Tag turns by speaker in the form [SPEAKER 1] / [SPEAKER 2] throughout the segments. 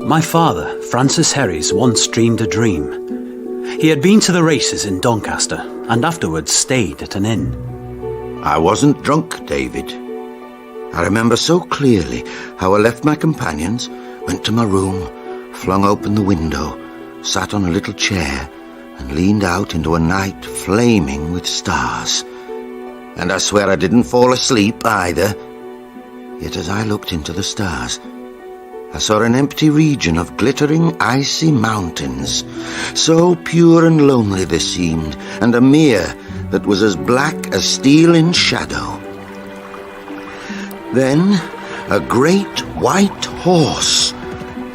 [SPEAKER 1] My father, Francis Herries, once dreamed a dream. He had been to the races in Doncaster and afterwards stayed at an inn.
[SPEAKER 2] I wasn't drunk, David. I remember so clearly how I left my companions, went to my room, flung open the window, sat on a little chair and leaned out into a night flaming with stars. And I swear I didn't fall asleep either. Yet as I looked into the stars, I saw an empty region of glittering, icy mountains. So pure and lonely they seemed, and a mere that was as black as steel in shadow. Then a great white horse,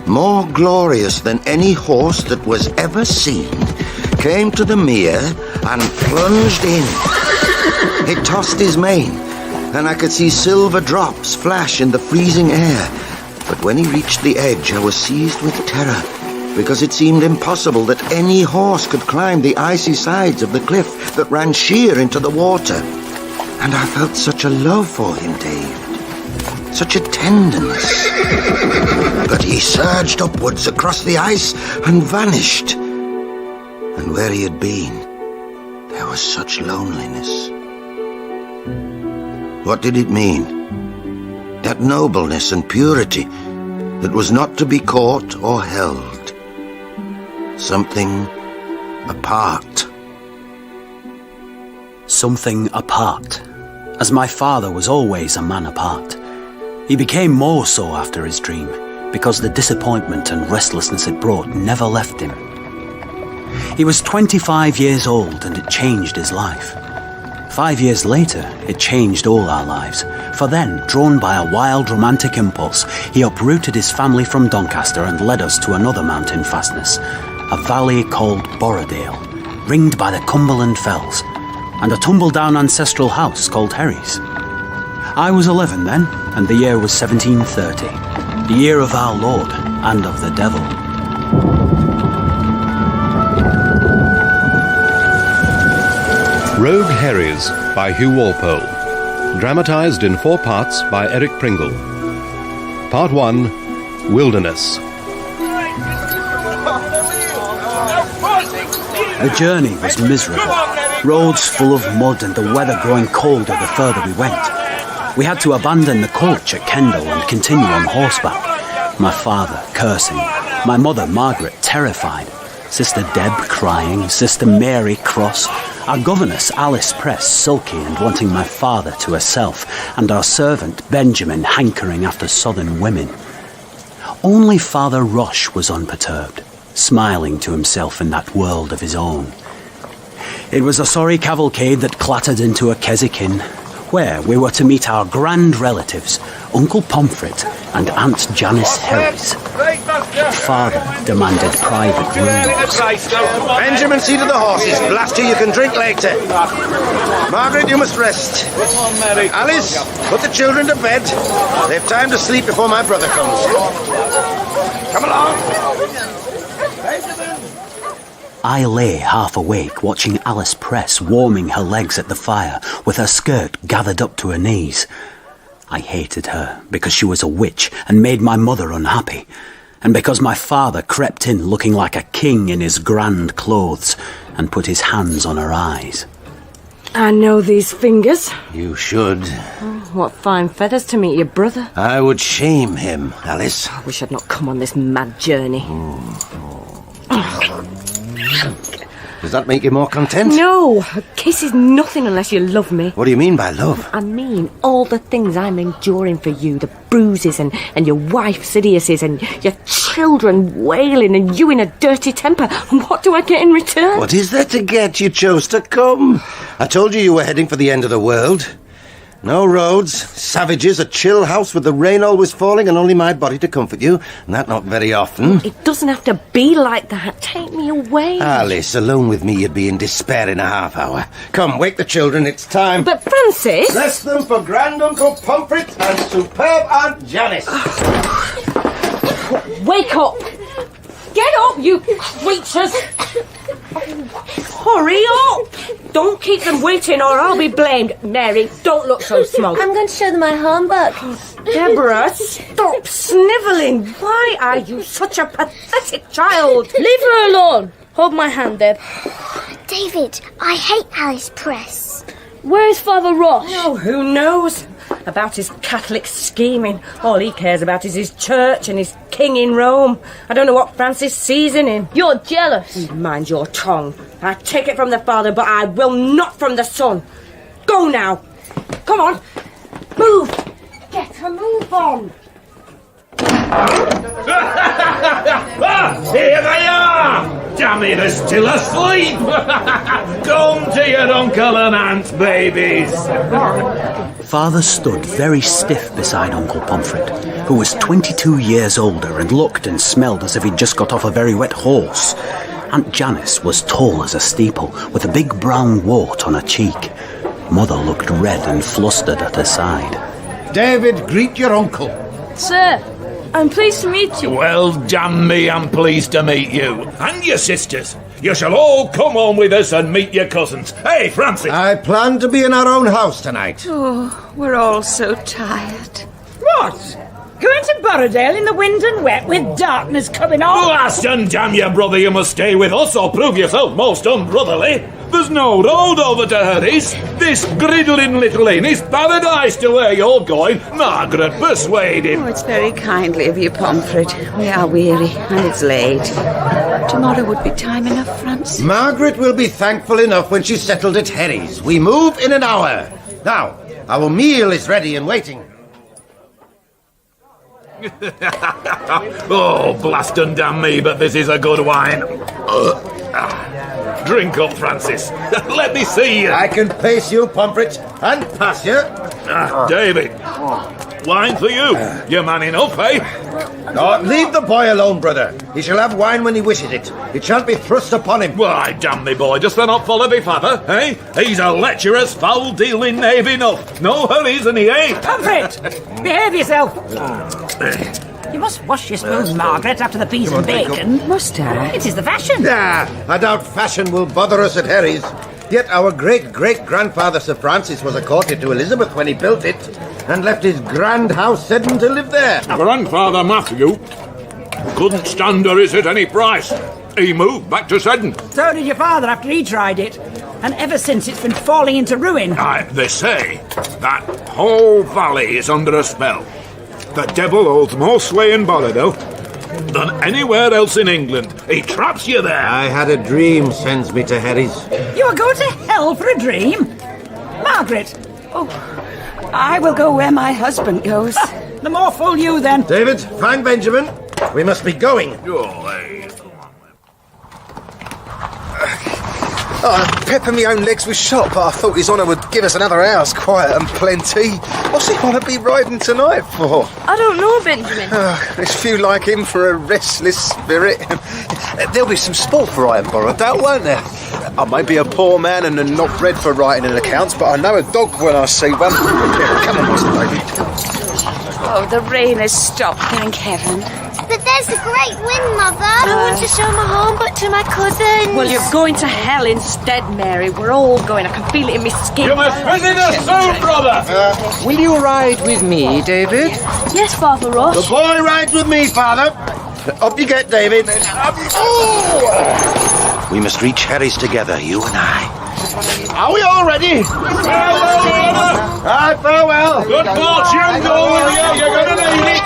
[SPEAKER 2] more glorious than any horse that was ever seen, came to the mere and plunged in. It tossed his mane, and I could see silver drops flash in the freezing air. But when he reached the edge, I was seized with terror, because it seemed impossible that any horse could climb the icy sides of the cliff that ran sheer into the water. And I felt such a love for him, Dave, such a tenderness. But he surged upwards across the ice and vanished. And where he had been, there was such loneliness. What did it mean? That nobleness and purity that was not to be caught or held. Something apart.
[SPEAKER 1] Something apart, as my father was always a man apart. He became more so after his dream, because the disappointment and restlessness it brought never left him. He was 25 years old and it changed his life. 5 years later, it changed all our lives, for then, drawn by a wild romantic impulse, he uprooted his family from Doncaster and led us to another mountain fastness, a valley called Borrowdale, ringed by the Cumberland fells, and a tumbledown ancestral house called Herries. I was 11 then, and the year was 1730, the year of our Lord and of the devil.
[SPEAKER 3] Rogue Herries by Hugh Walpole. Dramatised in 4 parts by Eric Pringle. Part 1, Wilderness.
[SPEAKER 1] The journey was miserable. Roads full of mud and the weather growing colder the further we went. We had to abandon the coach at Kendal and continue on horseback. My father cursing, my mother Margaret terrified, Sister Deb crying, Sister Mary cross, our governess Alice Press sulky and wanting my father to herself, and our servant Benjamin hankering after southern women. Only Father Roache was unperturbed, smiling to himself in that world of his own. It was a sorry cavalcade that clattered into a Keswick inn, where we were to meet our grand relatives, Uncle Pomfret and Aunt Jannice Herries. Father demanded private rooms.
[SPEAKER 2] Benjamin, see to the horses. Blast you can drink later. Margaret, you must rest. Alice, put the children to bed. They've time to sleep before my brother comes. Come along.
[SPEAKER 1] I lay half awake watching Alice Press warming her legs at the fire with her skirt gathered up to her knees. I hated her because she was a witch and made my mother unhappy, and because my father crept in looking like a king in his grand clothes and put his hands on her eyes.
[SPEAKER 4] I know these fingers.
[SPEAKER 2] You should.
[SPEAKER 4] Oh, what fine feathers to meet your brother.
[SPEAKER 2] I would shame him, Alice.
[SPEAKER 4] I wish I'd not come on this mad journey.
[SPEAKER 2] Does that make you more content?
[SPEAKER 4] No, a kiss is nothing unless you love me.
[SPEAKER 2] What do you mean by love?
[SPEAKER 4] I mean all the things I'm enduring for you, the bruises and your wife's idiocies and your children wailing and you in a dirty temper. And what do I get in return?
[SPEAKER 2] What is there to get? You chose to come. I told you were heading for the end of the world. No roads, savages, a chill house with the rain always falling and only my body to comfort you, and that not very often.
[SPEAKER 4] It doesn't have to be like that. Take me away.
[SPEAKER 2] Alice, alone with me you'd be in despair in a half hour. Come, wake the children, it's time.
[SPEAKER 4] But Francis...
[SPEAKER 2] Bless them for Grand Uncle Pomfret and superb Aunt Jannice.
[SPEAKER 4] Wake up! Get up, you creatures! Hurry up! Don't keep them waiting or I'll be blamed. Mary, don't look so smug.
[SPEAKER 5] I'm going to show them my homework.
[SPEAKER 4] Deborah, stop snivelling. Why are you such a pathetic child?
[SPEAKER 6] Leave her alone. Hold my hand, Deb.
[SPEAKER 5] David, I hate Alice Press.
[SPEAKER 6] Where is Father Roache?
[SPEAKER 4] Oh, who knows about his Catholic scheming? All he cares about is his church and his king in Rome. I don't know what Francis sees in him.
[SPEAKER 6] You're jealous.
[SPEAKER 4] Mind your tongue. I take it from the father, but I will not from the son. Go now. Come on. Move. Get a move on.
[SPEAKER 7] Here they are! Dammy, they're still asleep! Come to your uncle and aunt, babies!
[SPEAKER 1] Father stood very stiff beside Uncle Pomfret, who was 22 years older and looked and smelled as if he'd just got off a very wet horse. Aunt Jannice was tall as a steeple, with a big brown wart on her cheek. Mother looked red and flustered at her side.
[SPEAKER 8] David, greet your uncle.
[SPEAKER 6] Sir, I'm pleased to meet you.
[SPEAKER 7] Well, damn me, I'm pleased to meet you. And your sisters. You shall all come home with us and meet your cousins. Hey, Francis!
[SPEAKER 8] I plan to be in our own house tonight.
[SPEAKER 9] Oh, we're all so tired.
[SPEAKER 10] What? Going to Borrowdale in the wind and wet with darkness coming on?
[SPEAKER 7] Blast and damn you, brother, you must stay with us or prove yourself most unbrotherly. There's no road over to Herries. This griddling little inn is paradise to where you're going. Margaret, persuade him.
[SPEAKER 9] Oh, it's very kindly of you, Pomfret. We are weary, and it's late. Tomorrow would be time enough, Francis.
[SPEAKER 8] Margaret will be thankful enough when she's settled at Herries. We move in an hour. Now, our meal is ready and waiting.
[SPEAKER 7] Oh, blast and damn me, but this is a good wine. Drink up, Francis. Let me see you.
[SPEAKER 8] I can pace you, Pomfret, and pass you.
[SPEAKER 7] David, wine for you. You're man enough, eh?
[SPEAKER 8] Oh, leave the boy alone, brother. He shall have wine when he wishes it. It shan't be thrust upon him.
[SPEAKER 7] Why, damn me, boy, dost thou not follow me father, eh? He's a lecherous, foul-dealing knave enough. No hurries, and he ain't.
[SPEAKER 10] Pomfret, behave yourself. You must wash your spoons, Margaret, after the peas and bacon.
[SPEAKER 9] Must I?
[SPEAKER 10] It is the fashion.
[SPEAKER 8] I doubt fashion will bother us at Herries. Yet our great-great-grandfather Sir Francis was a courtier to Elizabeth when he built it, and left his grand house Seddon to live there.
[SPEAKER 7] Grandfather Matthew couldn't stand her at any price. He moved back to Seddon.
[SPEAKER 10] So did your father after he tried it. And ever since it's been falling into ruin.
[SPEAKER 7] They say that whole valley is under a spell. The devil holds more sway in Borrowdale than anywhere else in England. He traps you there.
[SPEAKER 8] I had a dream sends me to Herries.
[SPEAKER 10] You are going to hell for a dream? Margaret.
[SPEAKER 9] Oh, I will go where my husband goes.
[SPEAKER 10] The more fool you, then.
[SPEAKER 8] David, find Benjamin. We must be going.
[SPEAKER 11] Pepper my own legs with shot, but I thought His Honour would give us another hour's quiet and plenty. What's he want to be riding tonight for?
[SPEAKER 6] I don't know, Benjamin.
[SPEAKER 11] There's few like him for a restless spirit. There'll be some sport for writing Borrowdale, won't there? I may be a poor man and not bred for writing in accounts, but I know a dog when I see one. Yeah, come on, Master David.
[SPEAKER 9] Oh, the rain has stopped, thank heaven.
[SPEAKER 5] But there's a great wind, Mother. I want to show my homework to my cousins.
[SPEAKER 4] Well, you're going to hell instead, Mary. We're all going. I can feel it in my skin.
[SPEAKER 7] You must visit us soon, brother.
[SPEAKER 12] Will you ride with me, David?
[SPEAKER 6] Yes, Father Roache.
[SPEAKER 8] The boy rides with me, Father. Up you get, David.
[SPEAKER 2] We must reach Herries together, you and I.
[SPEAKER 8] Are we all ready?
[SPEAKER 7] Farewell, brother.
[SPEAKER 8] Farewell.
[SPEAKER 7] Good fortune go with you. You're going to need it.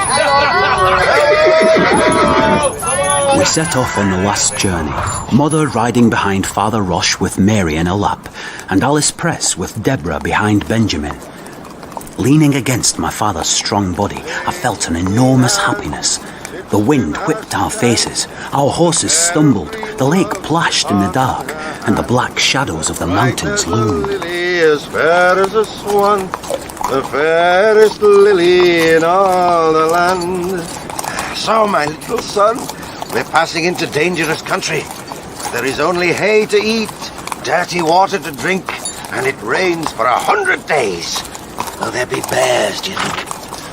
[SPEAKER 1] We set off on the last journey, Mother riding behind Father Roache with Mary in her lap, and Alice Press with Deborah behind Benjamin. Leaning against my father's strong body, I felt an enormous happiness. The wind whipped our faces, our horses stumbled, the lake plashed in the dark, and the black shadows of the mountains loomed.
[SPEAKER 8] Lily as fair as a swan, the fairest lily in all the land. So, my little son, we're passing into dangerous country. There is only hay to eat, dirty water to drink, and it rains for 100 days. Will there be bears, do you think?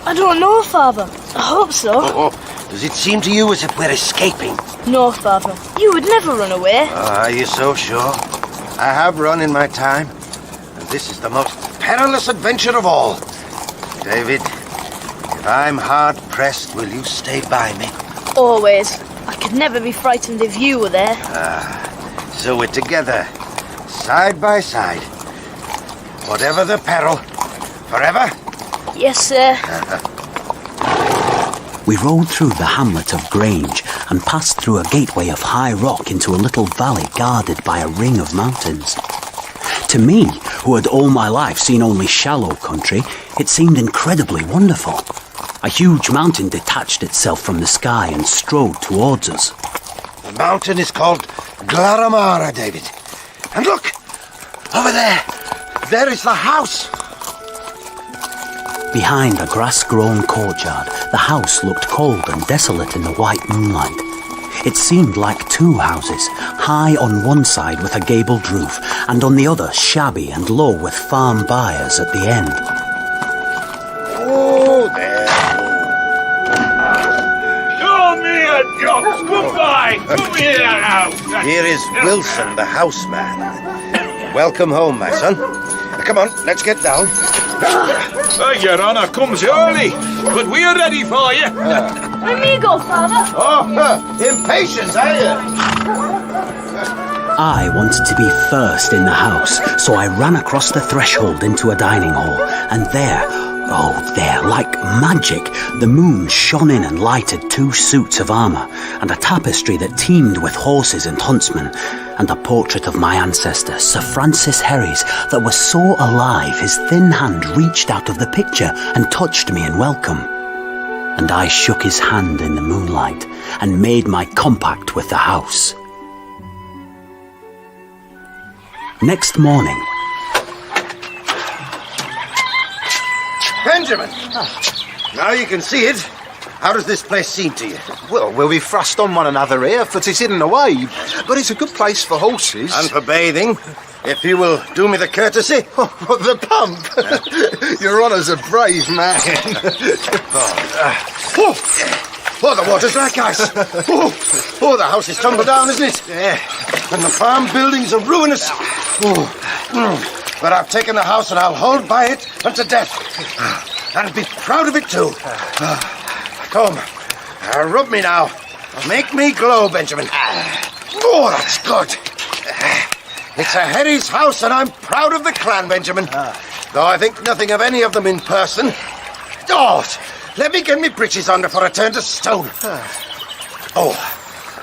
[SPEAKER 6] I don't know, Father. I hope so.
[SPEAKER 8] Does it seem to you as if we're escaping?
[SPEAKER 6] No, Father. You would never run away.
[SPEAKER 8] Are you so sure? I have run in my time, and this is the most perilous adventure of all. David, if I'm hard-pressed, will you stay by me?
[SPEAKER 6] Always. I could never be frightened if you were there.
[SPEAKER 8] So we're together, side by side. Whatever the peril, forever?
[SPEAKER 6] Yes, sir.
[SPEAKER 1] We rode through the hamlet of Grange and passed through a gateway of high rock into a little valley guarded by a ring of mountains. To me, who had all my life seen only shallow country, it seemed incredibly wonderful. A huge mountain detached itself from the sky and strode towards us.
[SPEAKER 8] The mountain is called Glaramara, David. And look, over there. There is the house.
[SPEAKER 1] Behind a grass-grown courtyard, the house looked cold and desolate in the white moonlight. It seemed like two houses, high on one side with a gabled roof, and on the other shabby and low with farm byres at the end.
[SPEAKER 8] Oh, there.
[SPEAKER 7] Come here, Jocks. Goodbye. Come here now.
[SPEAKER 8] Here is Wilson, the houseman. Welcome home, my son. Come on, let's get down.
[SPEAKER 7] Your honour comes early, but we're ready for you.
[SPEAKER 6] Let me go, Father.
[SPEAKER 8] Oh, impatience, are you?
[SPEAKER 1] I wanted to be first in the house, so I ran across the threshold into a dining hall, and there, like magic, the moon shone in and lighted 2 suits of armour, and a tapestry that teemed with horses and huntsmen, and a portrait of my ancestor, Sir Francis Herries, that was so alive his thin hand reached out of the picture and touched me in welcome. And I shook his hand in the moonlight and made my compact with the house. Next morning,
[SPEAKER 8] Benjamin! Now you can see it. How does this place seem to you?
[SPEAKER 11] Well, we'll be thrust on one another here, for 'tis hidden away. But it's a good place for horses.
[SPEAKER 8] And for bathing, if you will do me the courtesy.
[SPEAKER 11] The pump! Your honour's a brave man.
[SPEAKER 8] Oh, the water's like ice. Oh, the house is tumbledown, isn't it? Yeah. And the farm buildings are ruinous. But I've taken the house and I'll hold by it unto death. And be proud of it too. Come, rub me now. Make me glow, Benjamin. Oh, that's good. It's a Herries house and I'm proud of the clan, Benjamin. Though I think nothing of any of them in person. Oh, let me get me breeches on before I turn to stone. Oh,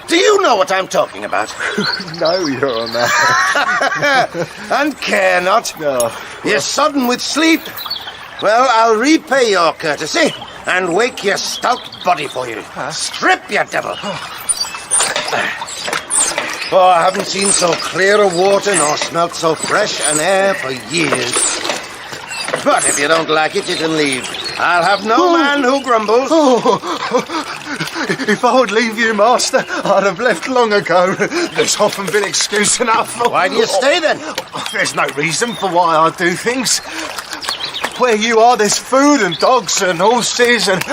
[SPEAKER 8] do you know what I'm talking about?
[SPEAKER 11] No, Your Honour.
[SPEAKER 8] And care not.
[SPEAKER 11] No.
[SPEAKER 8] You're sodden with sleep. Well, I'll repay your courtesy and wake your stout body for you. Strip, you devil. Oh, I haven't seen so clear a water nor smelt so fresh an air for years. But if you don't like it, you can leave. I'll have no man who grumbles.
[SPEAKER 11] If I would leave you, Master, I'd have left long ago. There's often been excuse enough.
[SPEAKER 8] Why do you stay then?
[SPEAKER 11] There's no reason for why I do things. Where you are, there's food and dogs and horses and...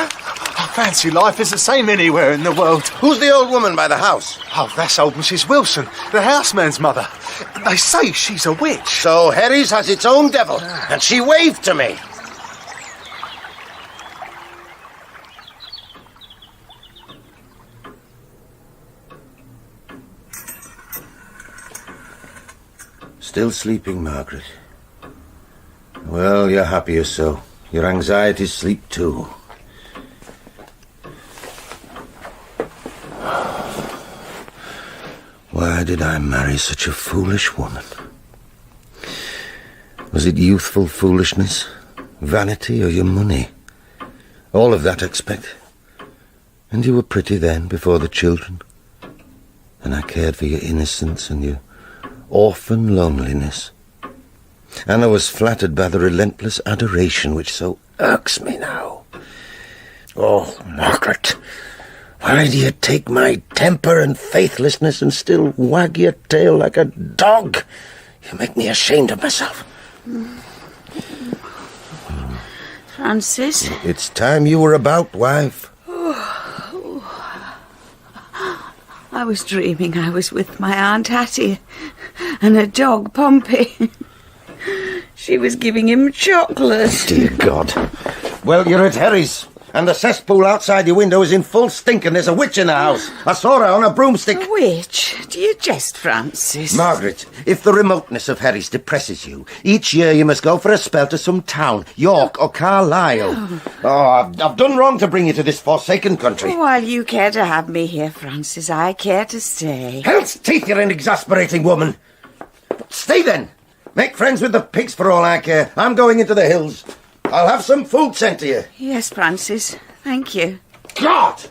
[SPEAKER 11] I fancy life is the same anywhere in the world.
[SPEAKER 8] Who's the old woman by the house?
[SPEAKER 11] Oh, that's old Mrs. Wilson, the houseman's mother. They say she's a witch.
[SPEAKER 8] So Herries has its own devil, and she waved to me. Still sleeping, Margaret? Well, you're happier so. Your anxieties sleep too. Why did I marry such a foolish woman? Was it youthful foolishness, vanity, or your money? All of that, I expect. And you were pretty then, before the children. And I cared for your innocence and your orphan loneliness. And I was flattered by the relentless adoration which so irks me now. Oh, Margaret, why do you take my temper and faithlessness and still wag your tail like a dog? You make me ashamed of myself.
[SPEAKER 9] Francis?
[SPEAKER 8] It's time you were about, wife.
[SPEAKER 9] I was dreaming I was with my Aunt Hattie and her dog, Pompey. She was giving him chocolate.
[SPEAKER 2] Dear God. Well, you're at Herries, and the cesspool outside your window is in full stink, and there's a witch in the house. I saw her on a broomstick.
[SPEAKER 9] A witch? Do you jest, Francis?
[SPEAKER 2] Margaret, if the remoteness of Herries depresses you, each year you must go for a spell to some town, York or Carlisle. I've done wrong to bring you to this forsaken country.
[SPEAKER 9] While you care to have me here, Francis, I care to stay.
[SPEAKER 2] Hell's teeth, you're an exasperating woman. Stay then. Make friends with the pigs for all I care. I'm going into the hills. I'll have some food sent to you.
[SPEAKER 9] Yes, Francis. Thank you.
[SPEAKER 2] God!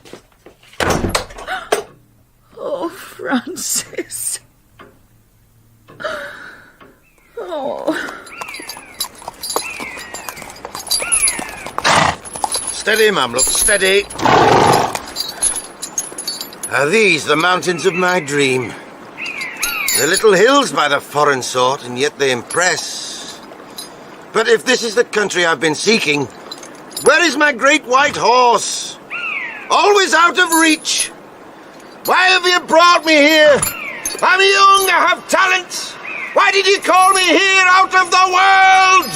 [SPEAKER 9] Oh, Francis. Oh.
[SPEAKER 2] Steady, Mamlook, steady. Are these the mountains of my dream? They're little hills by the foreign sort, and yet they impress. But if this is the country I've been seeking, where is my great white horse? Always out of reach. Why have you brought me here? I'm young, I have talent. Why did you call me here out of the world?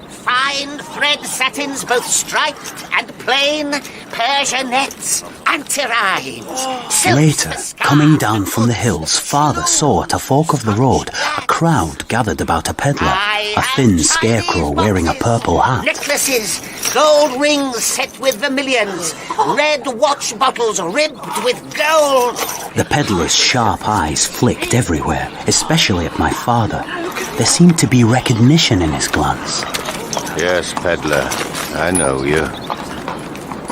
[SPEAKER 13] Fine thread satins, both striped and plain, Persia nets, anti-rides.
[SPEAKER 1] Later, coming down from the hills, Father saw at a fork of the road a crowd gathered about a peddler, a thin scarecrow wearing a purple hat.
[SPEAKER 13] Necklaces, gold rings set with vermilions, red watch bottles ribbed with gold.
[SPEAKER 1] The peddler's sharp eyes flicked everywhere, especially at my father. There seemed to be recognition in his glance.
[SPEAKER 2] Yes, Pedlar, I know you.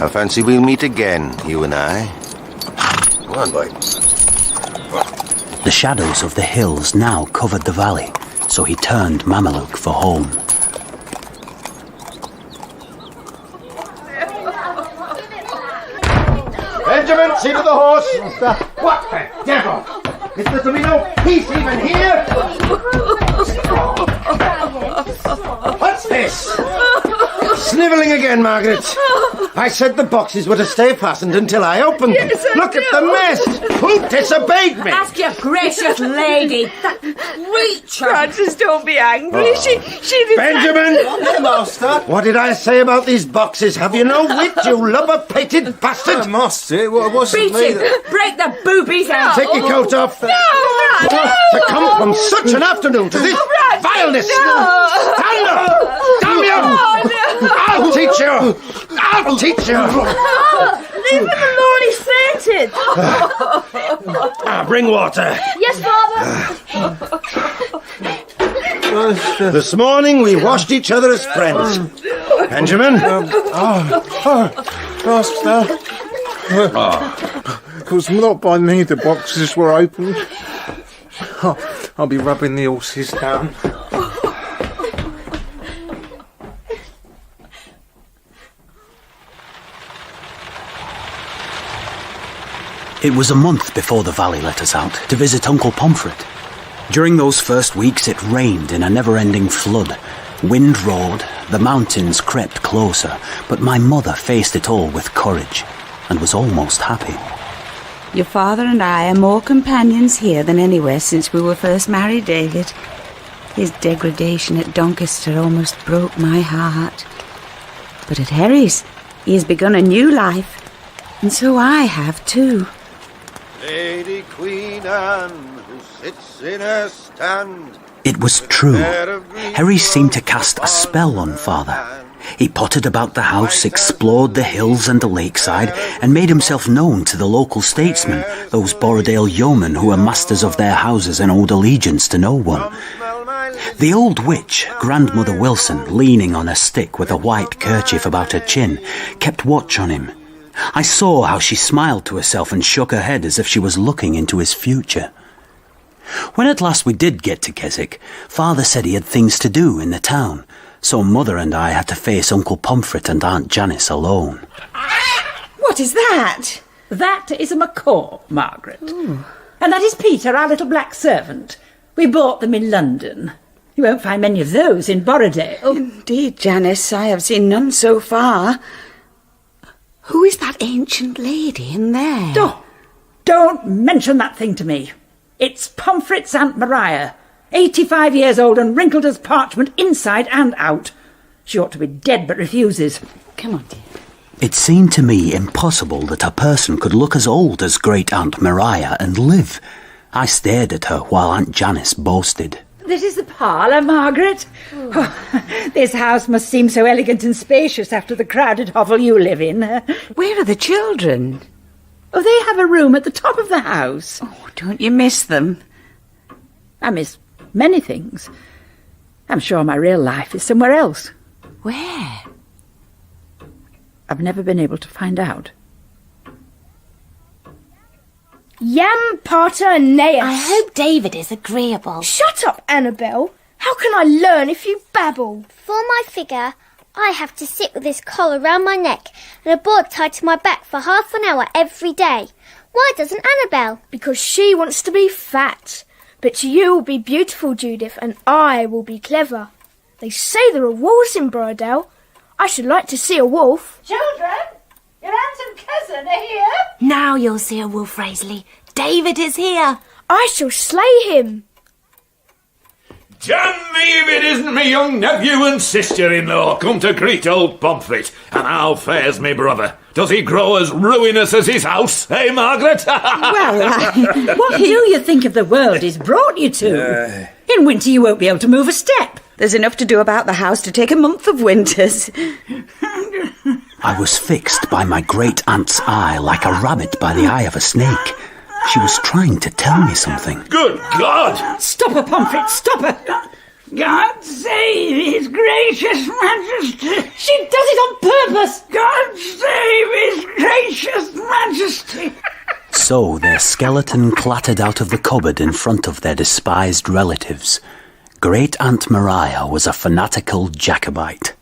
[SPEAKER 2] I fancy we'll meet again, you and I. Come on, boy.
[SPEAKER 1] The shadows of the hills now covered the valley, so he turned Mameluke for home.
[SPEAKER 2] Benjamin, see to the horse! What the devil? Is there to be no peace even here? What's this? Snivelling again, Margaret. I said the boxes were to stay fastened until I opened them.
[SPEAKER 9] Yes,
[SPEAKER 2] Look at the mess! Who disobeyed me?
[SPEAKER 10] Ask your gracious lady. That creature.
[SPEAKER 9] Francis, don't be angry. She
[SPEAKER 2] Benjamin!
[SPEAKER 11] Master.
[SPEAKER 2] What did I say about these boxes? Have you no wit, you lubber-pated bastard?
[SPEAKER 11] Master, what
[SPEAKER 10] Beat him. Break the boobies out.
[SPEAKER 2] Take your coat off.
[SPEAKER 9] No!
[SPEAKER 2] To come from such an afternoon to this vileness!
[SPEAKER 9] No.
[SPEAKER 2] Stand up! Damn you! I'll teach you! I'll teach you!
[SPEAKER 6] Leave him alone, he's fainted.
[SPEAKER 2] Bring water.
[SPEAKER 6] Yes, Father.
[SPEAKER 2] This morning we washed each other as friends. Benjamin?
[SPEAKER 11] Master. It was not by me the boxes were opened. I'll be rubbing the horses down.
[SPEAKER 1] It was a month before the valley let us out to visit Uncle Pomfret. During those first weeks it rained in a never-ending flood. Wind roared, the mountains crept closer, but my mother faced it all with courage and was almost happy.
[SPEAKER 9] Your father and I are more companions here than anywhere since we were first married, David. His degradation at Doncaster almost broke my heart. But at Herries, he has begun a new life, and so I have too.
[SPEAKER 2] Lady Queen Anne, who sits in her stand.
[SPEAKER 1] It was true. Herries seemed to cast a spell on Father. He pottered about the house, explored the hills and the lakeside, and made himself known to the local statesmen, those Borrowdale yeomen who were masters of their houses and owed allegiance to no one. The old witch, Grandmother Wilson, leaning on a stick with a white kerchief about her chin, kept watch on him. I saw how she smiled to herself and shook her head as if she was looking into his future. When at last we did get to Keswick, Father said he had things to do in the town, so Mother and I had to face Uncle Pomfret and Aunt Jannice alone.
[SPEAKER 10] What is that? That is a macaw, Margaret. Ooh. And that is Peter, our little black servant. We bought them in London. You won't find many of those in Borrowdale.
[SPEAKER 9] Indeed, Jannice, I have seen none so far. Who is that ancient lady in there?
[SPEAKER 10] Don't mention that thing to me. It's Pomfret's Aunt Maguire, 85 years old and wrinkled as parchment inside and out. She ought to be dead but refuses.
[SPEAKER 9] Come on, dear.
[SPEAKER 1] It seemed to me impossible that a person could look as old as Great Aunt Maguire and live. I stared at her while Aunt Jannice boasted.
[SPEAKER 10] This is the parlour, Margaret. Oh, this house must seem so elegant and spacious after the crowded hovel you live in.
[SPEAKER 9] Where are the children?
[SPEAKER 10] Oh, they have a room at the top of the house.
[SPEAKER 9] Oh, don't you miss them?
[SPEAKER 10] I miss many things. I'm sure my real life is somewhere else.
[SPEAKER 9] Where?
[SPEAKER 10] I've never been able to find out.
[SPEAKER 5] Yam, Potter and Naas.
[SPEAKER 14] I hope David is agreeable.
[SPEAKER 5] Shut up, Annabelle. How can I learn if you babble? For my figure, I have to sit with this collar round my neck and a board tied to my back for half an hour every day. Why doesn't Annabelle? Because she wants to be fat. But you will be beautiful, Judith, and I will be clever. They say there are wolves in Borrowdale. I should like to see a wolf.
[SPEAKER 10] Children, your aunt and cousin are here.
[SPEAKER 14] Now you'll see a wolf, Raisley. David is here.
[SPEAKER 5] I shall slay him.
[SPEAKER 7] Damn me if it isn't me young nephew and sister-in-law come to greet old Pomfret. And how fares me brother? Does he grow as ruinous as his house, eh, Margaret?
[SPEAKER 10] Well, what do you think of the world he's brought you to? In winter you won't be able to move a step.
[SPEAKER 9] There's enough to do about the house to take a month of winters.
[SPEAKER 1] I was fixed by my great-aunt's eye like a rabbit by the eye of a snake. She was trying to tell me something.
[SPEAKER 7] Good God!
[SPEAKER 10] Stop her, Pomfret, stop her! God save His gracious Majesty!
[SPEAKER 5] She does it on purpose!
[SPEAKER 10] God save His gracious Majesty!
[SPEAKER 1] So their skeleton clattered out of the cupboard in front of their despised relatives. Great Aunt Maguire was a fanatical Jacobite.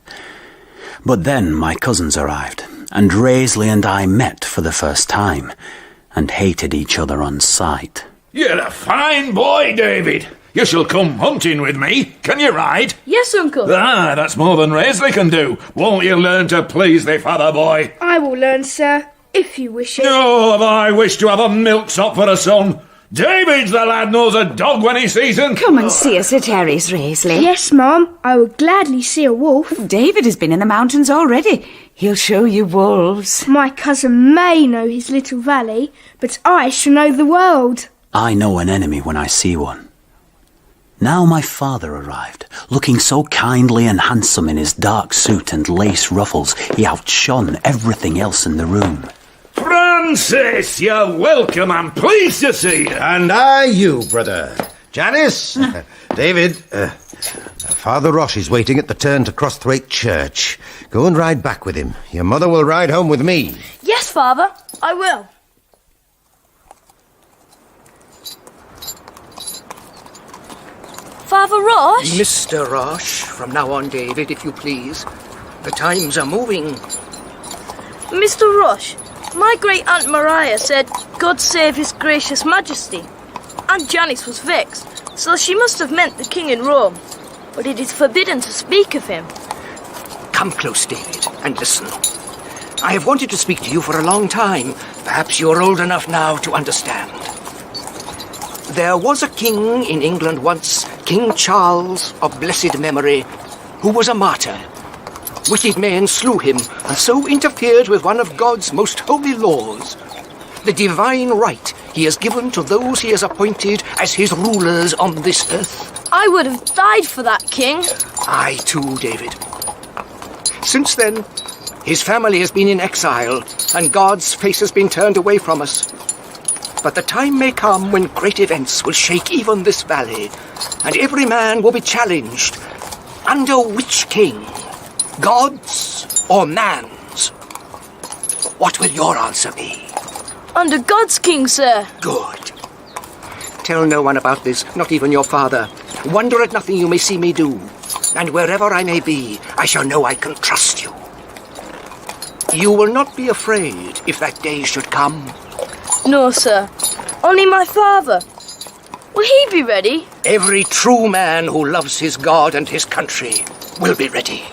[SPEAKER 1] But then my cousins arrived, and Raisley and I met for the first time, and hated each other on sight.
[SPEAKER 7] You're a fine boy, David. You shall come hunting with me. Can you ride?
[SPEAKER 5] Yes, Uncle.
[SPEAKER 7] Ah, that's more than Raisley can do. Won't you learn to please the father boy?
[SPEAKER 5] I will learn, sir, if you wish it.
[SPEAKER 7] Oh, I wish to have a milksop for a son. David's the lad knows a dog when he sees him.
[SPEAKER 9] Come and see us at Herries, Raisley.
[SPEAKER 5] Yes, Mum. I would gladly see a wolf.
[SPEAKER 9] David has been in the mountains already. He'll show you wolves.
[SPEAKER 5] My cousin may know his little valley, but I shall know the world.
[SPEAKER 1] I know an enemy when I see one. Now my father arrived, looking so kindly and handsome in his dark suit and lace ruffles, he outshone everything else in the room.
[SPEAKER 7] Francis, you're welcome. I'm pleased to see you.
[SPEAKER 8] And I you, brother. Jannice, David, Father Roache is waiting at the turn to Crosthwaite Church. Go and ride back with him. Your mother will ride home with me.
[SPEAKER 5] Yes, Father, I will. Father Roache?
[SPEAKER 12] Mr. Roache, from now on, David, if you please. The times are moving.
[SPEAKER 6] Mr. Roache, my great-aunt Maguire said, God save His gracious Majesty. Aunt Jannice was vexed, so she must have meant the king in Rome. But it is forbidden to speak of him.
[SPEAKER 12] Come close, David, and listen. I have wanted to speak to you for a long time. Perhaps you're old enough now to understand. There was a king in England once, King Charles of blessed memory, who was a martyr. Wicked men slew him, and so interfered with one of God's most holy laws, the divine right He has given to those He has appointed as His rulers on this earth.
[SPEAKER 6] I would have died for that king.
[SPEAKER 12] I too, David. Since then, his family has been in exile, and God's face has been turned away from us. But the time may come when great events will shake even this valley, and every man will be challenged. Under which king? God's or man's? What will your answer be?
[SPEAKER 6] Under God's king, sir.
[SPEAKER 12] Good. Tell no one about this, not even your father. Wonder at nothing you may see me do. And wherever I may be, I shall know I can trust you. You will not be afraid if that day should come.
[SPEAKER 6] No, sir. Only my father. Will he be ready?
[SPEAKER 12] Every true man who loves his God and his country will be ready.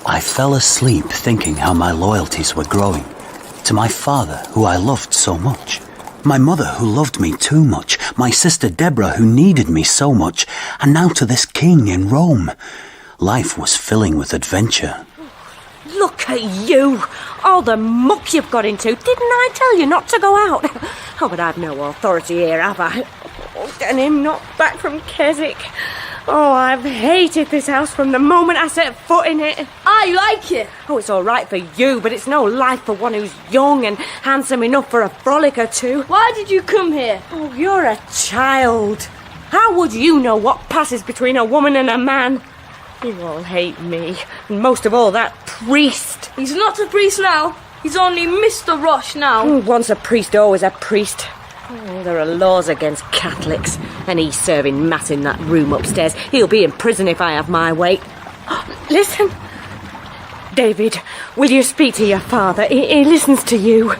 [SPEAKER 1] I fell asleep thinking how my loyalties were growing. To my father, who I loved so much. My mother, who loved me too much. My sister Deborah, who needed me so much. And now to this king in Rome. Life was filling with adventure.
[SPEAKER 4] Look at you! All the muck you've got into. Didn't I tell you not to go out? Oh, but I've no authority here, have I? Oh, and him not back from Keswick. Oh, I've hated this house from the moment I set foot in it.
[SPEAKER 6] I like it.
[SPEAKER 4] Oh, it's all right for you, but it's no life for one who's young and handsome enough for a frolic or two.
[SPEAKER 6] Why did you come here?
[SPEAKER 4] Oh, you're a child. How would you know what passes between a woman and a man? You all hate me, and most of all that priest.
[SPEAKER 6] He's not a priest now. He's only Mr. Roache now.
[SPEAKER 4] Once a priest, always a priest. Oh, there are laws against Catholics, and he's serving mass in that room upstairs. He'll be in prison if I have my way. Listen. David, will you speak to your father? He listens to you.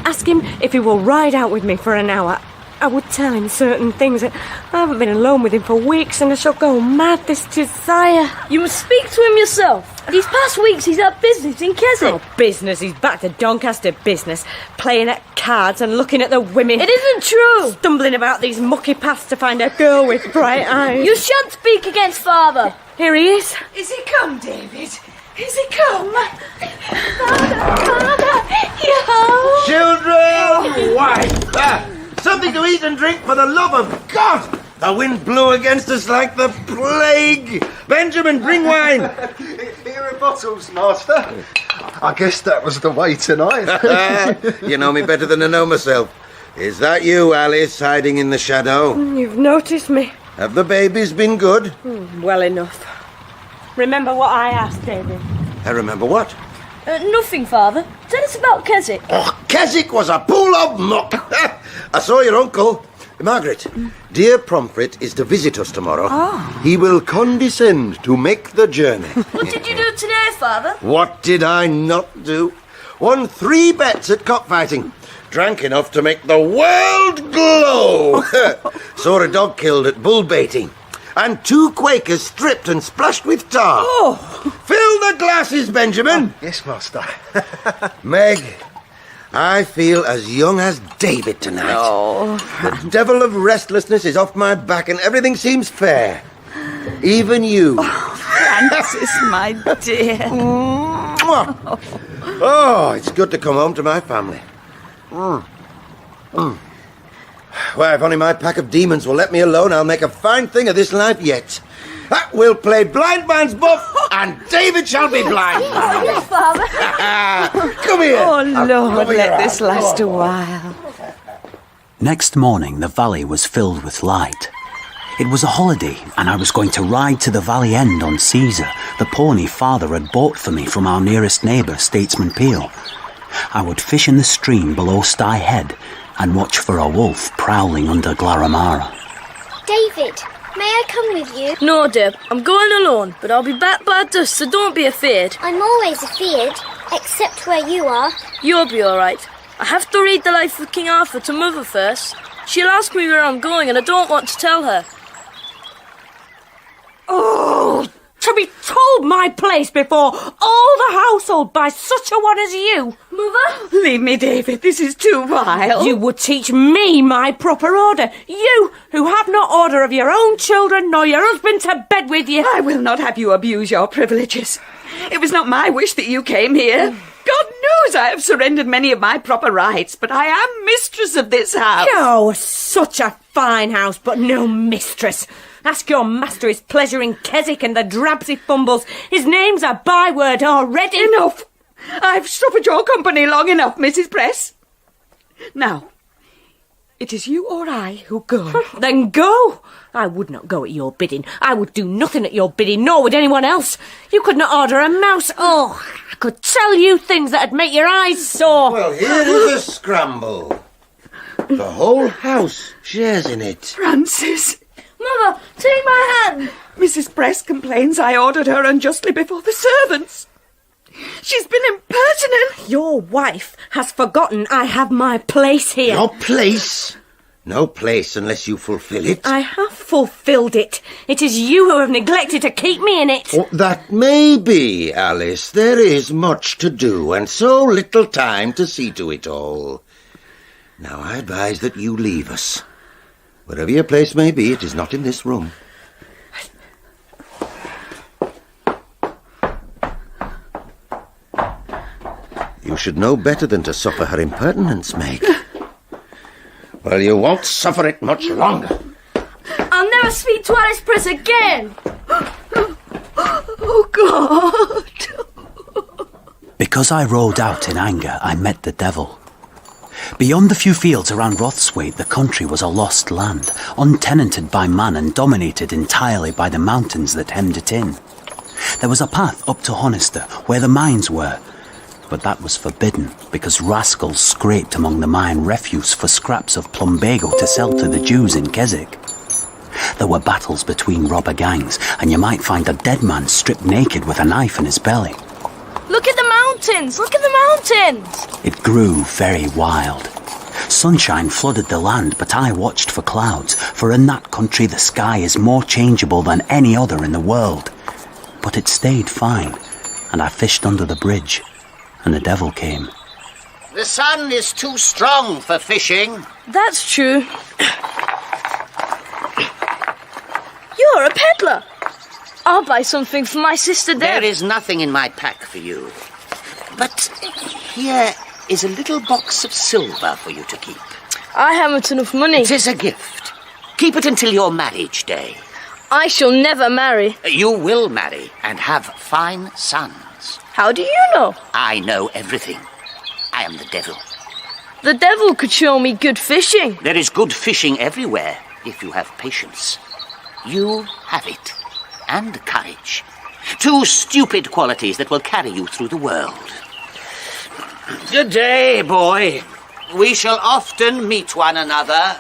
[SPEAKER 4] Ask him if he will ride out with me for an hour. I would tell him certain things. I haven't been alone with him for weeks, and I shall go mad this desire.
[SPEAKER 6] You must speak to him yourself. These past weeks he's had business in Keswick.
[SPEAKER 4] Oh, business? He's back to Doncaster business, playing at cards and looking at the women.
[SPEAKER 6] It isn't true.
[SPEAKER 4] Stumbling about these mucky paths to find a girl with bright eyes.
[SPEAKER 6] You shan't speak against father.
[SPEAKER 4] Here he is.
[SPEAKER 9] Is he come, David? Is he come? Father,
[SPEAKER 8] yo! Children! Wife! Something to eat and drink, for the love of God! The wind blew against us like the plague. Benjamin, bring wine.
[SPEAKER 11] Here are bottles, master. I guess that was the way tonight.
[SPEAKER 8] You know me better than I know myself. Is that you, Alice, hiding in the shadow?
[SPEAKER 4] You've noticed me.
[SPEAKER 8] Have the babies been good?
[SPEAKER 4] Well enough. Remember what I asked, David?
[SPEAKER 8] I remember what?
[SPEAKER 6] Nothing, father. Tell us about Keswick.
[SPEAKER 8] Oh, Keswick was a pool of muck. I saw your uncle. Margaret, dear Pomfret is to visit us tomorrow.
[SPEAKER 9] Oh.
[SPEAKER 8] He will condescend to make the journey.
[SPEAKER 6] What did you do today, father?
[SPEAKER 8] What did I not do? Won 3 bets at cockfighting. Drank enough to make the world glow. Saw a dog killed at bull baiting. And 2 Quakers stripped and splashed with tar.
[SPEAKER 9] Oh!
[SPEAKER 8] Fill the glasses, Benjamin.
[SPEAKER 11] Yes, master.
[SPEAKER 8] Meg, I feel as young as David tonight.
[SPEAKER 9] Oh.
[SPEAKER 8] The devil of restlessness is off my back and everything seems fair. Even you.
[SPEAKER 9] Oh, Francis, my dear.
[SPEAKER 8] Oh, it's good to come home to my family. Why, if only my pack of demons will let me alone, I'll make a fine thing of this life yet. We'll play blind man's buff, and David shall be blind.
[SPEAKER 6] Yes, father.
[SPEAKER 8] Come here.
[SPEAKER 9] Oh, Lord, let this last a while.
[SPEAKER 1] Next morning, the valley was filled with light. It was a holiday, and I was going to ride to the valley end on Caesar, the pony father had bought for me from our nearest neighbour, Statesman Peel. I would fish in the stream below Stye Head and watch for a wolf prowling under Glaramara.
[SPEAKER 5] David, may I come with you?
[SPEAKER 6] No, Deb, I'm going alone, but I'll be back by dusk, so don't be afeard.
[SPEAKER 5] I'm always afeard, except where you are.
[SPEAKER 6] You'll be all right. I have to read the life of King Arthur to Mother first. She'll ask me where I'm going, and I don't want to tell her.
[SPEAKER 4] Oh, to be told my place before all the household by such a one as you.
[SPEAKER 6] Mother?
[SPEAKER 9] Leave me, David. This is too vile.
[SPEAKER 4] You would teach me my proper order. You, who have no order of your own children, nor your husband to bed with you.
[SPEAKER 9] I will not have you abuse your privileges. It was not my wish that you came here. God knows I have surrendered many of my proper rights, but I am mistress of this house.
[SPEAKER 4] Oh, such a fine house, but no mistress. Ask your master his pleasure in Keswick and the drabs he fumbles. His name's a byword already.
[SPEAKER 9] Enough. I've suffered your company long enough, Mrs. Press. Now, it is you or I who go.
[SPEAKER 4] Then go. I would not go at your bidding. I would do nothing at your bidding, nor would anyone else. You could not order a mouse. Oh, I could tell you things that'd make your eyes sore.
[SPEAKER 8] Well, here is a scramble. The whole house shares in it.
[SPEAKER 9] Francis.
[SPEAKER 6] Mother, take my hand.
[SPEAKER 9] Mrs. Press complains I ordered her unjustly before the servants. She's been impertinent.
[SPEAKER 4] Your wife has forgotten I have my place here.
[SPEAKER 8] Your place?
[SPEAKER 2] No place unless you fulfill it.
[SPEAKER 4] I have fulfilled it. It is you who have neglected to keep me in it.
[SPEAKER 2] Oh, that may be, Alice. There is much to do, and so little time to see to it all. Now, I advise that you leave us. Wherever your place may be, it is not in this room. You should know better than to suffer her impertinence, Meg. Well, you won't suffer it much longer.
[SPEAKER 6] I'll never speak to Alice Press again. Oh, God.
[SPEAKER 1] Because I rode out in anger, I met the devil. Beyond the few fields around Rothswaite, the country was a lost land, untenanted by man and dominated entirely by the mountains that hemmed it in. There was a path up to Honister, where the mines were, but that was forbidden because rascals scraped among the mine refuse for scraps of plumbago to sell to the Jews in Keswick. There were battles between robber gangs, and you might find a dead man stripped naked with a knife in his belly.
[SPEAKER 6] Look at the mountains! Look at the mountains!
[SPEAKER 1] It grew very wild. Sunshine flooded the land, but I watched for clouds, for in that country the sky is more changeable than any other in the world. But it stayed fine, and I fished under the bridge, and the devil came.
[SPEAKER 13] The sun is too strong for fishing.
[SPEAKER 6] That's true. You're a peddler. I'll buy something for my sister Deb.
[SPEAKER 13] There is nothing in my pack for you. But here is a little box of silver for you to keep.
[SPEAKER 6] I haven't enough money.
[SPEAKER 13] It is a gift. Keep it until your marriage day.
[SPEAKER 6] I shall never marry.
[SPEAKER 13] You will marry and have fine sons.
[SPEAKER 6] How do you know?
[SPEAKER 13] I know everything. I am the devil.
[SPEAKER 6] The devil could show me good fishing.
[SPEAKER 13] There is good fishing everywhere, if you have patience. You have it. And courage. 2 stupid qualities that will carry you through the world. Good day, boy. We shall often meet one another.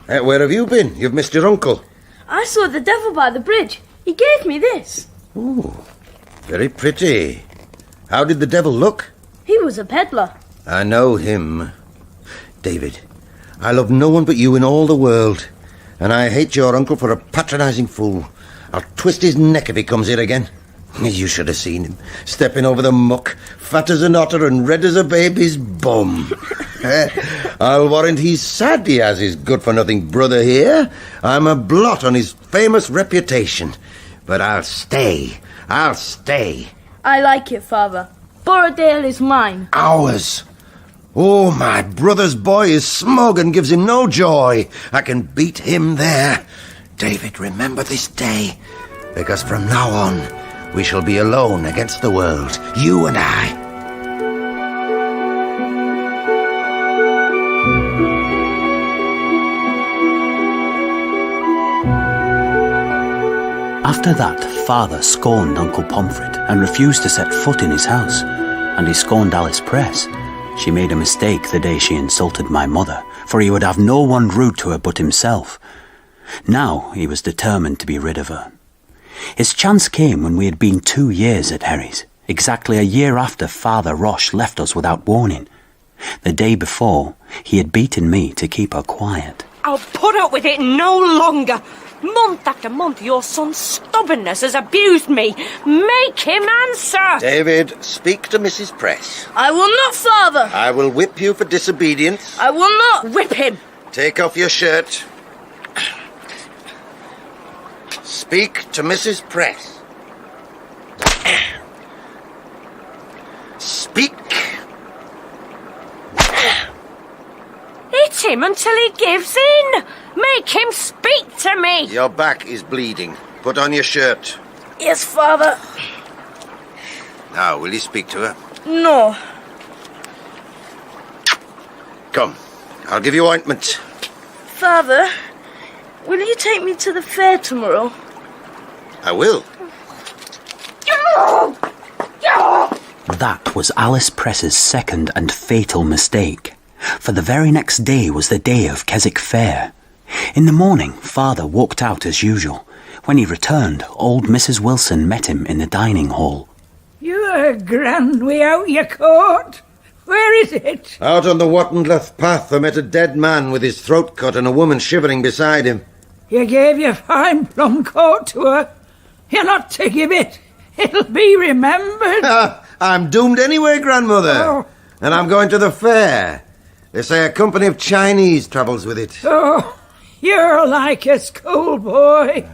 [SPEAKER 2] Where have you been? You've missed your uncle.
[SPEAKER 6] I saw the devil by the bridge. He gave me this.
[SPEAKER 2] Ooh, very pretty. How did the devil look?
[SPEAKER 6] He was a peddler.
[SPEAKER 2] I know him. David, I love no one but you in all the world, and I hate your uncle for a patronising fool. I'll twist his neck if he comes here again. You should have seen him, stepping over the muck, fat as an otter and red as a baby's bum. I'll warrant he's sad he has his good-for-nothing brother here. I'm a blot on his famous reputation. But I'll stay. I'll stay.
[SPEAKER 6] I like it, Father. Borrowdale is mine.
[SPEAKER 2] Ours. Oh, my brother's boy is smug and gives him no joy. I can beat him there. David, remember this day, because from now on, we shall be alone against the world, you and I.
[SPEAKER 1] After that, Father scorned Uncle Pomfret and refused to set foot in his house, and he scorned Alice Press. She made a mistake the day she insulted my mother, for he would have no one rude to her but himself. Now he was determined to be rid of her. His chance came when we had been 2 years at Herries, exactly a year after Father Roache left us without warning. The day before, he had beaten me to keep her quiet.
[SPEAKER 4] I'll put up with it no longer. Month after month, your son's stubbornness has abused me. Make him answer!
[SPEAKER 2] David, speak to Mrs. Press.
[SPEAKER 6] I will not, Father.
[SPEAKER 2] I will whip you for disobedience.
[SPEAKER 6] I will not.
[SPEAKER 4] Whip him.
[SPEAKER 2] Take off your shirt. Speak to Mrs. Press. Speak.
[SPEAKER 4] Hit him until he gives in. Make him speak to me.
[SPEAKER 2] Your back is bleeding. Put on your shirt.
[SPEAKER 6] Yes, Father.
[SPEAKER 2] Now, will you speak to her?
[SPEAKER 6] No.
[SPEAKER 2] Come, I'll give you ointment.
[SPEAKER 6] Father, will you take me to the fair tomorrow?
[SPEAKER 2] I will.
[SPEAKER 1] That was Alice Press's second and fatal mistake, for the very next day was the day of Keswick Fair. In the morning, Father walked out as usual. When he returned, old Mrs. Wilson met him in the dining hall.
[SPEAKER 10] You're grand way out your coat. Where is it?
[SPEAKER 2] Out on the Wattenleth path, I met a dead man with his throat cut and a woman shivering beside him.
[SPEAKER 10] You gave your fine plum coat to her. You're not to give it. It'll be remembered.
[SPEAKER 2] I'm doomed anyway, grandmother.
[SPEAKER 10] Oh.
[SPEAKER 2] And I'm going to the fair. They say a company of Chinese travels with it.
[SPEAKER 10] Oh, you're like a schoolboy.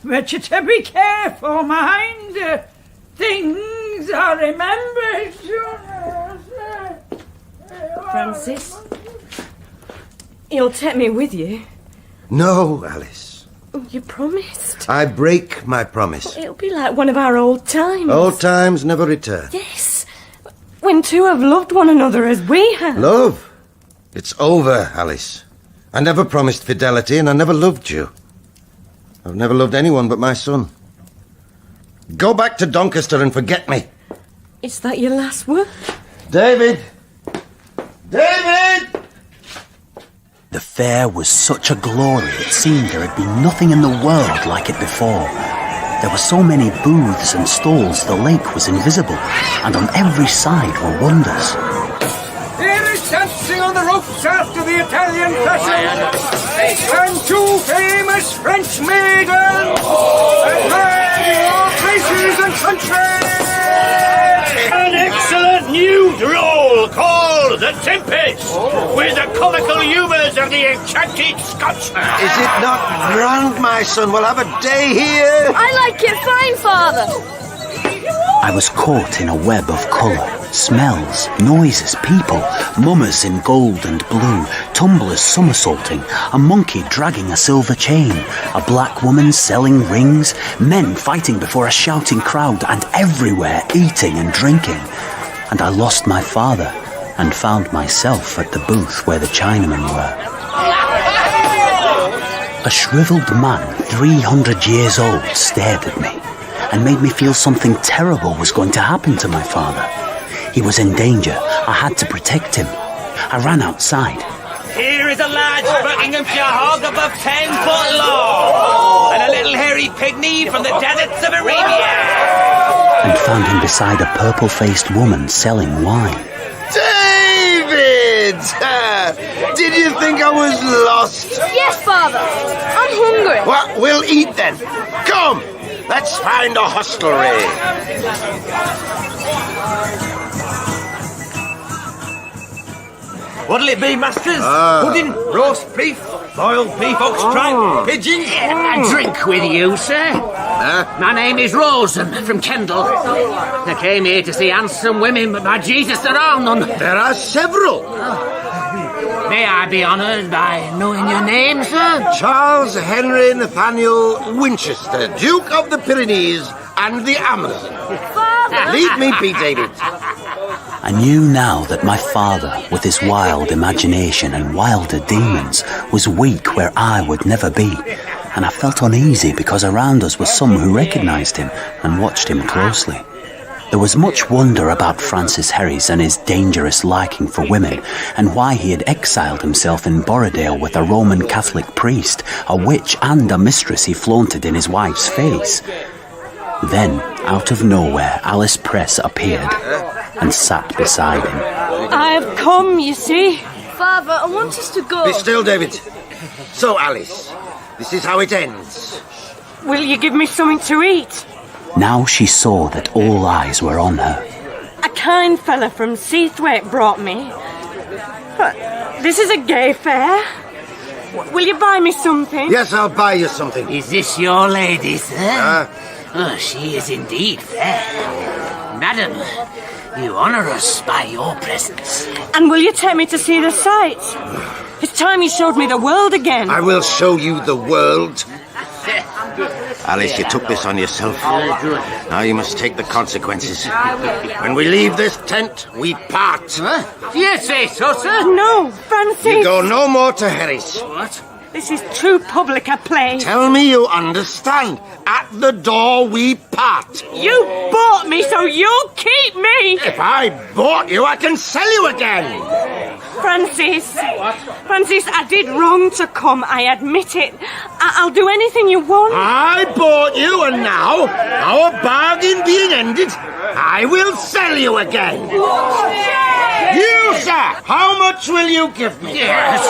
[SPEAKER 10] But you to be careful, mind. Things are remembered.
[SPEAKER 4] Francis, you'll take me with you.
[SPEAKER 2] No, Alice.
[SPEAKER 4] Oh, you promised.
[SPEAKER 2] I break my promise.
[SPEAKER 4] It'll be like one of our old times.
[SPEAKER 2] Old times never return.
[SPEAKER 4] Yes, when two have loved one another as we have.
[SPEAKER 2] Love? It's over, Alice. I never promised fidelity and I never loved you. I've never loved anyone but my son. Go back to Doncaster and forget me.
[SPEAKER 4] Is that your last word?
[SPEAKER 2] David! David!
[SPEAKER 1] The fair was such a glory, it seemed there had been nothing in the world like it before. There were so many booths and stalls the lake was invisible, and on every side were wonders.
[SPEAKER 15] Here is dancing on the ropes after the Italian fashion, and two famous French maidens, and all places and countries.
[SPEAKER 16] An excellent new droll called The Tempest, with the comical humours of the enchanted Scotchman.
[SPEAKER 2] Is it not grand, my son? We'll have a day here.
[SPEAKER 6] I like it fine, Father.
[SPEAKER 1] I was caught in a web of colour, smells, noises, people, mummers in gold and blue, tumblers somersaulting, a monkey dragging a silver chain, a black woman selling rings, men fighting before a shouting crowd, and everywhere eating and drinking. And I lost my father and found myself at the booth where the Chinamen were. A shriveled man, 300 years old, stared at me and made me feel something terrible was going to happen to my father. He was in danger. I had to protect him. I ran outside.
[SPEAKER 16] Here is a large Buckinghamshire hog above 10 foot long, and a little hairy pygmy from the deserts of Arabia.
[SPEAKER 1] And found him beside a purple-faced woman selling wine.
[SPEAKER 2] David! Did you think I was lost?
[SPEAKER 6] Yes, Father. I'm hungry.
[SPEAKER 2] Well, we'll eat then. Come! Let's find a hostelry.
[SPEAKER 16] What'll it be, masters? Pudding, roast beef, boiled beef, ox tripe, pigeons?
[SPEAKER 13] A drink with you, sir. My name is Rosen from Kendal. I came here to see handsome women, but by Jesus, there are none.
[SPEAKER 2] There are several.
[SPEAKER 13] May I be honoured by knowing your name, sir?
[SPEAKER 2] Charles Henry Nathaniel Winchester, Duke of the Pyrenees and the Amazon. Leave me be, David.
[SPEAKER 1] I knew now that my father, with his wild imagination and wilder demons, was weak where I would never be, and I felt uneasy because around us were some who recognised him and watched him closely. There was much wonder about Francis Herries and his dangerous liking for women, and why he had exiled himself in Borrowdale with a Roman Catholic priest, a witch and a mistress he flaunted in his wife's face. Then, out of nowhere, Alice Press appeared and sat beside him.
[SPEAKER 4] I have come, you see.
[SPEAKER 6] Father, I want us to go.
[SPEAKER 2] Be still, David. So, Alice, this is how it ends.
[SPEAKER 4] Will you give me something to eat?
[SPEAKER 1] Now she saw that all eyes were on her.
[SPEAKER 4] A kind fella from Seathwaite brought me. But this is a gay fair. Will you buy me something?
[SPEAKER 2] Yes, I'll buy you something.
[SPEAKER 13] Is this your lady, sir? Oh, she is indeed fair. Madam, you honour us by your presence.
[SPEAKER 4] And will you take me to see the sights? It's time you showed me the world again.
[SPEAKER 2] I will show you the world. Alice, you took this on yourself. Now you must take the consequences. When we leave this tent, we part.
[SPEAKER 13] Huh? Do you say so, sir?
[SPEAKER 4] No, Francis.
[SPEAKER 2] You go no more to Herries.
[SPEAKER 13] What?
[SPEAKER 4] This is too public a place.
[SPEAKER 2] Tell me you understand. At the door, we part.
[SPEAKER 4] You bought me, so you'll keep me.
[SPEAKER 2] If I bought you, I can sell you again.
[SPEAKER 4] Francis, I did wrong to come, I admit it. I'll do anything you want.
[SPEAKER 8] I bought you, and now, our bargain being ended, I will sell you again. You, sir, how much will you give me?
[SPEAKER 12] Yes,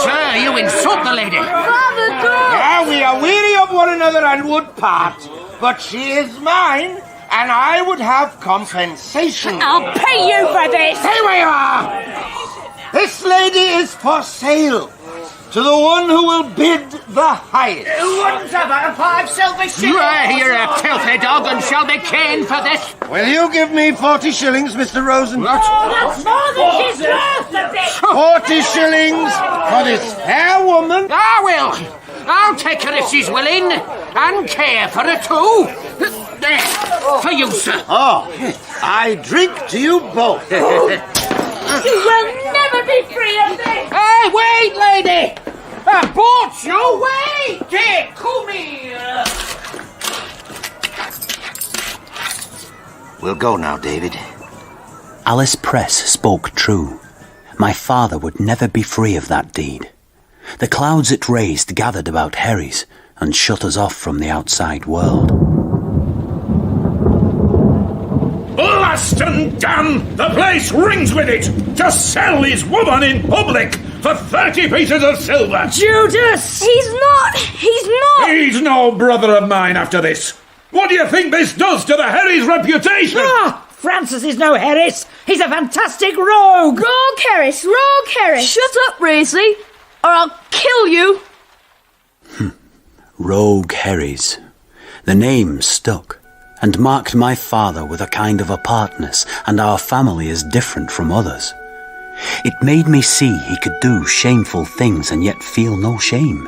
[SPEAKER 12] sir, you insult the lady.
[SPEAKER 6] Father, go!
[SPEAKER 8] Yeah, we are weary of one another and would part, but she is mine, and I would have compensation.
[SPEAKER 4] I'll pay you for this.
[SPEAKER 8] Stay where you are! This lady is for sale to the one who will bid the highest.
[SPEAKER 12] Who wouldn't have had 5 silver shillings? You're a filthy dog and shall be caned for this.
[SPEAKER 8] Will you give me 40 shillings, Mr. Rosen?
[SPEAKER 12] What?
[SPEAKER 4] Oh, that's more than she's worth, a bit.
[SPEAKER 8] 40 shillings for this fair woman?
[SPEAKER 12] I will. I'll take her if she's willing, and care for her too. There, for you, sir.
[SPEAKER 8] Oh, I drink to you both.
[SPEAKER 4] You will never be free of this.
[SPEAKER 12] Hey, wait, lady! I bought you. Wait! Here, come here.
[SPEAKER 2] We'll go now, David.
[SPEAKER 1] Alice Press spoke true. My father would never be free of that deed. The clouds it raised gathered about Herries and shut us off from the outside world.
[SPEAKER 7] Blast and damn! The place rings with it! To sell his woman in public for 30 pieces of silver!
[SPEAKER 6] Judas! He's not!
[SPEAKER 7] He's no brother of mine after this! What do you think this does to the Herries' reputation?
[SPEAKER 10] Ah! Francis is no Herries. He's a fantastic rogue.
[SPEAKER 6] Rogue Herries! Shut up, Raisley, or I'll kill you!
[SPEAKER 1] Rogue Herries. The name stuck and marked my father with a kind of apartness and our family as different from others. It made me see he could do shameful things and yet feel no shame.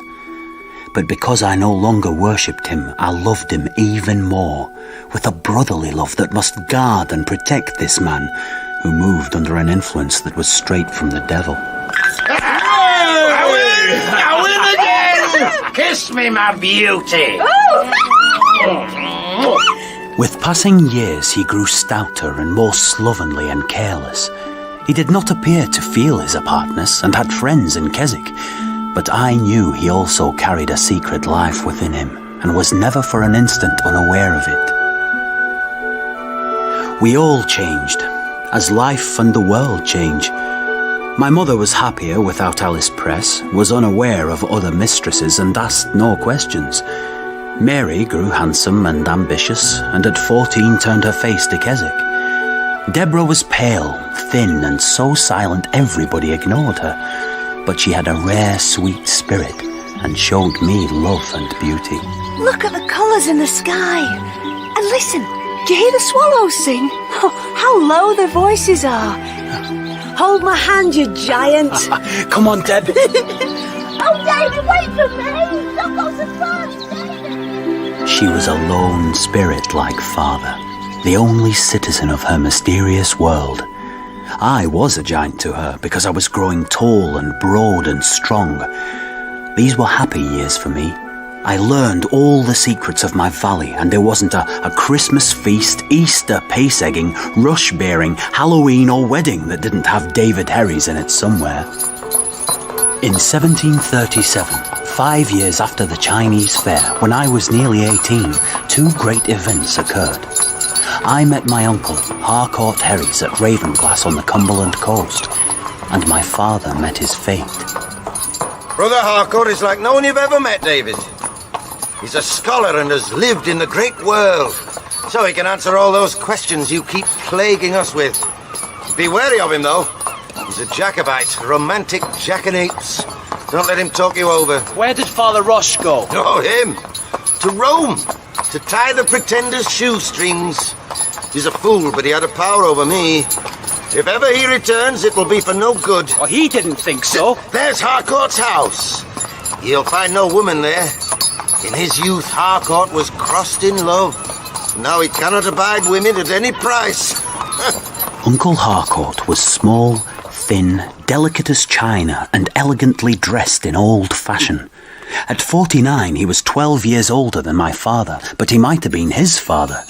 [SPEAKER 1] But because I no longer worshipped him, I loved him even more, with a brotherly love that must guard and protect this man who moved under an influence that was straight from the devil.
[SPEAKER 8] I win again! Kiss me, my beauty!
[SPEAKER 1] With passing years he grew stouter and more slovenly and careless. He did not appear to feel his apartness and had friends in Keswick, but I knew he also carried a secret life within him and was never for an instant unaware of it. We all changed, as life and the world change. My mother was happier without Alice Press, was unaware of other mistresses and asked no questions. Mary grew handsome and ambitious, and at 14 turned her face to Keswick. Deborah was pale, thin, and so silent everybody ignored her, but she had a rare, sweet spirit and showed me love and beauty.
[SPEAKER 14] Look at the colours in the sky. And listen, do you hear the swallows sing? Oh, how low their voices are. Hold my hand, you giant.
[SPEAKER 1] Come on, Deb.
[SPEAKER 5] Oh, David, wait for me! I've got surprise, David!
[SPEAKER 1] She was a lone spirit like father, the only citizen of her mysterious world. I was a giant to her because I was growing tall and broad and strong. These were happy years for me. I learned all the secrets of my valley, and there wasn't a Christmas feast, Easter pace-egging, rush-bearing, Halloween or wedding that didn't have David Herries in it somewhere. In 1737, 5 years after the Chinese Fair, when I was nearly 18, 2 great events occurred. I met my uncle, Harcourt Herries, at Ravenglass on the Cumberland coast, and my father met his fate.
[SPEAKER 2] Brother Harcourt is like no one you've ever met, David. He's a scholar and has lived in the great world, so he can answer all those questions you keep plaguing us with. Be wary of him, though. He's a Jacobite, a romantic jackanapes. Don't let him talk you over.
[SPEAKER 17] Where did Father Roache go?
[SPEAKER 2] Oh, him! To Rome, to tie the pretender's shoestrings. He's a fool, but he had a power over me. If ever he returns, it will be for no good.
[SPEAKER 17] Oh, he didn't think so.
[SPEAKER 2] There's Harcourt's house. He'll find no woman there. In his youth, Harcourt was crossed in love. Now he cannot abide women at any price.
[SPEAKER 1] Uncle Harcourt was small, thin, delicate as china, and elegantly dressed in old fashion. At 49, he was 12 years older than my father, but he might have been his father.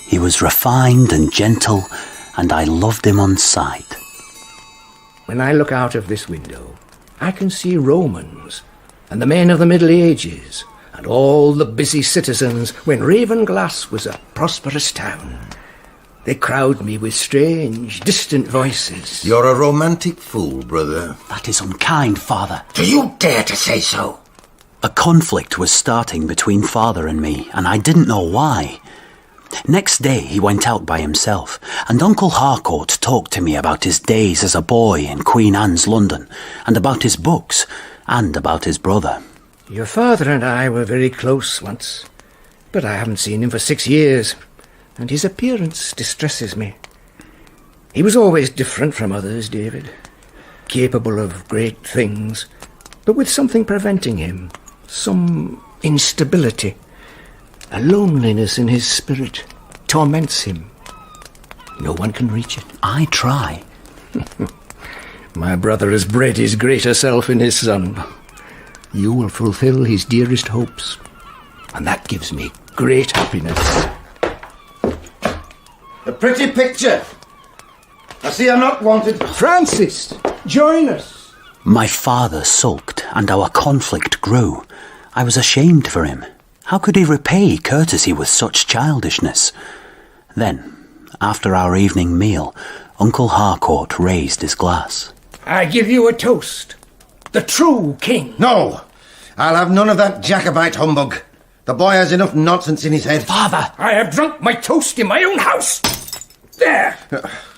[SPEAKER 1] He was refined and gentle, and I loved him on sight.
[SPEAKER 12] When I look out of this window, I can see Romans and the men of the Middle Ages and all the busy citizens when Ravenglass was a prosperous town. They crowd me with strange, distant voices.
[SPEAKER 2] You're a romantic fool, brother.
[SPEAKER 1] That is unkind, Father.
[SPEAKER 2] Do you dare to say so?
[SPEAKER 1] A conflict was starting between Father and me, and I didn't know why. Next day he went out by himself, and Uncle Harcourt talked to me about his days as a boy in Queen Anne's London, and about his books, and about his brother.
[SPEAKER 12] Your father and I were very close once, but I haven't seen him for 6 years, and his appearance distresses me. He was always different from others, David, capable of great things, but with something preventing him, some instability. A loneliness in his spirit torments him. No one can reach it.
[SPEAKER 1] I try.
[SPEAKER 12] My brother has bred his greater self in his son. You will fulfill his dearest hopes, and that gives me great happiness.
[SPEAKER 8] A pretty picture. I see I'm not wanted.
[SPEAKER 15] Francis, join us.
[SPEAKER 1] My father sulked, and our conflict grew. I was ashamed for him. How could he repay courtesy with such childishness? Then, after our evening meal, Uncle Harcourt raised his glass.
[SPEAKER 12] I give you a toast. The true king.
[SPEAKER 8] No! I'll have none of that Jacobite humbug. The boy has enough nonsense in his head.
[SPEAKER 1] Father!
[SPEAKER 12] I have drunk my toast in my own house. There!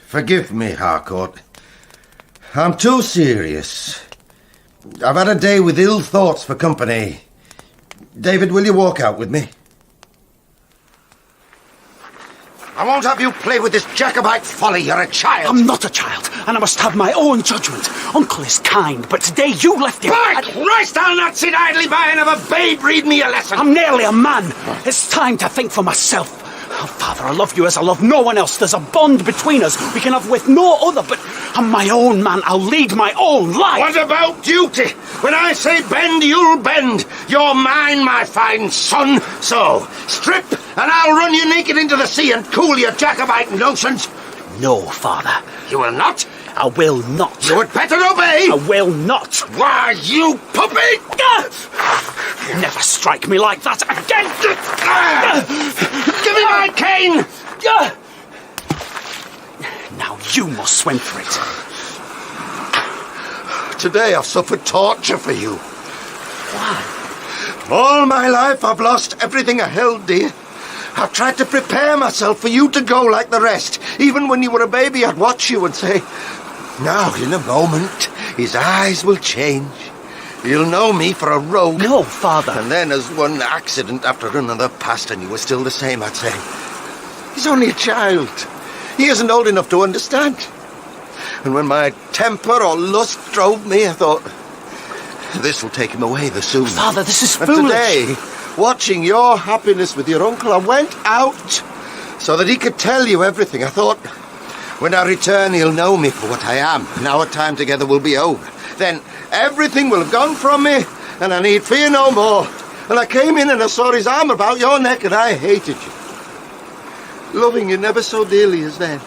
[SPEAKER 8] Forgive me, Harcourt. I'm too serious. I've had a day with ill thoughts for company. David, will you walk out with me? I won't have you play with this Jacobite folly. You're a child.
[SPEAKER 1] I'm not a child, and I must have my own judgment. Uncle is kind, but today you left him.
[SPEAKER 8] By Christ, I'll not sit idly by and have a babe read me a lesson.
[SPEAKER 1] I'm nearly a man. It's time to think for myself. Oh, Father, I love you as I love no one else. There's a bond between us we can have with no other, but I'm my own man. I'll lead my own life.
[SPEAKER 8] What about duty? When I say bend, you'll bend. You're mine, my fine son. So, strip, and I'll run you naked into the sea and cool your Jacobite notions.
[SPEAKER 1] No, Father.
[SPEAKER 8] You will not?
[SPEAKER 1] I will not.
[SPEAKER 8] You had better obey.
[SPEAKER 1] I will not.
[SPEAKER 8] Why, you puppy!
[SPEAKER 1] Never strike me like that again.
[SPEAKER 8] Give me my cane.
[SPEAKER 1] Now you must swim for it.
[SPEAKER 8] Today I've suffered torture for you.
[SPEAKER 1] Why?
[SPEAKER 8] All my life I've lost everything I held dear. I've tried to prepare myself for you to go like the rest. Even when you were a baby, I'd watch you and say, now, in a moment, his eyes will change. He'll know me for a rogue.
[SPEAKER 1] No, Father.
[SPEAKER 8] And then, as one accident after another passed and you were still the same, I'd say, he's only a child. He isn't old enough to understand. And when my temper or lust drove me, I thought, this will take him away the sooner.
[SPEAKER 1] Father, this is
[SPEAKER 8] and
[SPEAKER 1] foolish.
[SPEAKER 8] Today, watching your happiness with your uncle, I went out so that he could tell you everything. I thought, when I return, he'll know me for what I am, and our time together will be over. Then everything will have gone from me, and I need fear no more. And I came in and I saw his arm about your neck, and I hated you. Loving you never so dearly as then.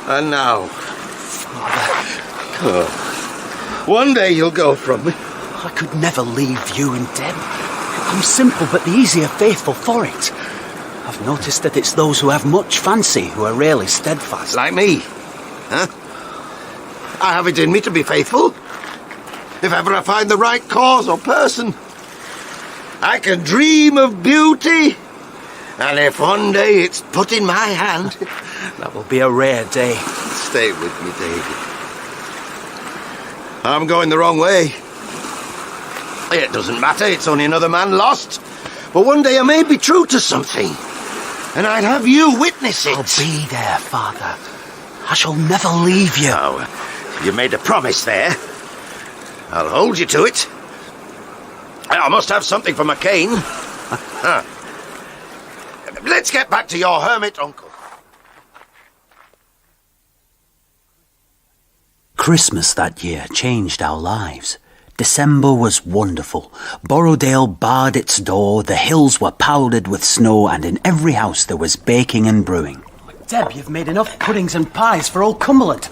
[SPEAKER 8] And now, Father, one day you'll go from me.
[SPEAKER 1] I could never leave you and Deb. I'm simple, but the easier faithful for it. I've noticed that it's those who have much fancy who are rarely steadfast.
[SPEAKER 8] Like me, huh? I have it in me to be faithful. If ever I find the right cause or person, I can dream of beauty. And if one day it's put in my hand...
[SPEAKER 1] That will be a rare day.
[SPEAKER 8] Stay with me, David. I'm going the wrong way. It doesn't matter, it's only another man lost. But one day I may be true to something. And I'd have you witness it.
[SPEAKER 1] I'll be there, Father. I shall never leave you.
[SPEAKER 8] Oh, you made a promise there. I'll hold you to it. I must have something for my cane. Let's get back to your hermit uncle.
[SPEAKER 1] Christmas that year changed our lives. December was wonderful. Borrowdale barred its door, the hills were powdered with snow, and in every house there was baking and brewing. Deb, you've made enough puddings and pies for all Cumberland.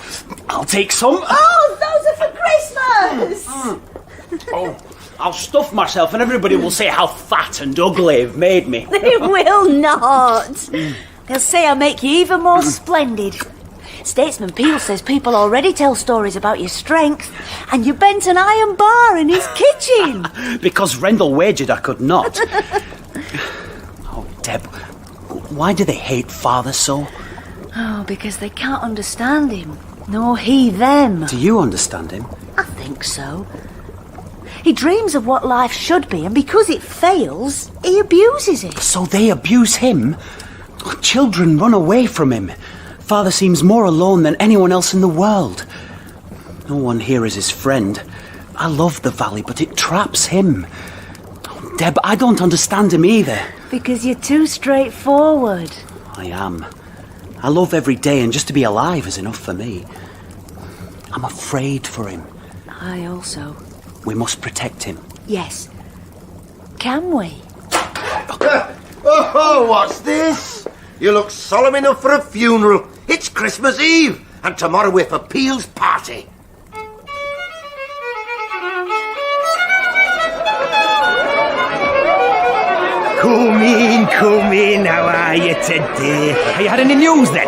[SPEAKER 1] I'll take some.
[SPEAKER 14] Oh, those are for Christmas!
[SPEAKER 1] Oh, I'll stuff myself and everybody will say how fat and ugly you've made me.
[SPEAKER 14] They will not. They'll say I make you even more splendid. Statesman Peel says people already tell stories about your strength, and you bent an iron bar in his kitchen.
[SPEAKER 1] Because Rendell wagered I could not. Oh, Deb, why do they hate Father so?
[SPEAKER 14] Oh, because they can't understand him, nor he them.
[SPEAKER 1] Do you understand him?
[SPEAKER 14] I think so. He dreams of what life should be, and because it fails, he abuses it.
[SPEAKER 1] So they abuse him? Children run away from him. Father seems more alone than anyone else in the world. No one here is his friend. I love the valley, but it traps him. Oh, Deb, I don't understand him either.
[SPEAKER 14] Because you're too straightforward.
[SPEAKER 1] I am. I love every day, and just to be alive is enough for me. I'm afraid for him.
[SPEAKER 14] I also.
[SPEAKER 1] We must protect him.
[SPEAKER 14] Yes. Can we?
[SPEAKER 2] Oh, what's this? You look solemn enough for a funeral. It's Christmas Eve, and tomorrow we're for Peel's party.
[SPEAKER 18] Come in, how are you today? Have you had any news then?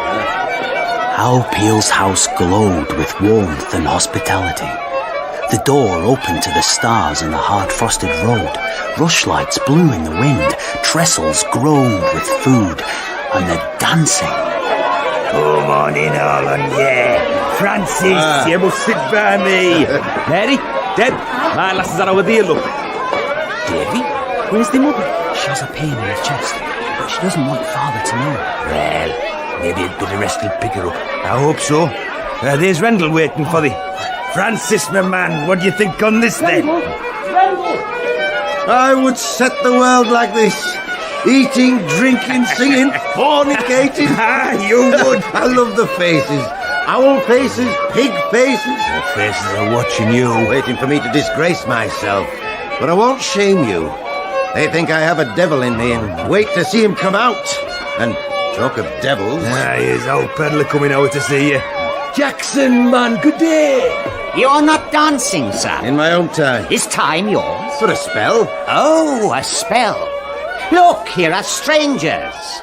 [SPEAKER 1] How Peel's house glowed with warmth and hospitality. The door opened to the stars in the hard-frosted road. Rushlights blew in the wind. Trestles groaned with food. And the dancing.
[SPEAKER 18] Come on in, all on you. Francis, you must sit by me. Mary, Deb, my lasses are over there, look. Davy, where's the mother?
[SPEAKER 1] She has a pain in her chest, but she doesn't want Father to know.
[SPEAKER 18] Well, maybe a bit of rest will pick her up. I hope so. There's Rendell waiting for thee. Francis, my man, what do you think on this then?
[SPEAKER 2] I would set the world like this. Eating, drinking, singing, fornicating.
[SPEAKER 18] You would.
[SPEAKER 2] I love the faces. Owl faces, pig faces.
[SPEAKER 18] The faces are watching you.
[SPEAKER 2] Waiting for me to disgrace myself. But I won't shame you. They think I have a devil in me and wait to see him come out. And talk of devils.
[SPEAKER 18] Here's old Pedlar coming over to see you. Jackson, man, good day.
[SPEAKER 13] You're not dancing, sir.
[SPEAKER 2] In my own time.
[SPEAKER 13] Is time yours?
[SPEAKER 2] For a spell.
[SPEAKER 13] Oh, a spell. Look, here are strangers.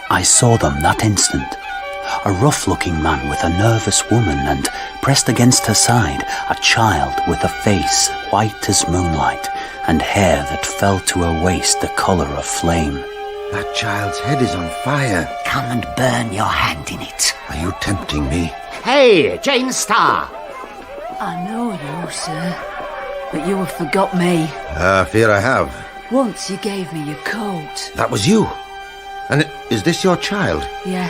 [SPEAKER 1] I saw them that instant. A rough-looking man with a nervous woman, and pressed against her side, a child with a face white as moonlight, and hair that fell to her waist the colour of flame.
[SPEAKER 2] That child's head is on fire.
[SPEAKER 13] Come and burn your hand in it.
[SPEAKER 2] Are you tempting me?
[SPEAKER 13] Hey, Jane Starr.
[SPEAKER 14] I know you, sir, but you have forgot me.
[SPEAKER 2] I fear I have.
[SPEAKER 14] Once you gave me your coat.
[SPEAKER 2] That was you? And is this your child?
[SPEAKER 14] Yeah.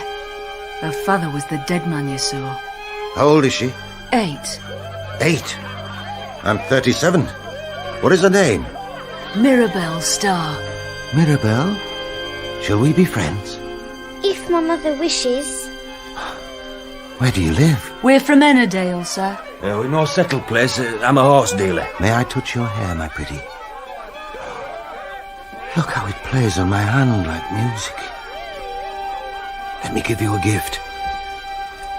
[SPEAKER 14] Her father was the dead man you saw.
[SPEAKER 2] How old is she?
[SPEAKER 14] 8.
[SPEAKER 2] 8? I'm 37. What is her name?
[SPEAKER 14] Mirabelle Starr.
[SPEAKER 2] Mirabelle? Shall we be friends?
[SPEAKER 5] If my mother wishes.
[SPEAKER 2] Where do you live?
[SPEAKER 14] We're from Ennerdale, sir.
[SPEAKER 18] We're no settled place. I'm a horse dealer.
[SPEAKER 2] May I touch your hair, my pretty? Look how it plays on my hand like music. Let me give you a gift.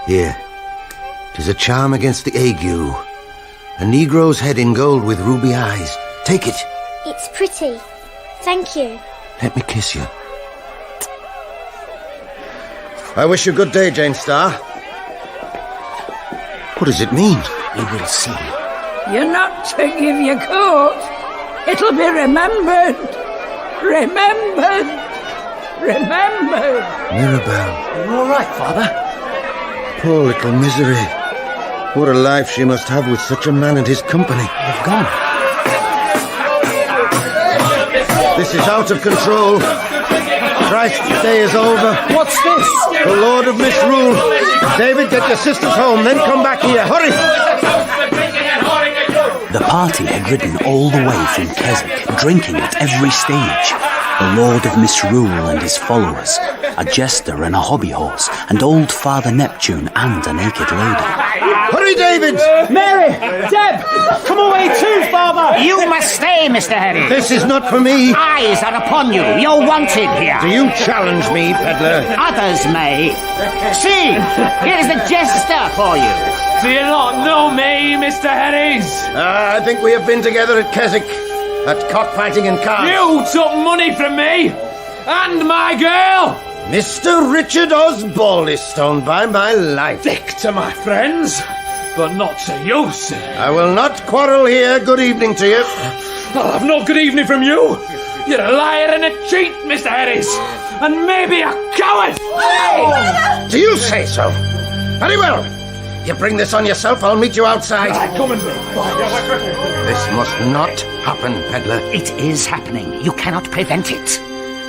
[SPEAKER 2] Here. 'Tis a charm against the ague. A Negro's head in gold with ruby eyes. Take it.
[SPEAKER 5] It's pretty. Thank you.
[SPEAKER 2] Let me kiss you. I wish you good day, Jane Starr. What does it mean?
[SPEAKER 13] You will see.
[SPEAKER 10] You're not to give your coat. It'll be remembered. Remembered. Remembered.
[SPEAKER 2] Mirabelle.
[SPEAKER 1] You all right, Father?
[SPEAKER 2] Poor little misery. What a life she must have with such a man and his company.
[SPEAKER 1] They've gone.
[SPEAKER 2] This is out of control. Christ's day is over.
[SPEAKER 1] What's this?
[SPEAKER 2] The Lord of Misrule. David, get your sisters home, then come back here. Hurry!
[SPEAKER 1] The party had ridden all the way from Keswick, drinking at every stage. The Lord of Misrule and his followers, a jester and a hobby horse, and old Father Neptune and a naked lady.
[SPEAKER 2] Hurry, David!
[SPEAKER 18] Mary! Deb! Come away too, Father!
[SPEAKER 13] You must stay, Mr. Herries.
[SPEAKER 2] This is not for me.
[SPEAKER 13] Eyes are upon you. You're wanted here.
[SPEAKER 2] Do you challenge me, Pedlar?
[SPEAKER 13] Others may. See, here's the jester for you.
[SPEAKER 19] Do you not know me, Mr. Herries?
[SPEAKER 2] I think we have been together at Keswick, at cockfighting and cards.
[SPEAKER 19] You took money from me! And my girl!
[SPEAKER 2] Mr. Richard Osbaldistone, by my life.
[SPEAKER 19] Dick to my friends, but not to you, sir.
[SPEAKER 2] I will not quarrel here. Good evening to you.
[SPEAKER 19] I'll have no good evening from you. You're a liar and a cheat, Mr. Herries. And maybe a coward.
[SPEAKER 2] Do you say so? Very well. You bring this on yourself, I'll meet you outside.
[SPEAKER 19] Come and
[SPEAKER 2] This must not happen, Pedlar.
[SPEAKER 13] It is happening. You cannot prevent it.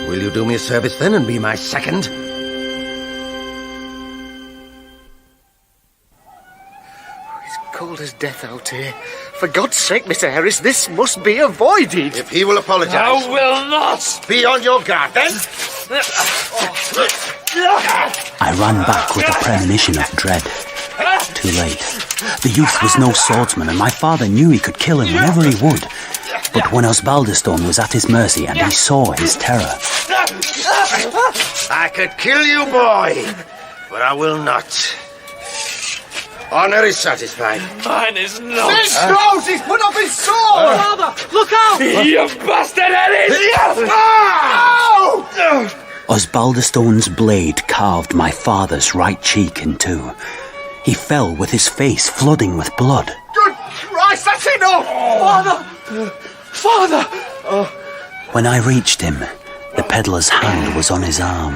[SPEAKER 2] Will you do me a service then and be my second?
[SPEAKER 12] It's cold as death out here. For God's sake, Mr. Herries, this must be avoided.
[SPEAKER 2] If he will apologise.
[SPEAKER 19] I will not.
[SPEAKER 2] Be on your guard, then.
[SPEAKER 1] I ran back with a premonition of dread. Too late. The youth was no swordsman, and my father knew he could kill him whenever he would. But when Osbaldistone was at his mercy and he saw his terror...
[SPEAKER 2] I could kill you, boy, but I will not. Honour is satisfied.
[SPEAKER 19] Mine is not.
[SPEAKER 15] This knows he's put up his sword!
[SPEAKER 19] Father, look out! You bastard, Herries!
[SPEAKER 1] Osbaldistone's blade carved my father's right cheek in two. He fell with his face flooding with blood.
[SPEAKER 15] Good Christ, that's enough! Father! Father!
[SPEAKER 1] When I reached him, the pedlar's hand was on his arm.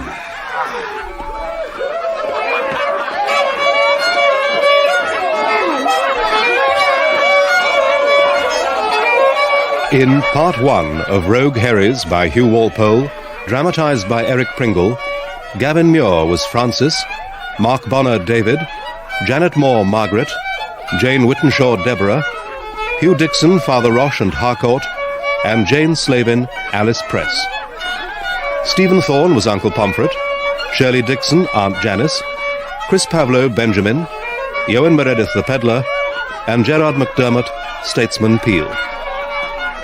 [SPEAKER 3] In Part 1 of Rogue Herries by Hugh Walpole, dramatised by Eric Pringle, Gavin Muir was Francis, Mark Bonnar David, Janet Moore Margaret, Jane Whittenshaw Deborah, Hugh Dixon Father Roache and Harcourt, and Jane Slavin Alice Press. Stephen Thorne was Uncle Pomfret, Shirley Dixon Aunt Jannice, Chris Pavlo Benjamin, Ioan Meredith the Pedlar, and Gerard McDermott Statesman Peel.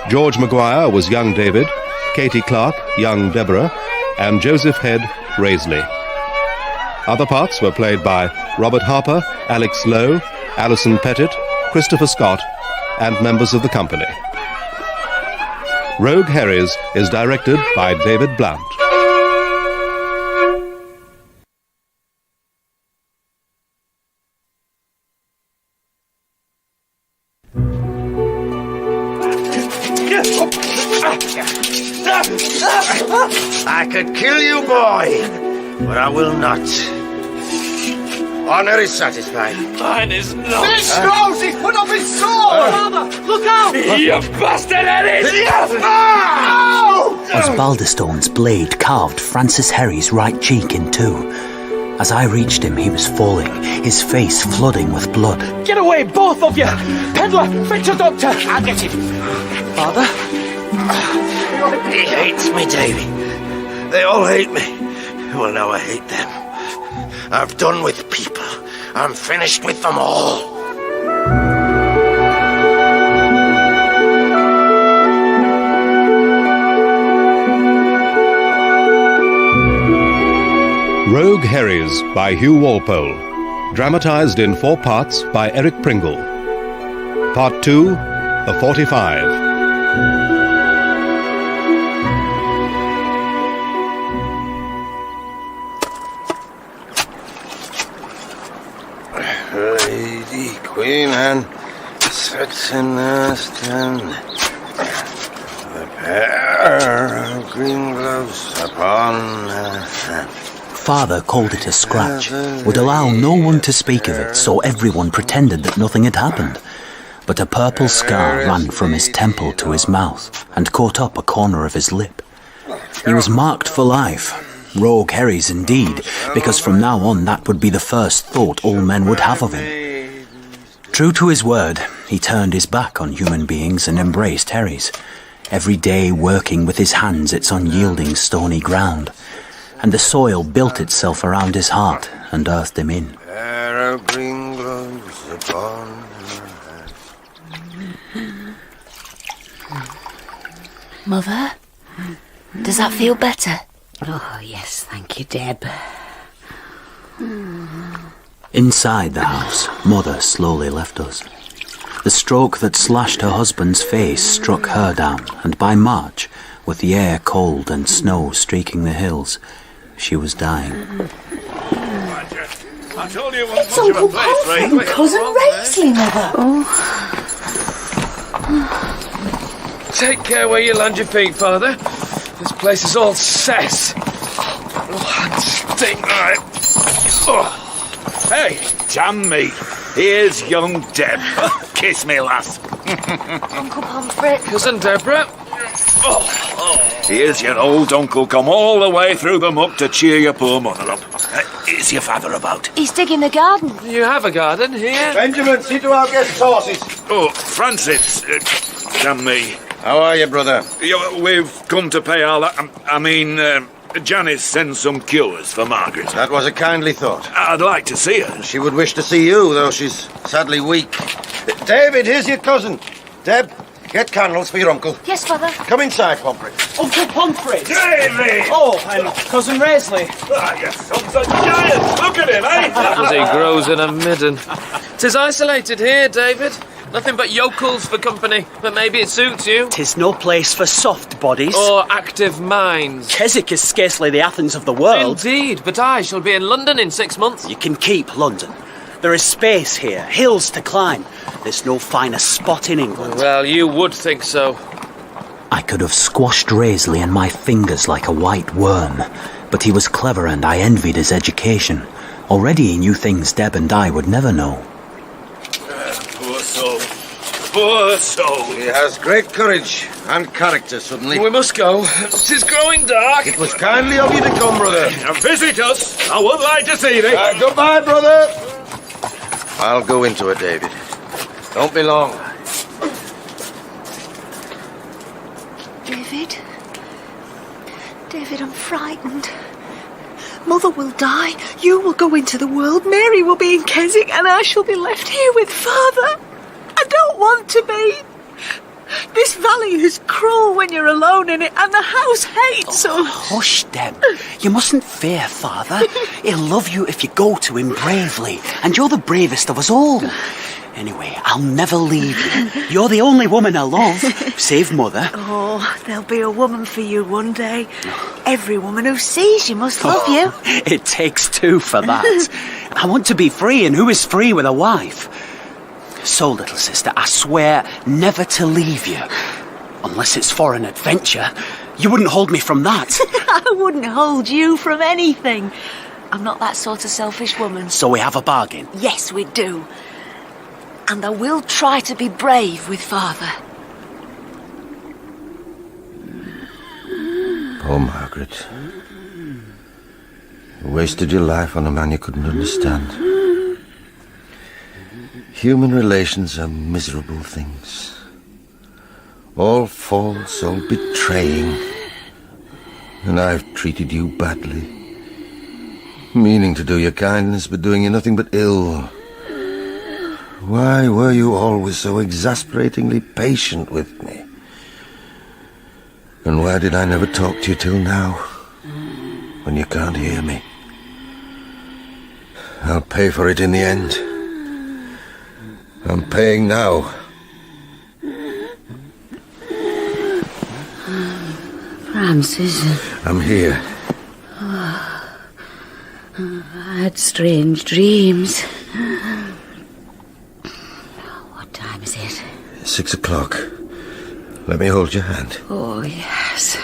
[SPEAKER 3] George Maguire was young David, Katie Clarke young Deborah, and Joseph Head Raisley. Other parts were played by Robert Harper, Alex Lowe, Alison Pettit, Christopher Scott, and members of the company. Rogue Herries is directed by David Blount.
[SPEAKER 2] I could kill you, boy, but I will not. Honour is satisfied.
[SPEAKER 19] Mine is not.
[SPEAKER 15] This knows he's put up his sword!
[SPEAKER 19] Father, look out! You bastard, Herries!
[SPEAKER 1] Osbaldistone's blade carved Francis Herries' right cheek in two. As I reached him, he was falling, his face flooding with blood.
[SPEAKER 18] Get away, both of you! Pedlar, fetch a doctor!
[SPEAKER 12] I'll get him.
[SPEAKER 2] Father? He hates me, Davy. They all hate me. Well, now I hate them. I've done with people. I'm finished with them all.
[SPEAKER 3] Rogue Herries by Hugh Walpole, dramatised in 4 parts by Eric Pringle. Part 2 of 45.
[SPEAKER 2] Lady Queen Anne sits in the stand. The pair of green gloves upon her hand.
[SPEAKER 1] Father called it a scratch, would allow no one to speak of it, so everyone pretended that nothing had happened. But a purple scar ran from his temple to his mouth and caught up a corner of his lip. He was marked for life. Rogue Herries indeed, because from now on that would be the first thought all men would have of him. True to his word, he turned his back on human beings and embraced Herries, every day working with his hands its unyielding stony ground, and the soil built itself around his heart and earthed him in.
[SPEAKER 2] Pair of green gloves
[SPEAKER 14] Mother, does that feel better?
[SPEAKER 9] Oh, yes, thank you, Deb.
[SPEAKER 1] Inside the house, Mother slowly left us. The stroke that slashed her husband's face struck her down, and by March, with the air cold and snow streaking the hills, she was dying.
[SPEAKER 16] I told you
[SPEAKER 14] It's Uncle Pomfret and Cousin Raisley, Mother.
[SPEAKER 19] Take care where you land your feet, Father. This place is all cess. Oh, stink, right. Oh. Hey, damn me. Here's young Deb. Kiss me, lass.
[SPEAKER 14] Uncle Pomfret.
[SPEAKER 19] Cousin Deborah.
[SPEAKER 7] Here's your old uncle come all the way through the muck to cheer your poor mother up. Is your father about?
[SPEAKER 14] He's digging the garden.
[SPEAKER 19] You have a garden here?
[SPEAKER 8] Benjamin, see to our guest horses.
[SPEAKER 7] Oh, Francis. Damn me.
[SPEAKER 8] How are you, brother?
[SPEAKER 7] We've come to pay our... Jannice sends some cures for Margaret.
[SPEAKER 8] That was a kindly thought.
[SPEAKER 7] I'd like to see her.
[SPEAKER 8] She would wish to see you, though she's sadly weak. David, here's your cousin. Deb, get candles for your uncle.
[SPEAKER 14] Yes, Father.
[SPEAKER 8] Come inside, Pomfret.
[SPEAKER 17] Uncle Pomfret!
[SPEAKER 7] David!
[SPEAKER 17] Oh, and Cousin Raisley.
[SPEAKER 7] Your son's a giant! Look at him, eh?
[SPEAKER 19] As he grows in a midden. 'Tis isolated here, David. Nothing but yokels for company, but maybe it suits you.
[SPEAKER 1] 'Tis no place for soft bodies.
[SPEAKER 19] Or active minds.
[SPEAKER 1] Keswick is scarcely the Athens of the world.
[SPEAKER 19] Indeed, but I shall be in London in 6 months.
[SPEAKER 1] You can keep London. There is space here, hills to climb. There's no finer spot in England.
[SPEAKER 19] Well, you would think so.
[SPEAKER 1] I could have squashed Raisley in my fingers like a white worm, but he was clever and I envied his education. Already he knew things Deb and I would never know.
[SPEAKER 7] Poor soul. Poor soul.
[SPEAKER 8] He has great courage and character, suddenly.
[SPEAKER 19] We must go. 'Tis growing dark.
[SPEAKER 8] It was kindly of you to come, brother.
[SPEAKER 7] Now visit us. I would like to see thee.
[SPEAKER 8] Goodbye, brother. I'll go into it, David. Don't be long.
[SPEAKER 14] David? David, I'm frightened. Mother will die, you will go into the world, Mary will be in Keswick, and I shall be left here with Father. I don't want to be. This valley is cruel when you're alone in it, and the house hates us.
[SPEAKER 1] Hush, Deb. You mustn't fear, Father. He'll love you if you go to him bravely, and you're the bravest of us all. Anyway, I'll never leave you. You're the only woman I love, save Mother.
[SPEAKER 14] Oh, there'll be a woman for you one day. Every woman who sees you must love you.
[SPEAKER 1] It takes two for that. I want to be free, and who is free with a wife? So, little sister, I swear never to leave you. Unless it's for an adventure. You wouldn't hold me from that.
[SPEAKER 14] I wouldn't hold you from anything. I'm not that sort of selfish woman.
[SPEAKER 1] So we have a bargain?
[SPEAKER 14] Yes, we do. And I will try to be brave with Father.
[SPEAKER 2] Poor Margaret. You wasted your life on a man you couldn't understand. Human relations are miserable things. All false, all betraying. And I've treated you badly. Meaning to do you kindness, but doing you nothing but ill. Why were you always so exasperatingly patient with me? And why did I never talk to you till now, when you can't hear me? I'll pay for it in the end. I'm paying now.
[SPEAKER 9] Francis.
[SPEAKER 2] I'm here.
[SPEAKER 9] Oh, I had strange dreams. What time is it?
[SPEAKER 2] 6 o'clock. Let me hold your hand.
[SPEAKER 9] Oh, yes.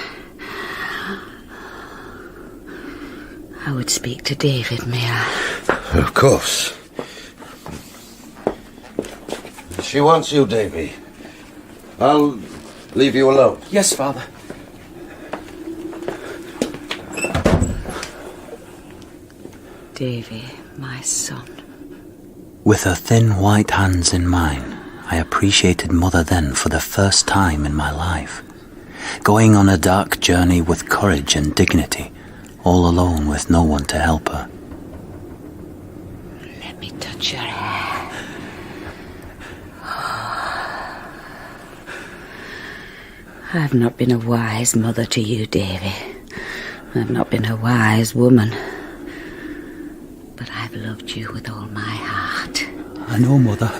[SPEAKER 9] I would speak to David, may I?
[SPEAKER 2] Of course. She wants you, Davy. I'll leave you alone.
[SPEAKER 17] Yes, Father.
[SPEAKER 9] Davy, my son.
[SPEAKER 1] With her thin white hands in mine, I appreciated Mother then for the first time in my life. Going on a dark journey with courage and dignity, all alone with no one to help her.
[SPEAKER 9] Let me touch your hair. I've not been a wise mother to you, Davy. I've not been a wise woman. But I've loved you with all my heart.
[SPEAKER 1] I know, Mother.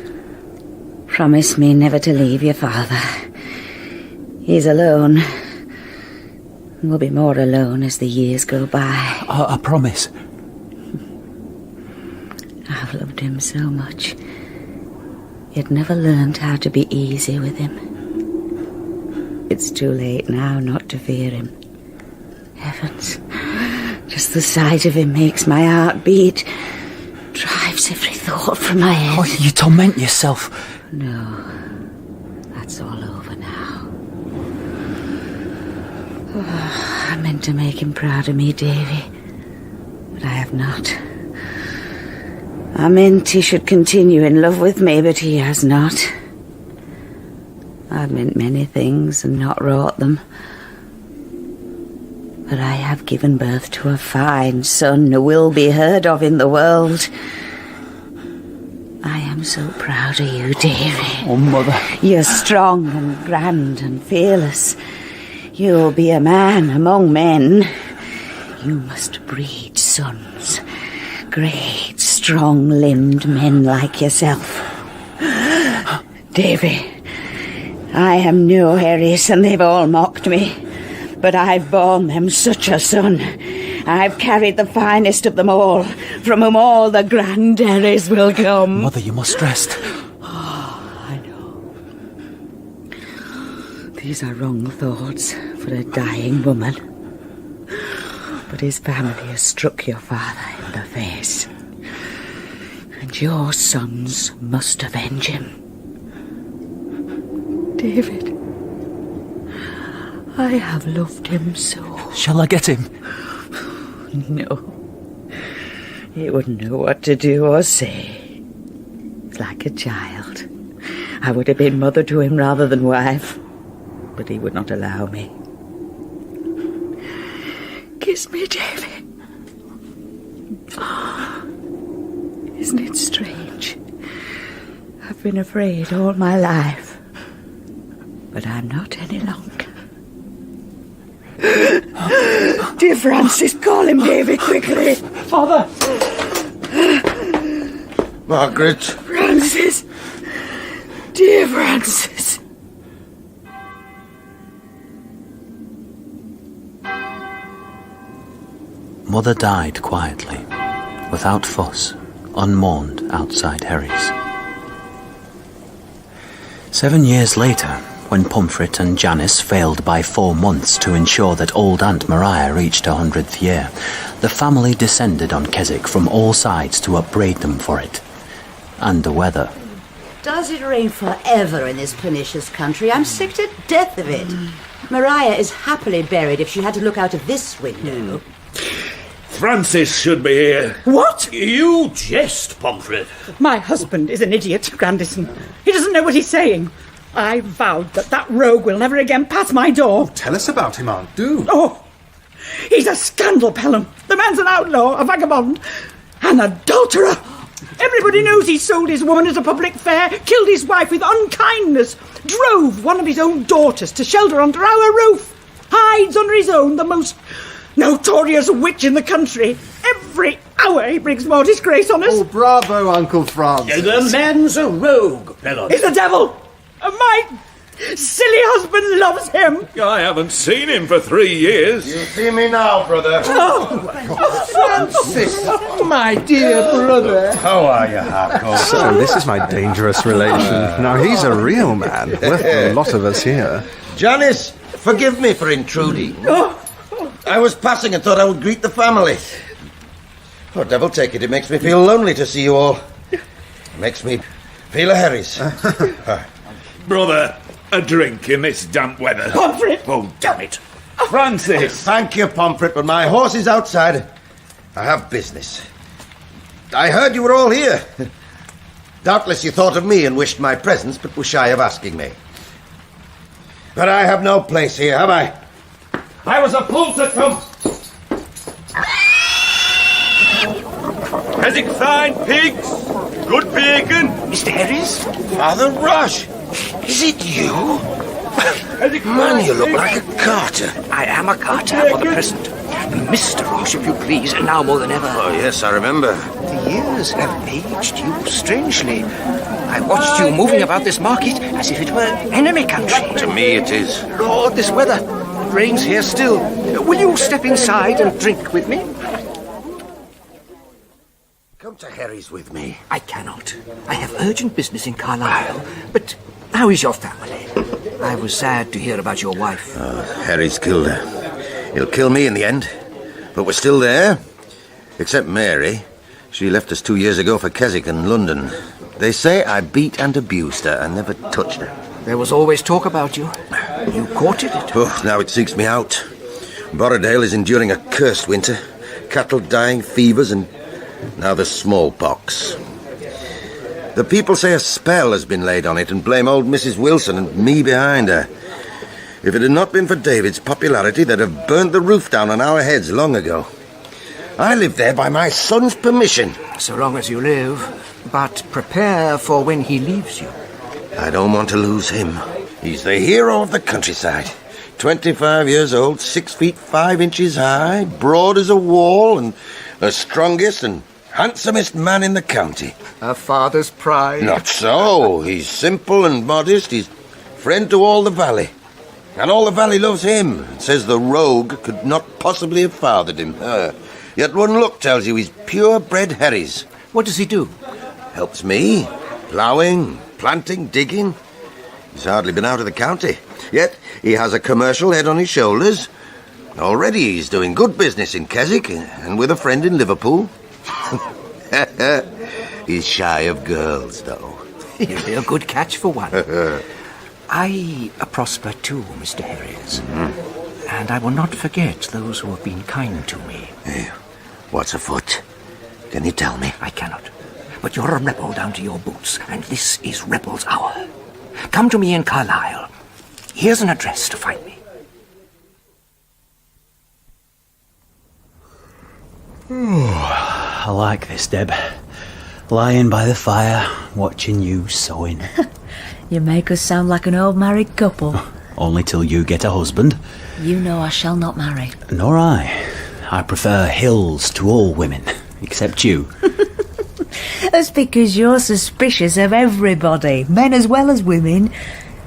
[SPEAKER 9] Promise me never to leave your father. He's alone. We'll be more alone as the years go by.
[SPEAKER 1] I promise.
[SPEAKER 9] I've loved him so much. Yet never learned how to be easy with him. It's too late now not to fear him. Heavens, just the sight of him makes my heart beat. Drives every thought from my head.
[SPEAKER 1] Oh, you torment yourself.
[SPEAKER 9] No, that's all over now. Oh, I meant to make him proud of me, Davy, but I have not. I meant he should continue in love with me, but he has not. I've meant many things and not wrought them. But I have given birth to a fine son who will be heard of in the world. I am so proud of you, Davy.
[SPEAKER 1] Oh, Mother.
[SPEAKER 9] You're strong and grand and fearless. You'll be a man among men. You must breed sons. Great, strong-limbed men like yourself. Davy, I am no Herries, and they've all mocked me. But I've borne them such a son. I've carried the finest of them all, from whom all the grand Herries will come.
[SPEAKER 1] Mother, you must rest.
[SPEAKER 9] Oh, I know. These are wrong thoughts for a dying woman. But his family has struck your father in the face. And your sons must avenge him. David, I have loved him so.
[SPEAKER 1] Shall I get him?
[SPEAKER 9] No. He wouldn't know what to do or say. He's like a child. I would have been mother to him rather than wife, but he would not allow me. Kiss me, Davy. Isn't it strange? I've been afraid all my life, but I'm not any longer. Dear Francis, call him, Davy, quickly.
[SPEAKER 1] Father!
[SPEAKER 2] Margaret!
[SPEAKER 9] Francis! Dear Francis!
[SPEAKER 1] Mother died quietly, without fuss, unmourned outside Herries. 7 years later, when Pomfret and Jannice failed by 4 months to ensure that old Aunt Maguire reached her 100th year, the family descended on Keswick from all sides to upbraid them for it. And the weather.
[SPEAKER 14] Does it rain forever in this pernicious country? I'm sick to death of it. Maguire is happily buried if she had to look out of this window.
[SPEAKER 7] Francis should be here.
[SPEAKER 10] What?
[SPEAKER 16] You jest, Pomfret.
[SPEAKER 10] My husband is an idiot, Grandison. He doesn't know what he's saying. I vowed that rogue will never again pass my door.
[SPEAKER 11] Tell us about him, Aunt, do.
[SPEAKER 10] Oh, he's a scandal, Pelham. The man's an outlaw, a vagabond, an adulterer. Everybody knows he sold his woman at a public fair, killed his wife with unkindness, drove one of his own daughters to shelter under our roof, hides under his own the most notorious witch in the country. Every hour he brings more disgrace on us.
[SPEAKER 11] Oh, bravo, Uncle Francis.
[SPEAKER 16] The man's a rogue, Pedlar.
[SPEAKER 10] He's the devil. And my silly husband loves him.
[SPEAKER 7] I haven't seen him for 3 years.
[SPEAKER 8] You see me now, brother.
[SPEAKER 10] Francis, my dear brother.
[SPEAKER 8] How are you, Harcourt?
[SPEAKER 11] So, this is my dangerous relation. Now, he's a real man, worth a lot of us here.
[SPEAKER 2] Jannice, forgive me for intruding. I was passing and thought I would greet the family. Oh, devil take it, it makes me feel lonely to see you all. It makes me feel a Herries.
[SPEAKER 7] Brother, a drink in this damp weather.
[SPEAKER 10] Pomfret!
[SPEAKER 7] Oh, damn it. Francis!
[SPEAKER 2] Thank you, Pomfret, but my horse is outside. I have business. I heard you were all here. Doubtless you thought of me and wished my presence, but were shy of asking me. But I have no place here, have I?
[SPEAKER 16] I was a fool to come. Has it fine pigs? Good bacon.
[SPEAKER 12] Mr. Herries?
[SPEAKER 2] Father Roache, is it you? Man, you look like a carter.
[SPEAKER 12] I am a carter for the present. Mr. Roache, if you please, and now more than ever.
[SPEAKER 2] Oh, yes, I remember.
[SPEAKER 12] The years have aged you strangely. I watched you moving about this market as if it were enemy country.
[SPEAKER 2] To me, it is.
[SPEAKER 12] Lord, this weather. It rains here still. Will you step inside and drink with me?
[SPEAKER 2] Come to Herries with me.
[SPEAKER 12] I cannot. I have urgent business in Carlisle. But how is your family? I was sad to hear about your wife.
[SPEAKER 2] Herries killed her. He'll kill me in the end. But we're still there. Except Mary. She left us 2 years ago for Keswick in London. They say I beat and abused her and never touched her.
[SPEAKER 12] There was always talk about you. You courted it.
[SPEAKER 2] Oh, now it seeks me out. Borrowdale is enduring a cursed winter. Cattle dying, fevers, and now the smallpox. The people say a spell has been laid on it and blame old Mrs. Wilson and me behind her. If it had not been for David's popularity, they'd have burnt the roof down on our heads long ago. I live there by my son's permission.
[SPEAKER 12] So long as you live, but prepare for when he leaves you.
[SPEAKER 2] I don't want to lose him. He's the hero of the countryside. 25 years old, 6 feet 5 inches high, broad as a wall, and the strongest and handsomest man in the county.
[SPEAKER 12] A father's pride.
[SPEAKER 2] Not so. He's simple and modest. He's friend to all the valley. And all the valley loves him. It says the rogue could not possibly have fathered him. Yet one look tells you he's purebred Herries.
[SPEAKER 12] What does he do?
[SPEAKER 2] Helps me. Ploughing, planting, digging. He's hardly been out of the county. Yet he has a commercial head on his shoulders. Already he's doing good business in Keswick and with a friend in Liverpool. He's shy of girls, though.
[SPEAKER 12] He'll be a good catch for one. I prosper too, Mr. Herries.
[SPEAKER 2] Mm-hmm.
[SPEAKER 12] And I will not forget those who have been kind to me.
[SPEAKER 2] Hey, what's afoot? Can you tell me?
[SPEAKER 12] I cannot. But you're a rebel down to your boots, and this is Rebel's Hour. Come to me in Carlisle. Here's an address to find me.
[SPEAKER 1] I like this, Deb. Lying by the fire, watching you sewing.
[SPEAKER 14] You make us sound like an old married couple.
[SPEAKER 1] Only till you get a husband.
[SPEAKER 14] You know I shall not marry.
[SPEAKER 1] Nor I. I prefer hills to all women, except you.
[SPEAKER 14] That's because you're suspicious of everybody, men as well as women.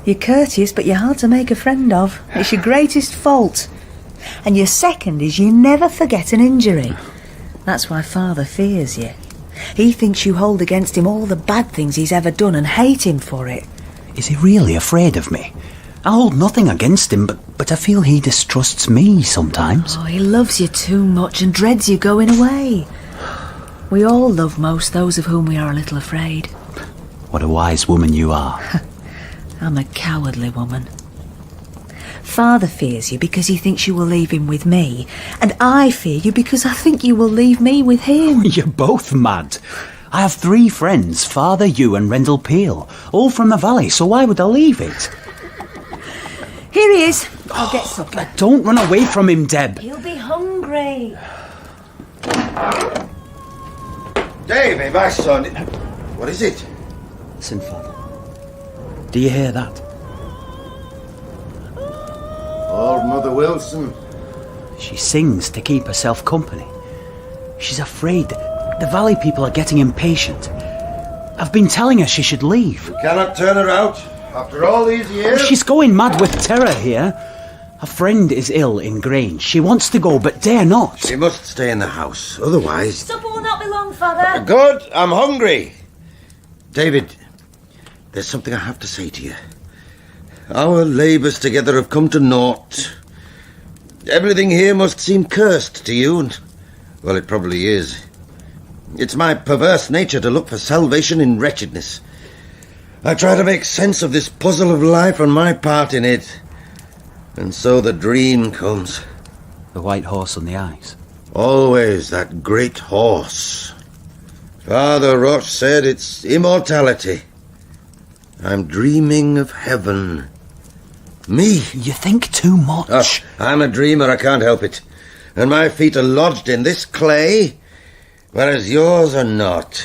[SPEAKER 14] You're courteous, but you're hard to make a friend of. It's your greatest fault. And your second is you never forget an injury. That's why Father fears you. He thinks you hold against him all the bad things he's ever done and hate him for it.
[SPEAKER 1] Is he really afraid of me? I hold nothing against him, but I feel he distrusts me sometimes.
[SPEAKER 14] Oh, he loves you too much and dreads you going away. We all love most those of whom we are a little afraid.
[SPEAKER 1] What a wise woman you are.
[SPEAKER 14] I'm a cowardly woman. Father fears you because he thinks you will leave him with me, and I fear you because I think you will leave me with him.
[SPEAKER 1] You're both mad. I have 3 friends, Father, you and Rendell Peel, all from the valley, so why would I leave it?
[SPEAKER 14] Here he is. I'll get supper.
[SPEAKER 1] Don't run away from him, Deb.
[SPEAKER 14] He'll be hungry.
[SPEAKER 2] Davy, my son. What is it?
[SPEAKER 1] Listen, Father. Do you hear that?
[SPEAKER 2] Old Mother Wilson.
[SPEAKER 1] She sings to keep herself company. She's afraid. The valley people are getting impatient. I've been telling her she should leave.
[SPEAKER 2] You cannot turn her out. After all these years...
[SPEAKER 1] She's going mad with terror here. A friend is ill in Grange. She wants to go, but dare not.
[SPEAKER 2] She must stay in the house. Otherwise...
[SPEAKER 14] Supper will not be long, Father.
[SPEAKER 2] Good. I'm hungry. David, there's something I have to say to you. Our labours together have come to naught. Everything here must seem cursed to you, and, well, it probably is. It's my perverse nature to look for salvation in wretchedness. I try to make sense of this puzzle of life and my part in it. And so the dream comes.
[SPEAKER 1] The white horse on the ice.
[SPEAKER 2] Always that great horse. Father Roache said it's immortality. I'm dreaming of heaven. Me?
[SPEAKER 1] You think too much.
[SPEAKER 2] Oh, I'm a dreamer, I can't help it. And my feet are lodged in this clay, whereas yours are not.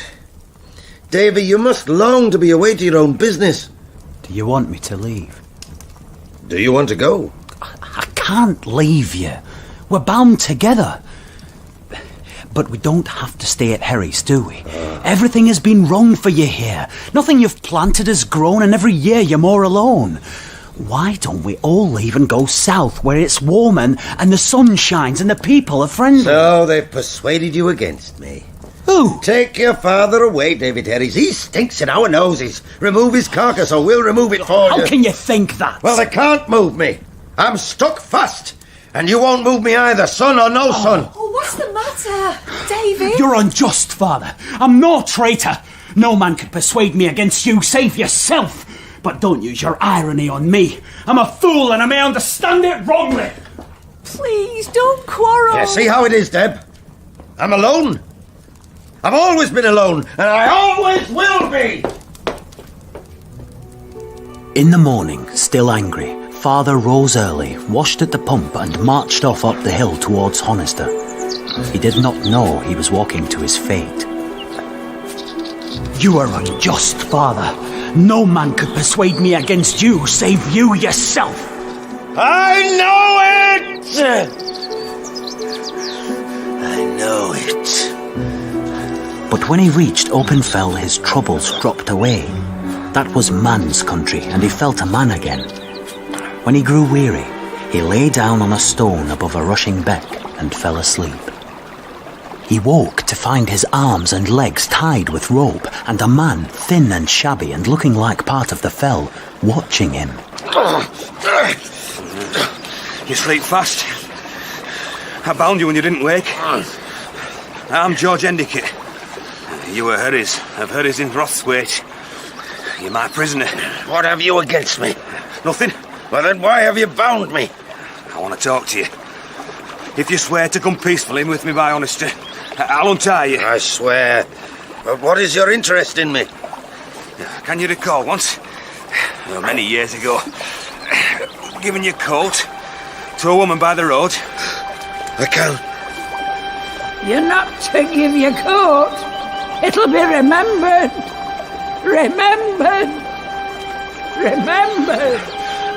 [SPEAKER 2] Davy, you must long to be away to your own business.
[SPEAKER 1] Do you want me to leave?
[SPEAKER 2] Do you want to go?
[SPEAKER 1] I can't leave you. We're bound together. But we don't have to stay at Herries, do we? Everything has been wrong for you here. Nothing you've planted has grown, and every year you're more alone. Why don't we all leave and go south, where it's warmer and the sun shines and the people are friendly?
[SPEAKER 2] So they've persuaded you against me.
[SPEAKER 1] Who?
[SPEAKER 2] Take your father away, David Herries. He stinks in our noses. Remove his carcass or we'll remove it for you.
[SPEAKER 1] How can you think that?
[SPEAKER 2] Well, they can't move me. I'm stuck fast. And you won't move me either, son or no son.
[SPEAKER 14] Oh, what's the matter, David?
[SPEAKER 1] You're unjust, father. I'm no traitor. No man could persuade me against you, save yourself. But don't use your irony on me. I'm a fool and I may understand it wrongly.
[SPEAKER 14] Please, don't quarrel.
[SPEAKER 2] Yeah, see how it is, Deb? I'm alone. I've always been alone, and I always will be.
[SPEAKER 1] In the morning, still angry, Father rose early, washed at the pump and marched off up the hill towards Honister. He did not know he was walking to his fate. You are unjust, Father. No man could persuade me against you, save you yourself.
[SPEAKER 2] I know it! I know it.
[SPEAKER 1] But when he reached Openfell, his troubles dropped away. That was man's country, and he felt a man again. When he grew weary, he lay down on a stone above a rushing beck and fell asleep. He woke to find his arms and legs tied with rope, and a man, thin and shabby and looking like part of the fell, watching him.
[SPEAKER 20] You sleep fast. I bound you when you didn't wake. I'm George Endicott. You were Herries, of Herries in Rothwaite. You're my prisoner.
[SPEAKER 2] What have you against me?
[SPEAKER 20] Nothing.
[SPEAKER 2] Well, then why have you bound me?
[SPEAKER 20] I want to talk to you. If you swear to come peacefully with me by honesty, I'll untie you.
[SPEAKER 2] I swear. But what is your interest in me?
[SPEAKER 20] Can you recall once, many years ago, giving your coat to a woman by the road?
[SPEAKER 2] I can.
[SPEAKER 10] You're not to give your coat. It'll be remembered. Remembered. Remembered.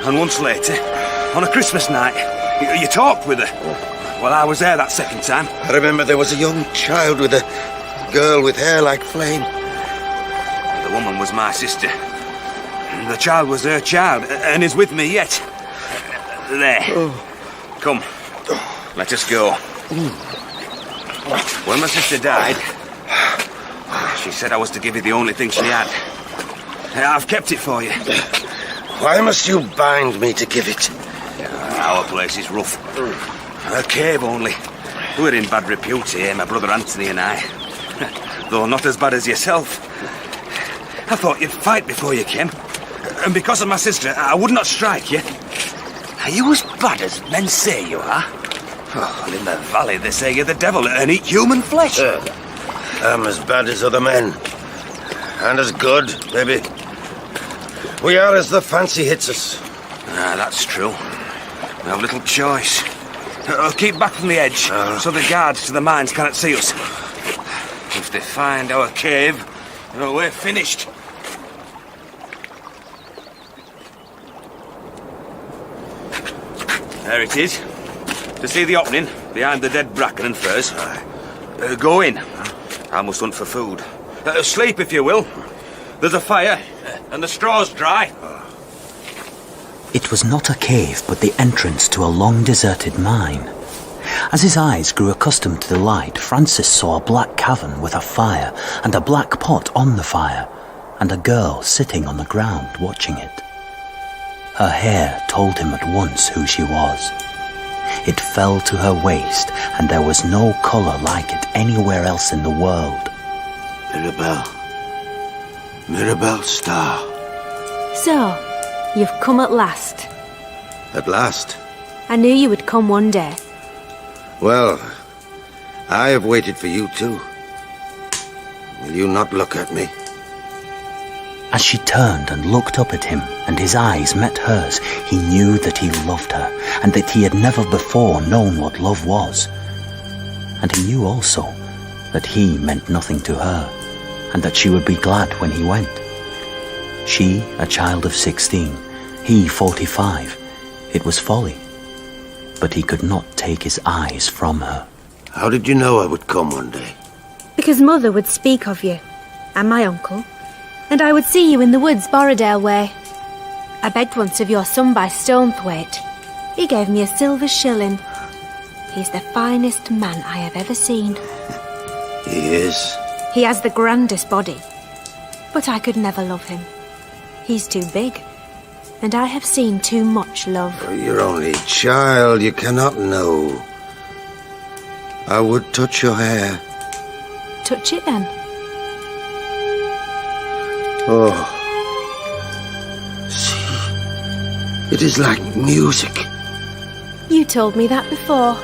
[SPEAKER 20] And once later, on a Christmas night, you talked with her. Well, I was there that second time.
[SPEAKER 2] I remember there was a young child with a girl with hair like flame.
[SPEAKER 20] The woman was my sister. The child was her child, and is with me yet. There.
[SPEAKER 2] Oh.
[SPEAKER 20] Come, let us go. When my sister died, she said I was to give you the only thing she had. I've kept it for you.
[SPEAKER 2] Why must you bind me to give it?
[SPEAKER 20] Our place is rough. A cave only. We're in bad repute here, my brother Anthony and I. Though not as bad as yourself. I thought you'd fight before you came. And because of my sister, I would not strike you. Are you as bad as men say you are? Oh, and in the valley they say you're the devil and eat human flesh.
[SPEAKER 2] I'm as bad as other men. And as good, maybe. We are as the fancy hits us.
[SPEAKER 20] That's true. We have little choice. Keep back from the edge, so the guards to the mines cannot see us. If they find our cave, we're finished. There it is. To see the opening, behind the dead bracken and furze. Go in. I must hunt for food. Sleep, if you will. There's a fire, and the straw's dry.
[SPEAKER 1] It was not a cave, but the entrance to a long deserted mine. As his eyes grew accustomed to the light, Francis saw a black cavern with a fire, and a black pot on the fire, and a girl sitting on the ground watching it. Her hair told him at once who she was. It fell to her waist, and there was no colour like it anywhere else in the world.
[SPEAKER 2] Mirabelle Starr.
[SPEAKER 21] So, you've come at last.
[SPEAKER 2] At last?
[SPEAKER 21] I knew you would come one day.
[SPEAKER 2] Well, I have waited for you too. Will you not look at me?
[SPEAKER 1] As she turned and looked up at him, and his eyes met hers, he knew that he loved her, and that he had never before known what love was. And he knew also that he meant nothing to her, and that she would be glad when he went. She, a child of 16, he 45. It was folly. But he could not take his eyes from her.
[SPEAKER 2] How did you know I would come one day?
[SPEAKER 21] Because Mother would speak of you, and my uncle, and I would see you in the woods Borrowdale way. I begged once of your son by Stonethwaite. He gave me a silver shilling. He's the finest man I have ever seen.
[SPEAKER 2] He is.
[SPEAKER 21] He has the grandest body, but I could never love him. He's too big, and I have seen too much love.
[SPEAKER 2] You're only a child, you cannot know. I would touch your hair.
[SPEAKER 21] Touch it then.
[SPEAKER 2] Oh. See, it is like music.
[SPEAKER 21] You told me that before.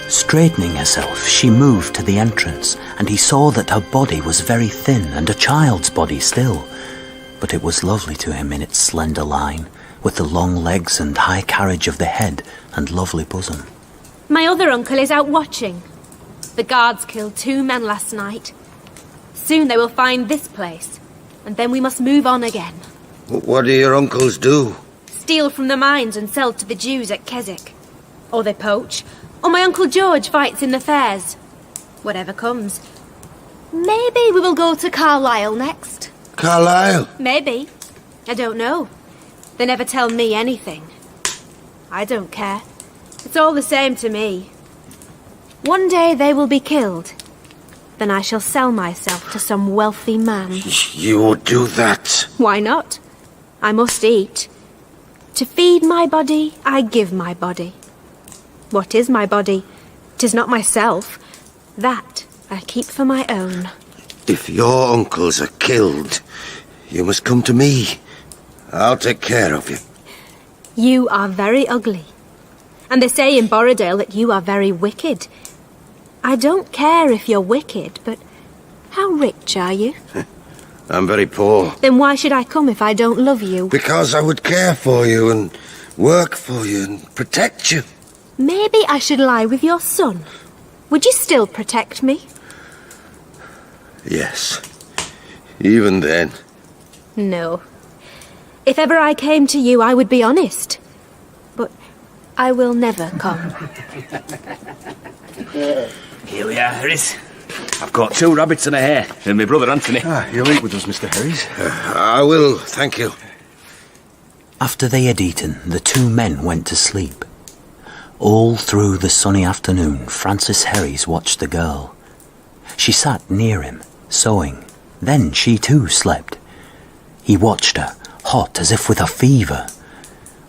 [SPEAKER 1] Straightening herself, she moved to the entrance, and he saw that her body was very thin and a child's body still. But it was lovely to him in its slender line, with the long legs and high carriage of the head and lovely bosom.
[SPEAKER 21] My other uncle is out watching. The guards killed 2 men last night. Soon they will find this place, and then we must move on again.
[SPEAKER 2] What do your uncles do?
[SPEAKER 21] Steal from the mines and sell to the Jews at Keswick. Or they poach, or my Uncle George fights in the fairs. Whatever comes. Maybe we will go to Carlisle next.
[SPEAKER 2] Carlisle?
[SPEAKER 21] Maybe. I don't know. They never tell me anything. I don't care. It's all the same to me. One day they will be killed. Then I shall sell myself to some wealthy man.
[SPEAKER 2] You would do that?
[SPEAKER 21] Why not? I must eat. To feed my body, I give my body. What is my body? 'Tis not myself. That I keep for my own.
[SPEAKER 2] If your uncles are killed, you must come to me. I'll take care of you.
[SPEAKER 21] You are very ugly. And they say in Borrowdale that you are very wicked. I don't care if you're wicked, but how rich are you?
[SPEAKER 2] I'm very poor.
[SPEAKER 21] Then why should I come if I don't love you?
[SPEAKER 2] Because I would care for you and work for you and protect you.
[SPEAKER 21] Maybe I should lie with your son. Would you still protect me?
[SPEAKER 2] Yes. Even then.
[SPEAKER 21] No. If ever I came to you, I would be honest. But I will never come.
[SPEAKER 18] Here we are, Herries. I've got 2 rabbits and a hare, and my brother Anthony.
[SPEAKER 11] You'll eat with us, Mr. Herries.
[SPEAKER 2] I will, thank you.
[SPEAKER 1] After they had eaten, the 2 men went to sleep. All through the sunny afternoon, Frances Herries watched the girl. She sat near him, sewing. Then she too slept. He watched her, hot as if with a fever.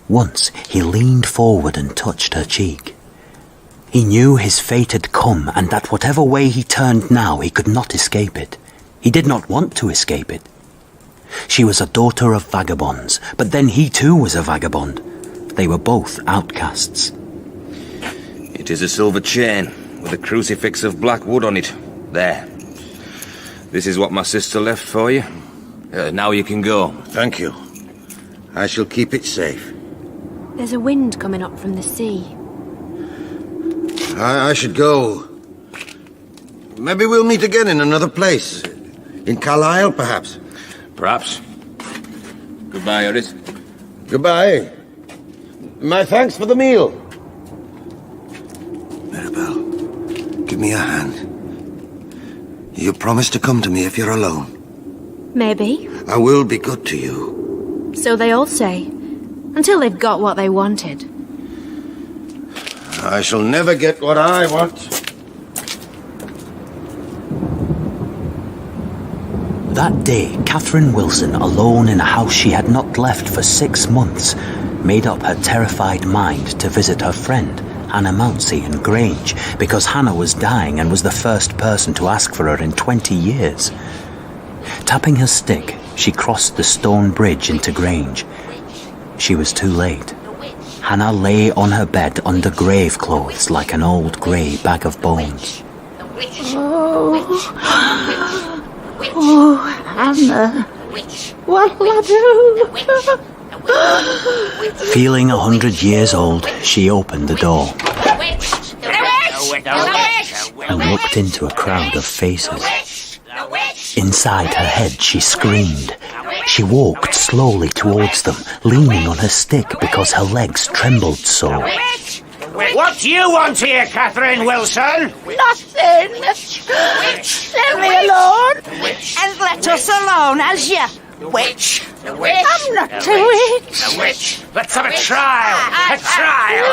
[SPEAKER 1] Once he leaned forward and touched her cheek. He knew his fate had come, and that whatever way he turned now, he could not escape it. He did not want to escape it. She was a daughter of vagabonds, but then he too was a vagabond. They were both outcasts.
[SPEAKER 20] It is a silver chain with a crucifix of black wood on it. There. This is what my sister left for you. Now you can go.
[SPEAKER 2] Thank you. I shall keep it safe.
[SPEAKER 21] There's a wind coming up from the sea.
[SPEAKER 2] I should go. Maybe we'll meet again in another place. In Carlisle, perhaps.
[SPEAKER 20] Perhaps. Goodbye, Herries.
[SPEAKER 2] Goodbye. My thanks for the meal. Mirabelle, give me a hand. You promise to come to me if you're alone.
[SPEAKER 21] Maybe.
[SPEAKER 2] I will be good to you.
[SPEAKER 21] So they all say. Until they've got what they wanted.
[SPEAKER 2] I shall never get what I want.
[SPEAKER 1] That day, Catherine Wilson, alone in a house she had not left for 6 months, made up her terrified mind to visit her friend, Hannah Mountsie in Grange, because Hannah was dying and was the first person to ask for her in 20 years. Tapping her stick, she crossed the stone bridge into Grange. She was too late. Hannah lay on her bed under grave clothes like an old grey bag of bones.
[SPEAKER 10] Oh, Hannah, what will I do?
[SPEAKER 1] Feeling 100 years old, she opened the door and looked into a crowd of faces. Inside her head she screamed. She walked slowly towards them, leaning on her stick because her legs trembled so.
[SPEAKER 16] What do you want here, Catherine Wilson?
[SPEAKER 10] Nothing. Leave me alone. And let us alone, as you. Witch.
[SPEAKER 16] The witch.
[SPEAKER 10] I'm not a witch.
[SPEAKER 16] The witch. Let's have a trial. A trial.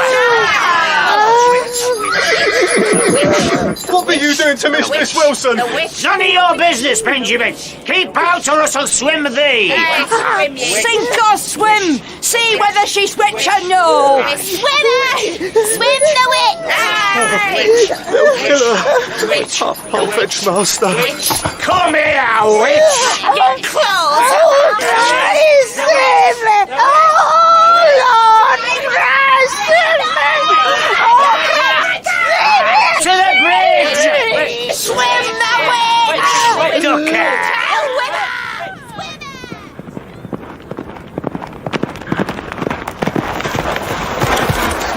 [SPEAKER 11] What were you doing to Mistress Wilson?
[SPEAKER 16] None of your business, Benjamin. Keep out or else I'll swim thee.
[SPEAKER 10] Sink or swim. See whether she's witch or no.
[SPEAKER 5] Swim! Swim the witch!
[SPEAKER 11] They'll kill her. I'll fetch master.
[SPEAKER 16] Come here, witch.
[SPEAKER 5] Get close!
[SPEAKER 10] Please save me! Oh, Lord,
[SPEAKER 16] To the bridge!
[SPEAKER 10] swim the witch!
[SPEAKER 16] Look at.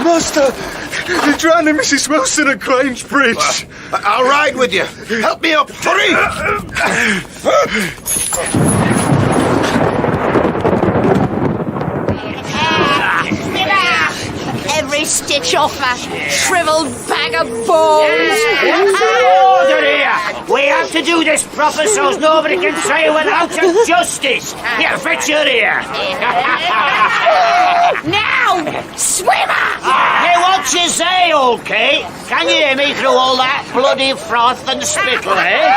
[SPEAKER 11] Master, you're drowning Mrs. Wilson at Grange Bridge.
[SPEAKER 8] I'll ride with you. Help me up. Hurry!
[SPEAKER 10] Every stitch off her shriveled bag of bones.
[SPEAKER 16] Order here! We have to do this proper so nobody can say we're out of justice. Yeah, fetch her here.
[SPEAKER 10] Now, swimmer!
[SPEAKER 16] Hey, what you say, old Kate? Can you hear me through all that bloody froth and spittle, eh?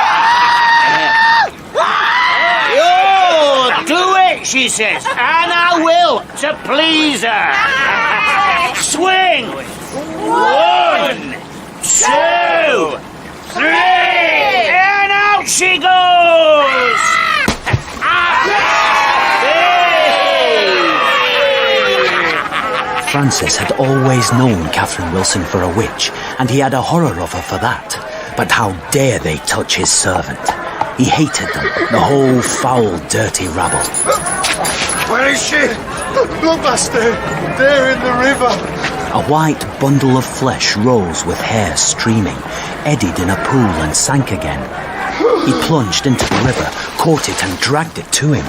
[SPEAKER 16] Oh, do it, she says, and I will, to please her. Swing! 1, 2, 3, and out she goes!
[SPEAKER 1] Francis had always known Catherine Wilson for a witch, and he had a horror of her for that. But how dare they touch his servant? He hated them, the whole foul, dirty rabble.
[SPEAKER 8] Where is she?
[SPEAKER 11] Look, master, there in the river.
[SPEAKER 1] A white bundle of flesh rose with hair streaming, eddied in a pool and sank again. He plunged into the river, caught it and dragged it to him.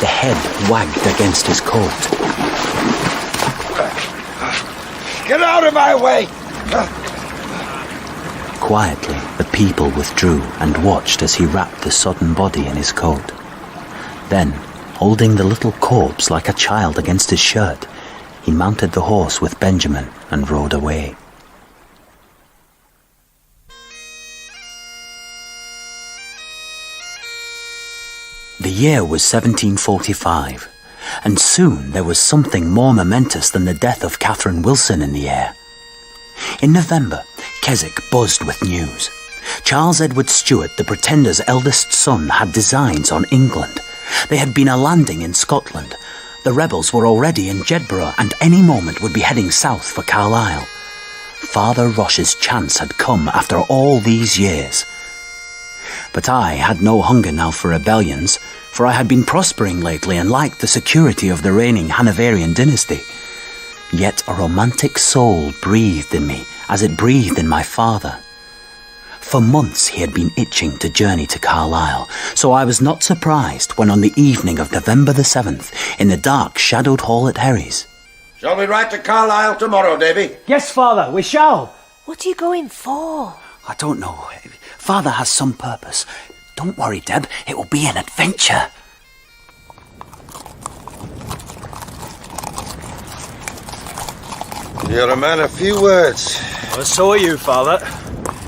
[SPEAKER 1] The head wagged against his coat.
[SPEAKER 8] Get out of my way!
[SPEAKER 1] Quietly, the people withdrew and watched as he wrapped the sodden body in his coat. Then, holding the little corpse like a child against his shirt, he mounted the horse with Benjamin and rode away. The year was 1745, and soon there was something more momentous than the death of Catherine Wilson in the air. In November, Keswick buzzed with news. Charles Edward Stuart, the Pretender's eldest son, had designs on England. They had been a landing in Scotland. The rebels were already in Jedburgh and any moment would be heading south for Carlisle. Father Roche's chance had come after all these years. But I had no hunger now for rebellions, for I had been prospering lately and liked the security of the reigning Hanoverian dynasty. Yet a romantic soul breathed in me, as it breathed in my father. For months he had been itching to journey to Carlisle, so I was not surprised when on the evening of November the 7th, in the dark shadowed hall at Herries.
[SPEAKER 8] Shall we ride to Carlisle tomorrow, Davy?
[SPEAKER 17] Yes, Father, we shall.
[SPEAKER 14] What are you going for?
[SPEAKER 1] I don't know. Father has some purpose. Don't worry, Deb. It will be an adventure.
[SPEAKER 8] You're a man of few words.
[SPEAKER 17] Well, so are you, Father.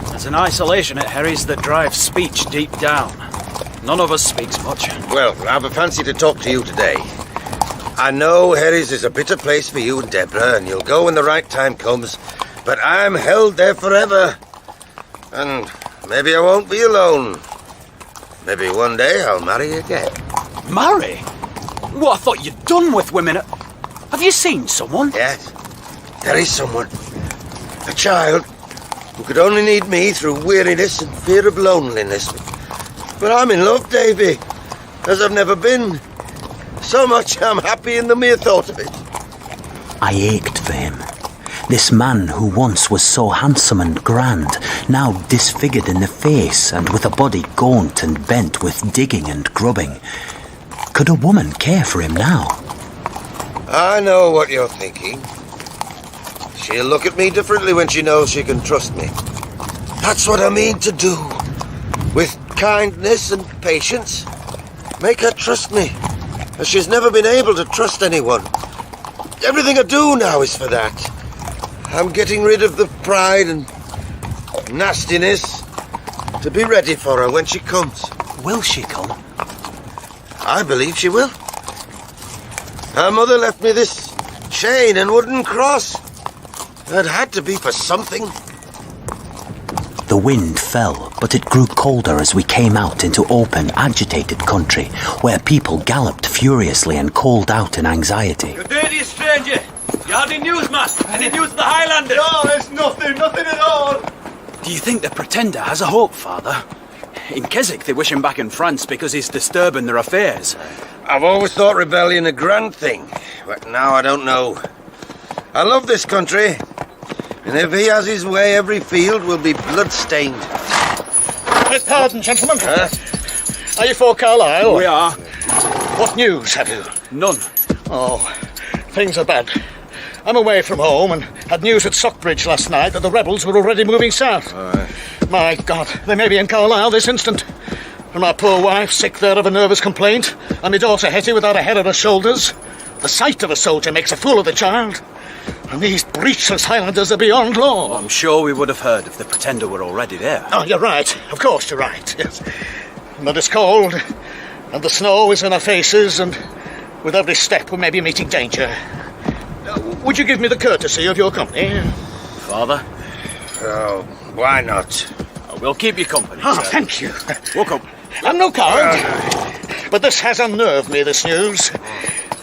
[SPEAKER 17] There's an isolation at Herries that drives speech deep down. None of us speaks much.
[SPEAKER 8] Well, I've a fancy to talk to you today. I know Herries is a bitter place for you and Deborah, and you'll go when the right time comes, but I'm held there forever. And maybe I won't be alone. Maybe one day I'll marry again.
[SPEAKER 1] Marry? What, I thought you'd done with women. Have you seen someone?
[SPEAKER 8] Yes, there is someone. A child who could only need me through weariness and fear of loneliness. But I'm in love, Davy, as I've never been. So much I'm happy in the mere thought of it.
[SPEAKER 1] I ached for him. This man who once was so handsome and grand, now disfigured in the face and with a body gaunt and bent with digging and grubbing. Could a woman care for him now?
[SPEAKER 8] I know what you're thinking. She'll look at me differently when she knows she can trust me. That's what I mean to do. With kindness and patience. Make her trust me, as she's never been able to trust anyone. Everything I do now is for that. I'm getting rid of the pride and nastiness to be ready for her when she comes.
[SPEAKER 1] Will she come?
[SPEAKER 8] I believe she will. Her mother left me this chain and wooden cross. It had to be for something.
[SPEAKER 1] The wind fell, but it grew colder as we came out into open, agitated country, where people galloped furiously and called out in anxiety.
[SPEAKER 16] Good day to you, stranger. You have any news, man? Any news of the Highlanders?
[SPEAKER 17] No, there's nothing at all. Do you think the Pretender has a hope, Father? In Keswick, they wish him back in France because he's disturbing their affairs.
[SPEAKER 8] I've always thought rebellion a grand thing, but now I don't know. I love this country, and if he has his way, every field will be blood-stained.
[SPEAKER 4] Pardon, gentlemen. Are you for Carlisle?
[SPEAKER 17] We are.
[SPEAKER 4] What news have you?
[SPEAKER 17] None.
[SPEAKER 4] Oh, things are bad. I'm away from home and had news at Sockbridge last night that the rebels were already moving south. My God, they may be in Carlisle this instant. And my poor wife, sick there of a nervous complaint, and my daughter Hetty without a head on her shoulders. The sight of a soldier makes a fool of the child. And these breechless Highlanders are beyond law.
[SPEAKER 17] I'm sure we would have heard if the Pretender were already there.
[SPEAKER 4] Oh, you're right. Of course you're right, yes. But it's cold, and the snow is in our faces, and with every step we may be meeting danger. Would you give me the courtesy of your company?
[SPEAKER 17] Father?
[SPEAKER 8] Oh, why not?
[SPEAKER 17] We'll keep you company.
[SPEAKER 4] Oh,
[SPEAKER 17] sir.
[SPEAKER 4] thank you.
[SPEAKER 17] Welcome.
[SPEAKER 4] I'm no coward, but this has unnerved me, this news.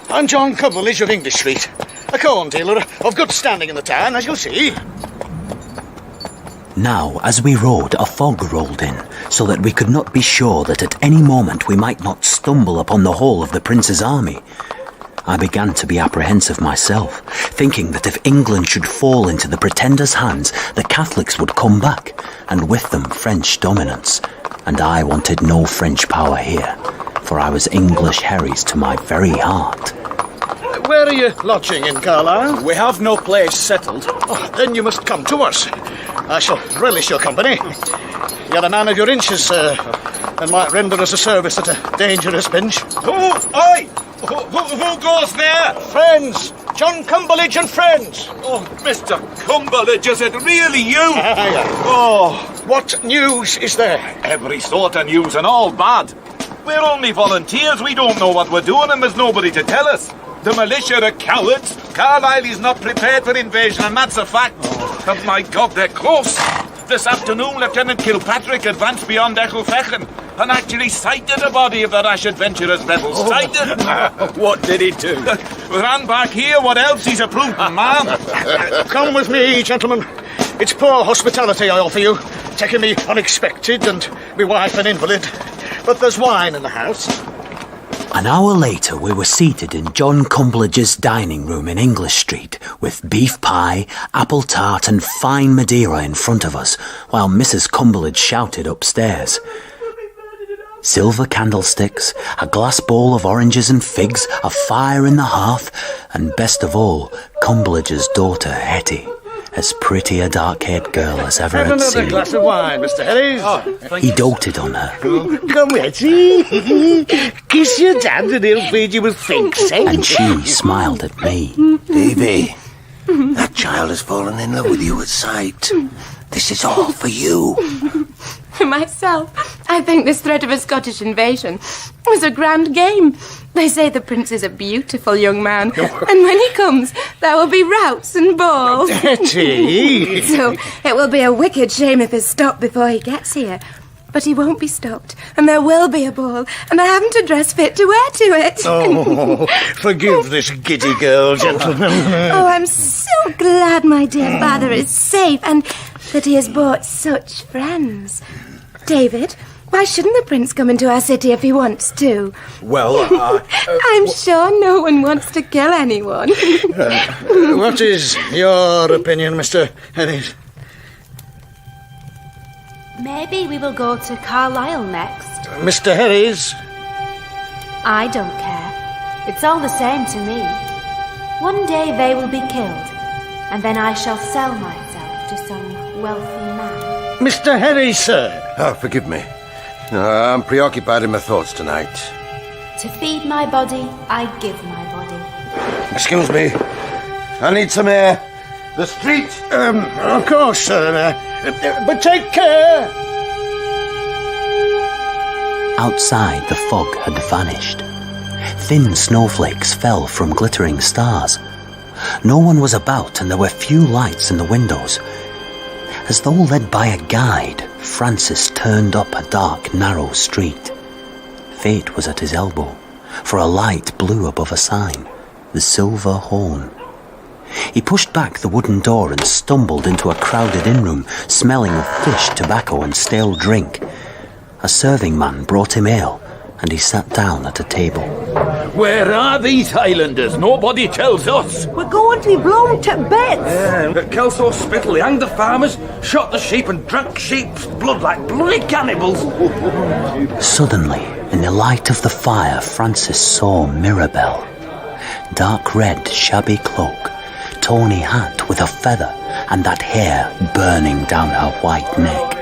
[SPEAKER 4] I'm John Cumberland of English Street, a corn dealer of good standing in the town, as you'll see.
[SPEAKER 1] Now, as we rode, a fog rolled in, so that we could not be sure that at any moment we might not stumble upon the whole of the Prince's army. I began to be apprehensive myself, thinking that if England should fall into the Pretender's hands, the Catholics would come back, and with them French dominance. And I wanted no French power here, for I was English Herries to my very heart.
[SPEAKER 4] Where are you lodging in Carlisle?
[SPEAKER 17] We have no place settled.
[SPEAKER 4] Oh, then you must come to us. I shall relish your company. You're a man of your inches, sir, and might render us a service at a dangerous pinch.
[SPEAKER 16] Who goes there?
[SPEAKER 4] Friends! John Cumberland and friends!
[SPEAKER 16] Oh, Mr. Cumberland, is it really you?
[SPEAKER 4] Oh, what news is there?
[SPEAKER 7] Every sort of news and all bad. We're only volunteers, we don't know what we're doing and there's nobody to tell us. The militia are cowards. Carlisle is not prepared for invasion, and that's a fact. But my God, they're close. This afternoon, Lieutenant Kilpatrick advanced beyond Echel-Fechen and actually sighted a body of the rash adventurers rebels. Sighted.
[SPEAKER 17] What did he do?
[SPEAKER 7] Ran back here. What else? He's a prudent man.
[SPEAKER 4] Come with me, gentlemen. It's poor hospitality I offer you, taking me unexpected and me wife an invalid. But there's wine in the house.
[SPEAKER 1] An hour later, we were seated in John Cumberland's dining room in English Street, with beef pie, apple tart and fine Madeira in front of us, while Mrs. Cumberland shouted upstairs. Silver candlesticks, a glass bowl of oranges and figs, a fire in the hearth, and best of all, Cumberland's daughter, Hetty, as pretty a dark-haired girl as ever
[SPEAKER 4] Have
[SPEAKER 1] had
[SPEAKER 4] another
[SPEAKER 1] seen.
[SPEAKER 4] glass of wine, Mr. Herries.
[SPEAKER 1] He doted on her.
[SPEAKER 18] Come, Hetty. Kiss your dad and he'll feed you with finks, eh?
[SPEAKER 1] And she smiled at me.
[SPEAKER 2] Davy, that child has fallen in love with you at sight. This is all for you.
[SPEAKER 22] For myself, I think this threat of a Scottish invasion was a grand game. They say the prince is a beautiful young man, and when he comes, there will be routs and balls.
[SPEAKER 18] Hetty!
[SPEAKER 22] So it will be a wicked shame if he's stopped before he gets here. But he won't be stopped, and there will be a ball, and I haven't a dress fit to wear to it.
[SPEAKER 18] Oh, forgive this giddy girl, gentlemen.
[SPEAKER 22] Oh, I'm so glad my dear father is safe, and that he has brought such friends. David, Why shouldn't the prince come into our city if he wants to?
[SPEAKER 17] Well,
[SPEAKER 22] I'm sure no one wants to kill anyone.
[SPEAKER 4] What is your opinion, Mr. Herries?
[SPEAKER 21] Maybe we will go to Carlisle next.
[SPEAKER 4] Mr. Herries?
[SPEAKER 21] I don't care. It's all the same to me. One day they will be killed, and then I shall sell myself to some wealthy man.
[SPEAKER 4] Mr. Herries, sir.
[SPEAKER 8] Oh, forgive me. I'm preoccupied in my thoughts tonight.
[SPEAKER 21] To feed my body, I give my body.
[SPEAKER 8] Excuse me. I need some air. The street.
[SPEAKER 4] Of course, sir. But take care.
[SPEAKER 1] Outside, the fog had vanished. Thin snowflakes fell from glittering stars. No one was about, and there were few lights in the windows. As though led by a guide, Francis turned up a dark, narrow street. Fate was at his elbow, for a light blew above a sign, the Silver Horn. He pushed back the wooden door and stumbled into a crowded inn-room, smelling of fish, tobacco and stale drink. A serving man brought him ale, and he sat down at a table.
[SPEAKER 7] Where are these Highlanders? Nobody tells us.
[SPEAKER 14] We're going to be blown to bits.
[SPEAKER 11] At Kelso Spittle, they hanged the farmers, shot the sheep and drank sheep's blood like bloody cannibals.
[SPEAKER 1] Suddenly, in the light of the fire, Francis saw Mirabell. Dark red, shabby cloak, tawny hat with a feather, and that hair burning down her white neck.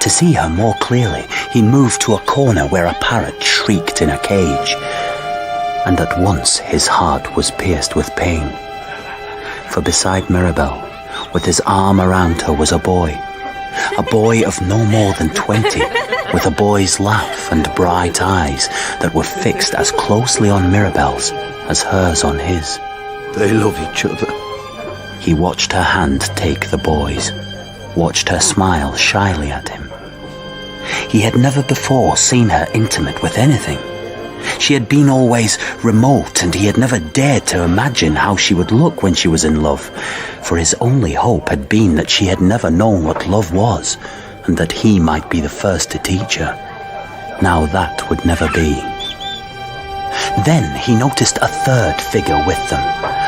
[SPEAKER 1] To see her more clearly, he moved to a corner where a parrot shrieked in a cage. And at once his heart was pierced with pain. For beside Mirabell, with his arm around her, was a boy of no more than 20, with a boy's laugh and bright eyes that were fixed as closely on Mirabell's as hers on his.
[SPEAKER 8] They love each other.
[SPEAKER 1] He watched her hand take the boy's, watched her smile shyly at him. He had never before seen her intimate with anything. She had been always remote, and he had never dared to imagine how she would look when she was in love, for his only hope had been that she had never known what love was, and that he might be the first to teach her. Now that would never be. Then he noticed a third figure with them,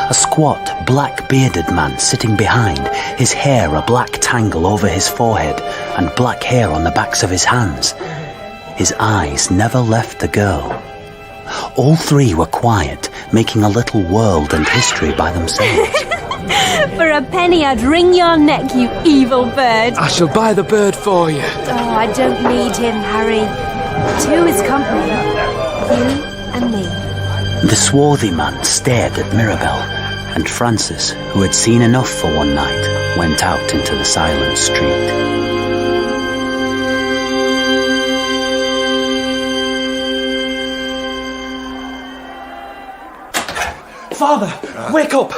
[SPEAKER 1] a squat, black-bearded man sitting behind, his hair a black tangle over his forehead and black hair on the backs of his hands. His eyes never left the girl. All three were quiet, making a little world and history by themselves.
[SPEAKER 21] For a penny I'd wring your neck, you evil bird.
[SPEAKER 19] I shall buy the bird for you.
[SPEAKER 21] Oh, I don't need him, Harry. Two is company. You and me.
[SPEAKER 1] The swarthy man stared at Mirabell, and Francis, who had seen enough for one night, went out into the silent street.
[SPEAKER 17] Father, wake up!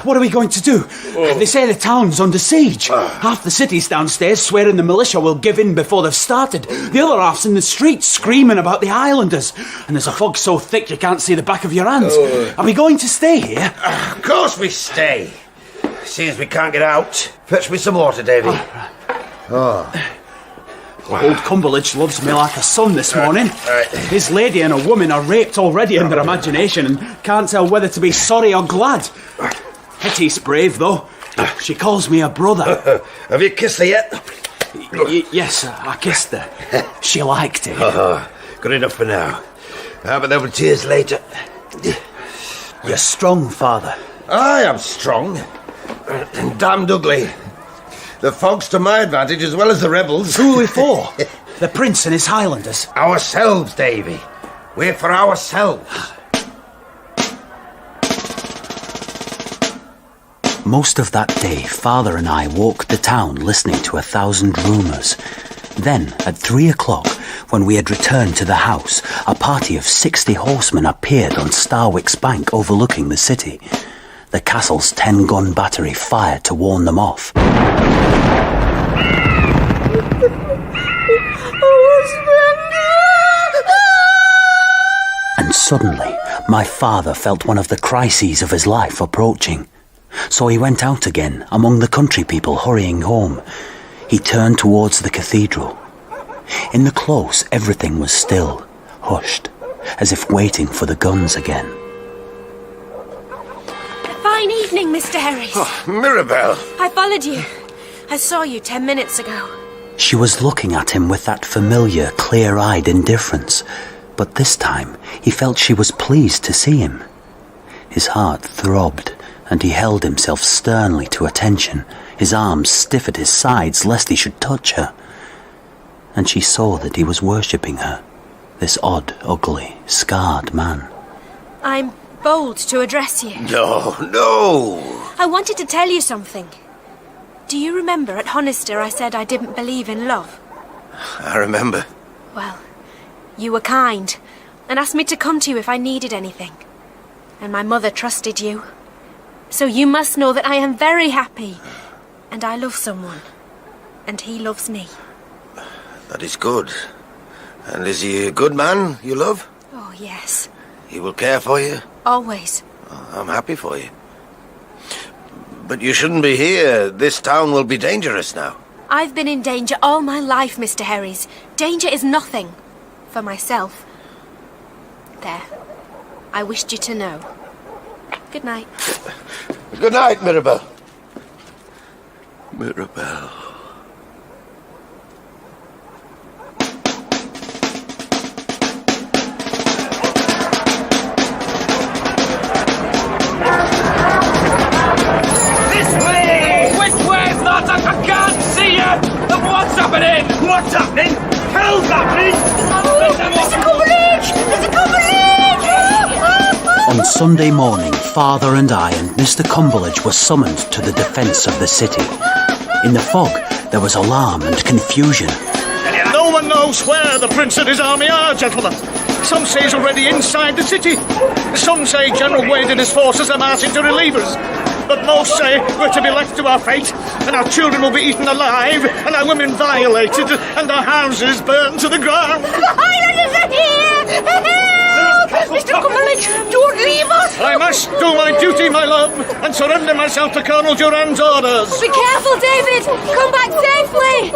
[SPEAKER 17] What are we going to do? They say the town's under siege. Half the city's downstairs swearing the militia will give in before they've started. The other half's in the streets screaming about the Highlanders. And there's a fog so thick you can't see the back of your hands. Are we going to stay here?
[SPEAKER 8] Of course we stay. Seeing as we can't get out, fetch me some water, Davy.
[SPEAKER 17] Old Cumberland loves me like a son this morning. His lady and a woman are raped already in their imagination and can't tell whether to be sorry or glad. Hetty's brave, though. She calls me a brother.
[SPEAKER 8] Have you kissed her yet?
[SPEAKER 17] Yes, I kissed her. She liked it.
[SPEAKER 8] Good enough for now. But there'll be tears later.
[SPEAKER 17] You're strong, Father.
[SPEAKER 8] I am strong. And damned ugly. The fog's to my advantage as well as the rebels.
[SPEAKER 17] Who are we for? The Prince and his Highlanders.
[SPEAKER 8] Ourselves, Davy. We're for ourselves.
[SPEAKER 1] Most of that day, Father and I walked the town listening to 1,000 rumours. Then, at 3 o'clock, when we had returned to the house, a party of 60 horsemen appeared on Starwick's bank overlooking the city. The castle's 10-gun battery fired to warn them off. And suddenly, my father felt one of the crises of his life approaching. So he went out again among the country people hurrying home. He turned towards the cathedral. In the close, everything was still, hushed, as if waiting for the guns again.
[SPEAKER 21] Fine evening, Mr. Herries.
[SPEAKER 8] Oh, Mirabelle.
[SPEAKER 21] I followed you. I saw you 10 minutes ago.
[SPEAKER 1] She was looking at him with that familiar, clear-eyed indifference, but this time he felt she was pleased to see him. His heart throbbed, and he held himself sternly to attention, his arms stiff at his sides lest he should touch her. And she saw that he was worshipping her, this odd, ugly, scarred man.
[SPEAKER 21] I'm bold to address you.
[SPEAKER 8] No.
[SPEAKER 21] I wanted to tell you something. Do you remember at Honister I said I didn't believe in love?
[SPEAKER 8] I remember.
[SPEAKER 21] Well, you were kind and asked me to come to you if I needed anything. And my mother trusted you. So you must know that I am very happy. And I love someone. And he loves me.
[SPEAKER 8] That is good. And is he a good man you love?
[SPEAKER 21] Oh, yes.
[SPEAKER 8] He will care for you?
[SPEAKER 21] Always.
[SPEAKER 8] I'm happy for you. But you shouldn't be here. This town will be dangerous now.
[SPEAKER 21] I've been in danger all my life, Mr. Herries. Danger is nothing. For myself. There. I wished you to know. Good night.
[SPEAKER 8] Good night, Mirabelle. Mirabelle.
[SPEAKER 16] I can't see you! What's happening? What's happening? Hell's happening!
[SPEAKER 5] Mr. Cumberland!
[SPEAKER 1] On Sunday morning, Father and I and Mr. Cumberland were summoned to the defence of the city. In the fog, there was alarm and confusion.
[SPEAKER 4] No one knows where the Prince and his army are, gentlemen. Some say he's already inside the city. Some say General Wade and his forces are marching to relieve us. But most say we're to be left to our fate, and our children will be eaten alive, and our women violated, and our houses burned to the ground.
[SPEAKER 5] The Highlanders are here! Help! Mr. Cumberland, don't leave us!
[SPEAKER 4] I must do my duty, my love, and surrender myself to Colonel Durand's orders.
[SPEAKER 21] Be careful, David! Come back safely!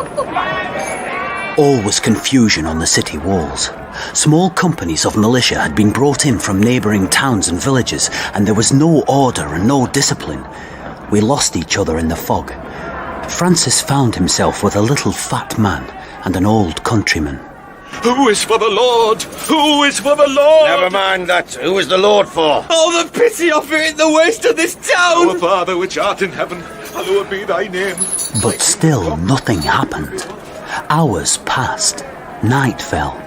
[SPEAKER 1] All was confusion on the city walls. Small companies of militia had been brought in from neighbouring towns and villages, and there was no order and no discipline. We lost each other in the fog. Francis found himself with a little fat man and an old countryman.
[SPEAKER 7] Who is for the Lord? Who is for the Lord?
[SPEAKER 8] Never mind that. Who is the Lord for?
[SPEAKER 7] Oh, the pity of it in the waste of this town! Our Father which art in heaven, hallowed be thy name.
[SPEAKER 1] But still nothing happened. Hours passed. Night fell.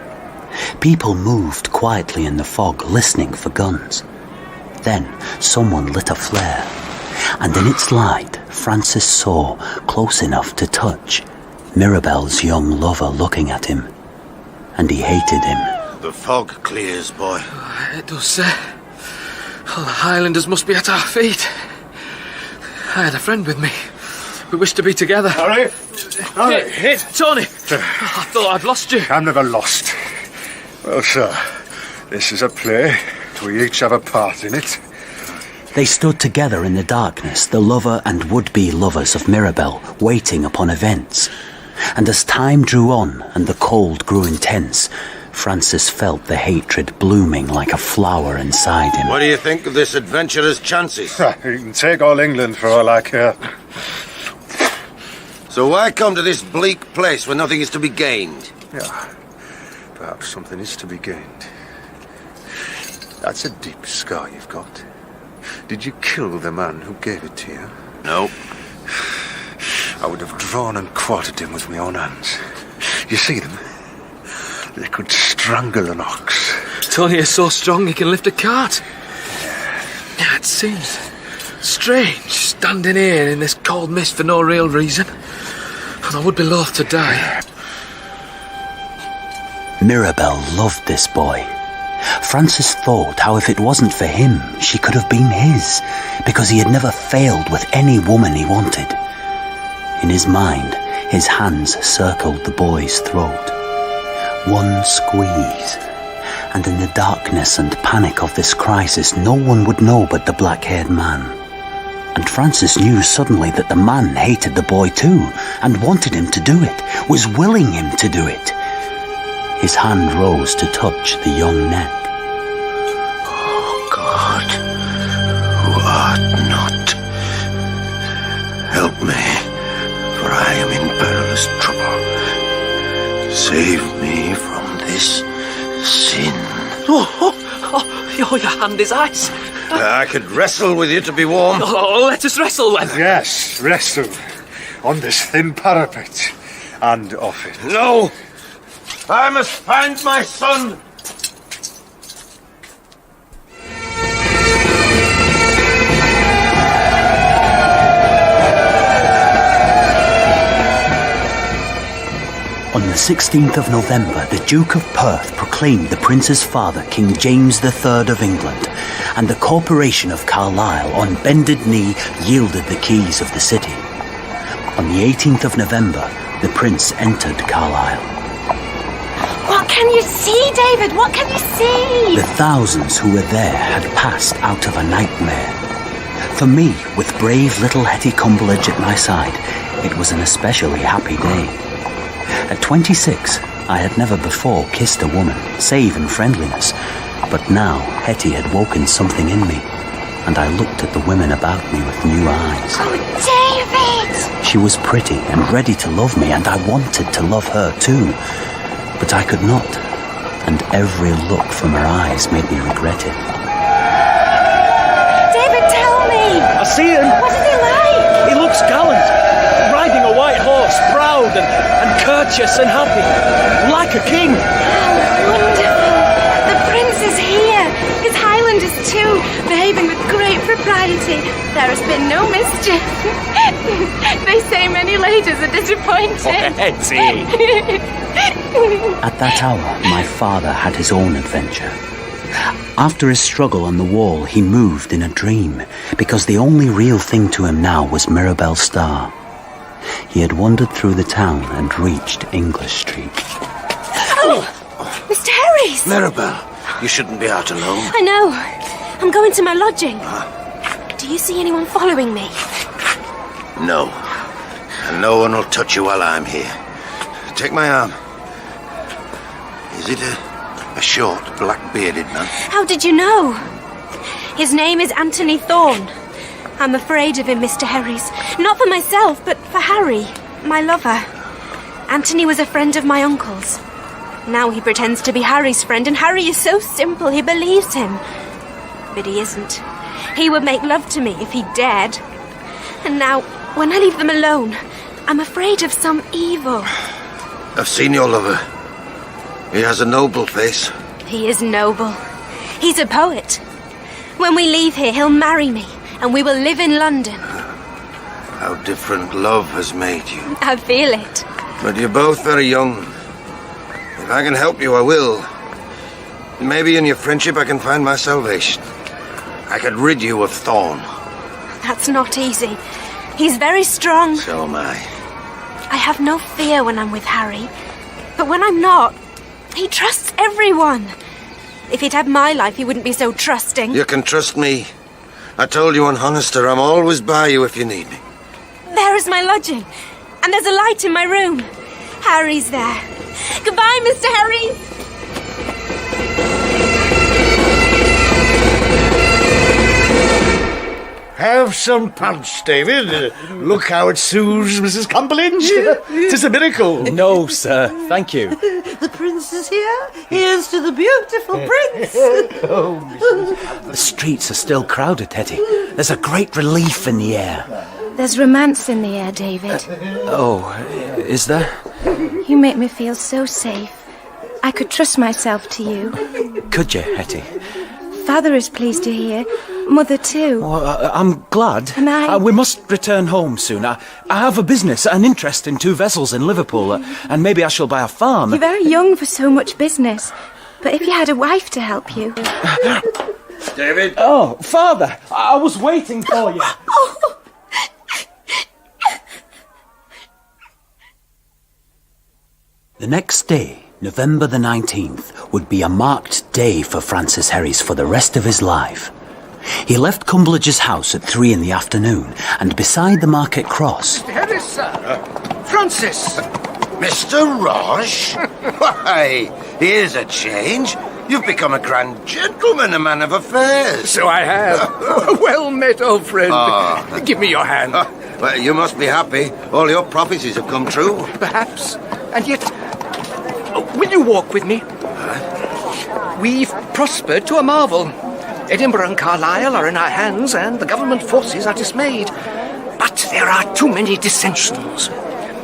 [SPEAKER 1] People moved quietly in the fog, listening for guns. Then someone lit a flare, and in its light Francis saw, close enough to touch, Mirabelle's young lover looking at him. And he hated him.
[SPEAKER 8] The fog clears, boy.
[SPEAKER 19] It does, sir. Oh, the Highlanders must be at our feet. I had a friend with me. We wished to be together.
[SPEAKER 11] Harry? Harry?
[SPEAKER 19] Hey, Tony! I thought I'd lost you.
[SPEAKER 11] I'm never lost. Well, sir, this is a play. We each have a part in it.
[SPEAKER 1] They stood together in the darkness, the lover and would-be lovers of Mirabelle, waiting upon events. And as time drew on and the cold grew intense, Francis felt the hatred blooming like a flower inside him.
[SPEAKER 8] What do you think of this adventurer's chances?
[SPEAKER 11] You can take all England for all I care.
[SPEAKER 8] So why come to this bleak place where nothing is to be gained?
[SPEAKER 11] Yeah, perhaps something is to be gained. That's a deep scar you've got. Did you kill the man who gave it to you?
[SPEAKER 8] No.
[SPEAKER 11] I would have drawn and quartered him with my own hands. You see them? They could strangle an ox.
[SPEAKER 19] Tony is so strong he can lift a cart. Yeah, it seems strange standing here in this cold mist for no real reason. And I would be loath to die.
[SPEAKER 1] Mirabelle loved this boy. Francis thought how if it wasn't for him, she could have been his, because he had never failed with any woman he wanted. In his mind, his hands circled the boy's throat. One squeeze, and in the darkness and panic of this crisis, no one would know but the black-haired man. And Francis knew suddenly that the man hated the boy too, and wanted him to do it, was willing him to do it. His hand rose to touch the young neck.
[SPEAKER 2] Oh, God, who art not, help me, for I am in perilous trouble. Save me from this sin.
[SPEAKER 12] Your hand is ice.
[SPEAKER 2] I could wrestle with you to be warm.
[SPEAKER 12] Oh, let us wrestle then.
[SPEAKER 11] Yes, wrestle. On this thin parapet. And off it.
[SPEAKER 2] No! I must find my son!
[SPEAKER 1] On the 16th of November, the Duke of Perth proclaimed the Prince's father King James III of England, and the Corporation of Carlisle, on bended knee, yielded the keys of the city. On the 18th of November, the Prince entered Carlisle.
[SPEAKER 21] What can you see, David? What can you see?
[SPEAKER 1] The thousands who were there had passed out of a nightmare. For me, with brave little Hetty Cumberland at my side, it was an especially happy day. At 26, I had never before kissed a woman, save in friendliness, but now Hetty had woken something in me, and I looked at the women about me with new eyes.
[SPEAKER 21] Oh, David!
[SPEAKER 1] She was pretty and ready to love me, and I wanted to love her too, but I could not, and every look from her eyes made me regret it.
[SPEAKER 21] David, tell me!
[SPEAKER 17] I see him!
[SPEAKER 21] What is he like?
[SPEAKER 17] He looks gallant, riding a white horse, proud and courteous and happy, like a king.
[SPEAKER 21] How wonderful! The Prince is here! His Highlanders too, behaving with great propriety. There has been no mischief. They say many ladies are disappointed.
[SPEAKER 1] At that hour, my father had his own adventure. After his struggle on the wall, he moved in a dream, because the only real thing to him now was Mirabelle Star. He had wandered through the town and reached English Street.
[SPEAKER 21] Oh, Mr. Herries!
[SPEAKER 2] Mirabelle, you shouldn't be out alone.
[SPEAKER 21] I know. I'm going to my lodging. Do you see anyone following me?
[SPEAKER 2] No. And no one will touch you while I'm here. Take my arm. Is it a short, black-bearded man?
[SPEAKER 21] How did you know? His name is Anthony Thorne. I'm afraid of him, Mr. Herries. Not for myself, but for Harry, my lover. Anthony was a friend of my uncle's. Now he pretends to be Harry's friend, and Harry is so simple he believes him. But he isn't. He would make love to me if he dared. And now, when I leave them alone, I'm afraid of some evil.
[SPEAKER 2] I've seen your lover. He has a noble face.
[SPEAKER 21] He is noble. He's a poet. When we leave here, he'll marry me, and we will live in London.
[SPEAKER 2] How different love has made you.
[SPEAKER 21] I feel it.
[SPEAKER 2] But you're both very young. If I can help you, I will. Maybe in your friendship I can find my salvation. I could rid you of Thorne.
[SPEAKER 21] That's not easy. He's very strong.
[SPEAKER 2] So am I.
[SPEAKER 21] I have no fear when I'm with Harry. But when I'm not, he trusts everyone. If he'd had my life, he wouldn't be so trusting.
[SPEAKER 2] You can trust me. I told you on Honister I'm always by you if you need me.
[SPEAKER 21] There is my lodging. And there's a light in my room. Harry's there. Goodbye, Mr. Herries.
[SPEAKER 4] Have some punch, David. Look how it soothes Mrs. Cumberland. 'Tis a miracle.
[SPEAKER 17] No, sir, thank you.
[SPEAKER 14] The prince is here. Here's to the beautiful prince.
[SPEAKER 1] The streets are still crowded, Hetty. There's a great relief in the air.
[SPEAKER 21] There's romance in the air, David.
[SPEAKER 1] Oh, is there?
[SPEAKER 21] You make me feel so safe. I could trust myself to you.
[SPEAKER 1] Could you, Hetty?
[SPEAKER 21] Father is pleased to hear. Mother too.
[SPEAKER 1] Well, I'm glad.
[SPEAKER 21] And
[SPEAKER 1] we must return home soon. I have a business, an interest in 2 vessels in Liverpool, and maybe I shall buy a farm.
[SPEAKER 21] You're very young for so much business. But if you had a wife to help you...
[SPEAKER 2] David?
[SPEAKER 17] Oh, Father, I was waiting for you.
[SPEAKER 1] The next day, November the 19th, would be a marked day for Francis Herries for the rest of his life. He left Cumberland's house at 3 in the afternoon, and beside the market cross...
[SPEAKER 12] Mr. Herries, sir. Francis!
[SPEAKER 2] Mr. Roache? Why, Here's a change. You've become a grand gentleman, a man of affairs.
[SPEAKER 12] So I have. Well met, old friend.
[SPEAKER 2] Ah.
[SPEAKER 12] Give me your hand.
[SPEAKER 2] Well, you must be happy. All your prophecies have come true.
[SPEAKER 12] Perhaps. And yet, will you walk with me? We've prospered to a marvel. Edinburgh and Carlisle are in our hands, and the government forces are dismayed. But there are too many dissensions.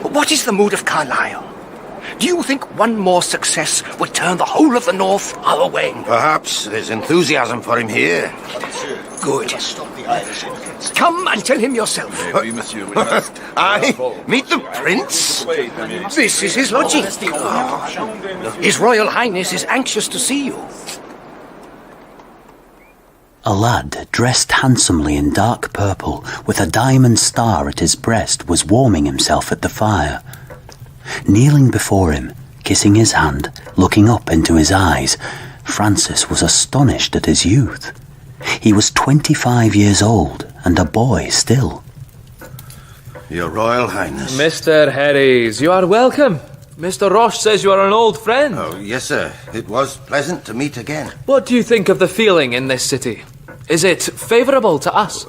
[SPEAKER 12] What is the mood of Carlisle? Do you think one more success would turn the whole of the north our way?
[SPEAKER 2] Perhaps there's enthusiasm for him here.
[SPEAKER 12] Good. Come and tell him yourself.
[SPEAKER 2] I meet the prince?
[SPEAKER 12] This is his lodging. His Royal Highness is anxious to see you.
[SPEAKER 1] A lad, dressed handsomely in dark purple, with a diamond star at his breast, was warming himself at the fire. Kneeling before him, kissing his hand, looking up into his eyes, Francis was astonished at his youth. He was 25 years old, and a boy still.
[SPEAKER 2] Your Royal Highness.
[SPEAKER 19] Mr. Herries, you are welcome. Mr. Roache says you are an old friend.
[SPEAKER 2] Oh, yes, sir. It was pleasant to meet again.
[SPEAKER 19] What do you think of the feeling in this city? Is it favourable to us?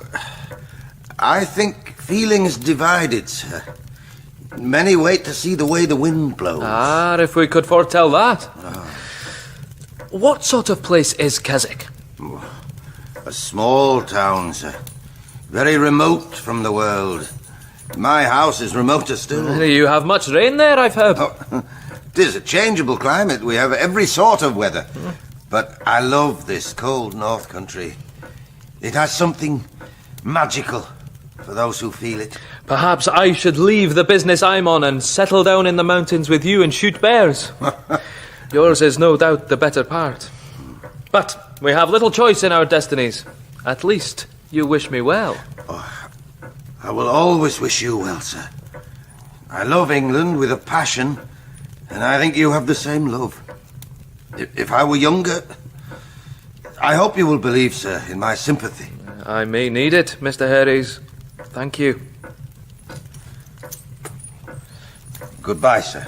[SPEAKER 2] I think feelings divided, sir. Many wait to see the way the wind blows.
[SPEAKER 19] Ah, if we could foretell that. What sort of place is Keswick?
[SPEAKER 2] A small town, sir. Very remote from the world. My house is remoter still.
[SPEAKER 19] You have much rain there, I've heard.
[SPEAKER 2] It is a changeable climate. We have every sort of weather. But I love this cold north country. It has something magical for those who feel it.
[SPEAKER 19] Perhaps I should leave the business I'm on and settle down in the mountains with you and shoot bears. Yours is no doubt the better part. But we have little choice in our destinies. At least you wish me well.
[SPEAKER 2] I will always wish you well, sir. I love England with a passion, and I think you have the same love. If I were younger, I hope you will believe, sir, in my sympathy.
[SPEAKER 19] I may need it, Mr. Herries. Thank you.
[SPEAKER 2] Goodbye, sir.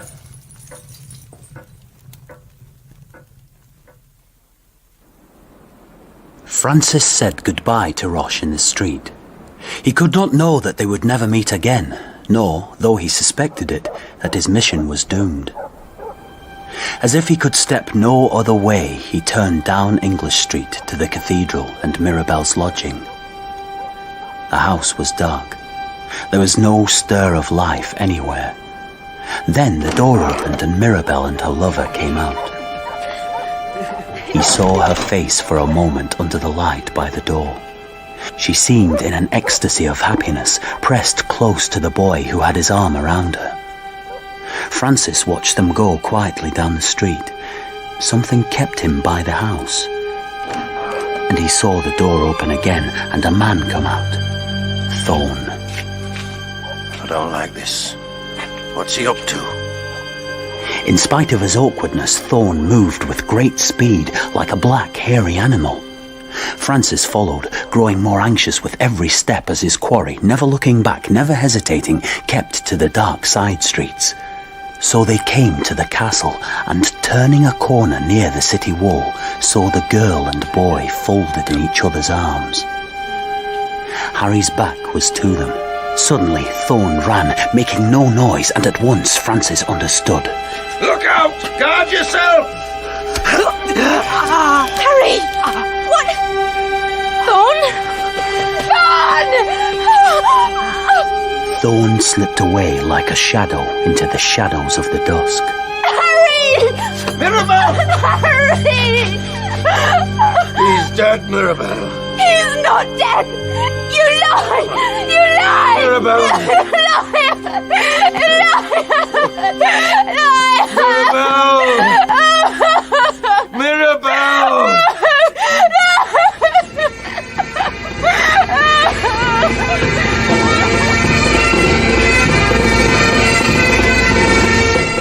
[SPEAKER 1] Francis said goodbye to Roache in the street. He could not know that they would never meet again, nor, though he suspected it, that his mission was doomed. As if he could step no other way, he turned down English Street to the cathedral and Mirabel's lodging. The house was dark. There was no stir of life anywhere. Then the door opened and Mirabel and her lover came out. He saw her face for a moment under the light by the door. She seemed in an ecstasy of happiness, pressed close to the boy who had his arm around her. Francis watched them go quietly down the street. Something kept him by the house. And he saw the door open again and a man come out. Thorne.
[SPEAKER 2] I don't like this. What's he up to?
[SPEAKER 1] In spite of his awkwardness, Thorne moved with great speed, like a black, hairy animal. Francis followed, growing more anxious with every step as his quarry, never looking back, never hesitating, kept to the dark side streets. So they came to the castle, and turning a corner near the city wall, saw the girl and boy folded in each other's arms. Harry's back was to them. Suddenly, Thorne ran, making no noise, and at once Francis understood.
[SPEAKER 2] Look out! Guard yourself!
[SPEAKER 22] Harry! What? Thorne? Thorne!
[SPEAKER 1] Thorne slipped away like a shadow into the shadows of the dusk.
[SPEAKER 22] Harry!
[SPEAKER 2] Mirabel!
[SPEAKER 22] Harry!
[SPEAKER 2] He's dead, Mirabel.
[SPEAKER 22] He's not dead! You lie! You lie!
[SPEAKER 2] Mirabel!
[SPEAKER 22] You lie!
[SPEAKER 2] Mirabel! Mirabel!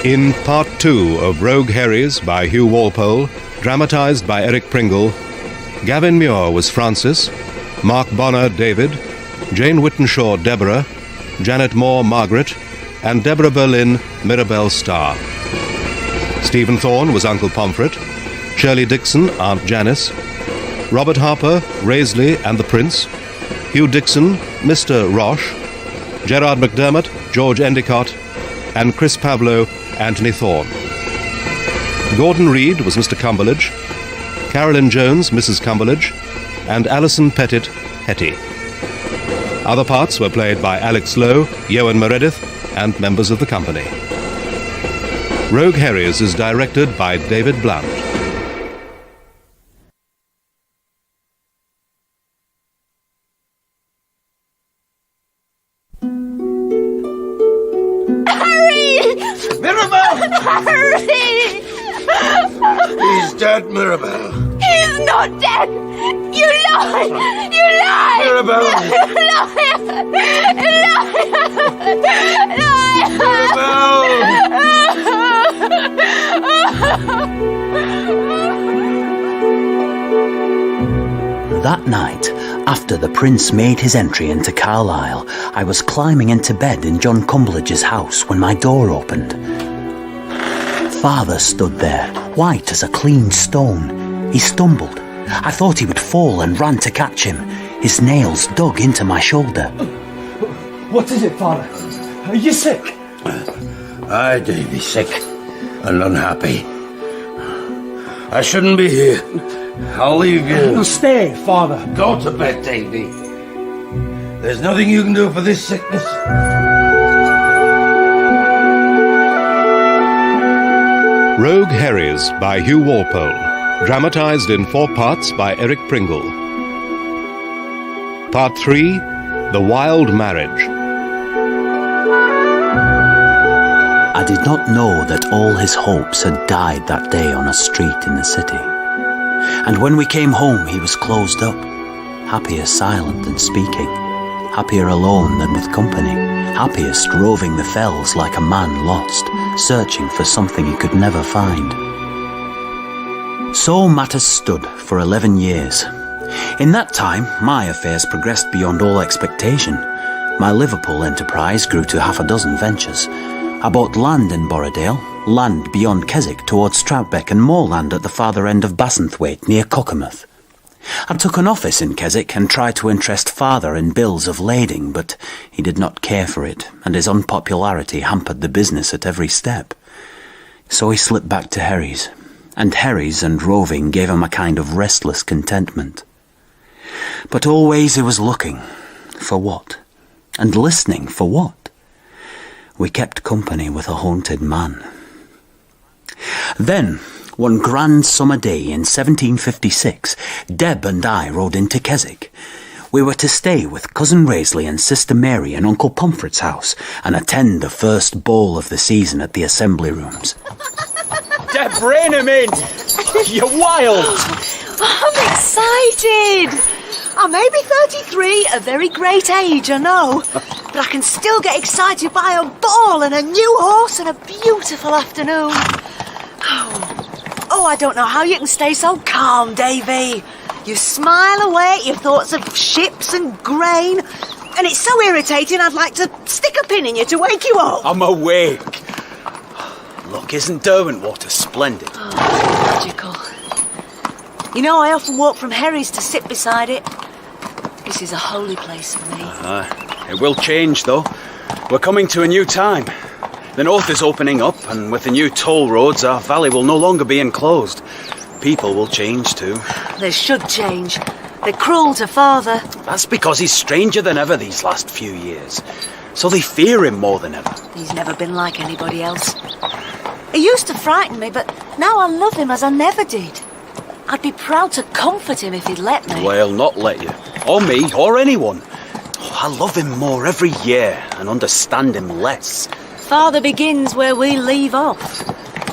[SPEAKER 3] In Part 2 of Rogue Herries by Hugh Walpole, dramatised by Eric Pringle, Gavin Muir was Francis, Mark Bonnar David, Jane Whittenshaw Deborah, Janet Moore Margaret, and Deborah Berlin Mirabel Starr. Stephen Thorne was Uncle Pomfret, Shirley Dixon, Aunt Jannice, Robert Harper, Raisley and the Prince, Hugh Dixon, Mr. Roache, Gerard McDermott, George Endicott, and Chris Pavlo, Anthony Thorne. Gordon Reed was Mr. Cumberland, Carolyn Jones, Mrs. Cumberland, and Alison Pettit, Hetty. Other parts were played by Alex Lowe, Ioan Meredith, and members of the company. Rogue Herries is directed by David Blunt.
[SPEAKER 15] Harry!
[SPEAKER 8] He's dead, Mirabelle.
[SPEAKER 15] He's not dead! You lie! You lie!
[SPEAKER 8] Mirabelle!
[SPEAKER 1] That night, after the Prince made his entry into Carlisle, I was climbing into bed in John Cumberland's house when my door opened. Father stood there, white as a clean stone. He stumbled. I thought he would fall and ran to catch him. His nails dug into my shoulder.
[SPEAKER 17] What is it, Father? Are you sick?
[SPEAKER 8] Aye, Davy, sick and unhappy. I shouldn't be here. I'll leave you.
[SPEAKER 17] No, stay, Father.
[SPEAKER 8] Go to bed, Davy. There's nothing you can do for this sickness.
[SPEAKER 3] Rogue Herries by Hugh Walpole, dramatised in 4 parts by Eric Pringle. Part 3, The Wild Marriage.
[SPEAKER 1] I did not know that all his hopes had died that day on a street in the city. And when we came home, he was closed up, happier silent than speaking, happier alone than with company, happiest roving the fells like a man lost, searching for something he could never find. So matters stood for 11 years. In that time, my affairs progressed beyond all expectation. My Liverpool enterprise grew to 6 ventures. I bought land in Borrowdale, land beyond Keswick towards Troutbeck, and more land at the farther end of Bassenthwaite near Cockermouth. I took an office in Keswick and tried to interest Father in bills of lading, but he did not care for it, and his unpopularity hampered the business at every step. So he slipped back to Herries, and Herries and roving gave him a kind of restless contentment. But always he was looking. For what? And listening for what? We kept company with a haunted man. Then, one grand summer day in 1756, Deb and I rode into Keswick. We were to stay with Cousin Raisley and Sister Mary in Uncle Pomfret's house and attend the first ball of the season at the assembly rooms.
[SPEAKER 17] Deb, rein him in! You're wild!
[SPEAKER 14] I'm excited! I may be 33, a very great age, I know, but I can still get excited by a ball and a new horse and a beautiful afternoon. Oh, I don't know how you can stay so calm, Davy. You smile away at your thoughts of ships and grain, and it's so irritating I'd like to stick a pin in you to wake you up.
[SPEAKER 17] I'm awake. Look, isn't Derwentwater splendid?
[SPEAKER 14] Oh, magical. You know, I often walk from Herries to sit beside it. This is a holy place for me.
[SPEAKER 17] It will change, though. We're coming to a new time. The north is opening up, and with the new toll roads, our valley will no longer be enclosed. People will change, too.
[SPEAKER 14] They should change. They're cruel to Father.
[SPEAKER 17] That's because he's stranger than ever these last few years. So they fear him more than ever.
[SPEAKER 14] He's never been like anybody else. He used to frighten me, but now I love him as I never did. I'd be proud to comfort him if he'd let me.
[SPEAKER 17] Well, he'll not let you. Or me, or anyone. Oh, I love him more every year and understand him less.
[SPEAKER 14] Father begins where we leave off.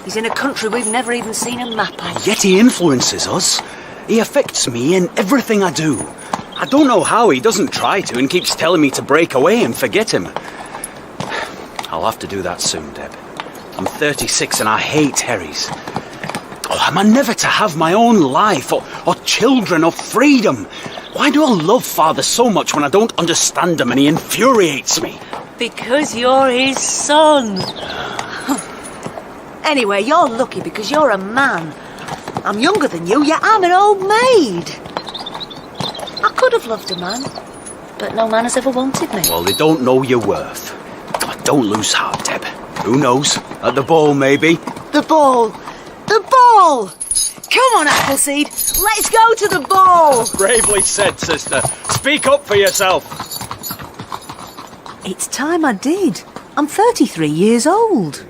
[SPEAKER 14] He's in a country we've never even seen a map of.
[SPEAKER 17] Yet he influences us. He affects me in everything I do. I don't know how he doesn't try to and keeps telling me to break away and forget him. I'll have to do that soon, Deb. I'm 36 and I hate Herries. Oh, am I never to have my own life, or children, or freedom? Why do I love Father so much when I don't understand him and he infuriates me?
[SPEAKER 14] Because you're his son. Anyway, you're lucky because you're a man. I'm younger than you, yet I'm an old maid. I could have loved a man, but no man has ever wanted me.
[SPEAKER 1] Well, they don't know your worth. God, don't lose heart, Deb. Who knows? At the ball, maybe.
[SPEAKER 14] The ball! The ball! Come on, Appleseed. Let's go to the ball.
[SPEAKER 6] Bravely said, sister. Speak up for yourself.
[SPEAKER 14] It's time I did. I'm 33 years old.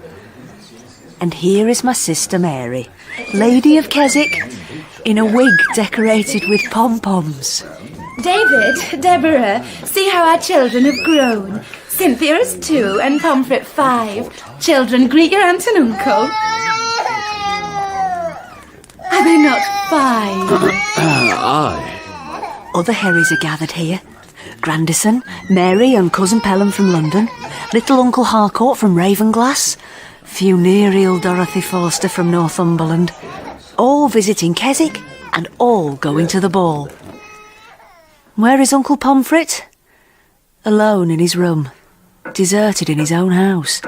[SPEAKER 14] And here is my sister Mary, Lady of Keswick, in a wig decorated with pom-poms.
[SPEAKER 21] David, Deborah, see how our children have grown. Cynthia is 2 and Pomfret 5. Children, greet your aunt and uncle. Are they not 5?
[SPEAKER 6] Aye.
[SPEAKER 14] Other Herries are gathered here. Grandison, Mary and Cousin Pelham from London, little Uncle Harcourt from Ravenglass, funereal Dorothy Forster from Northumberland, all visiting Keswick and all going to the ball. Where is Uncle Pomfret? Alone in his room, deserted in his own house,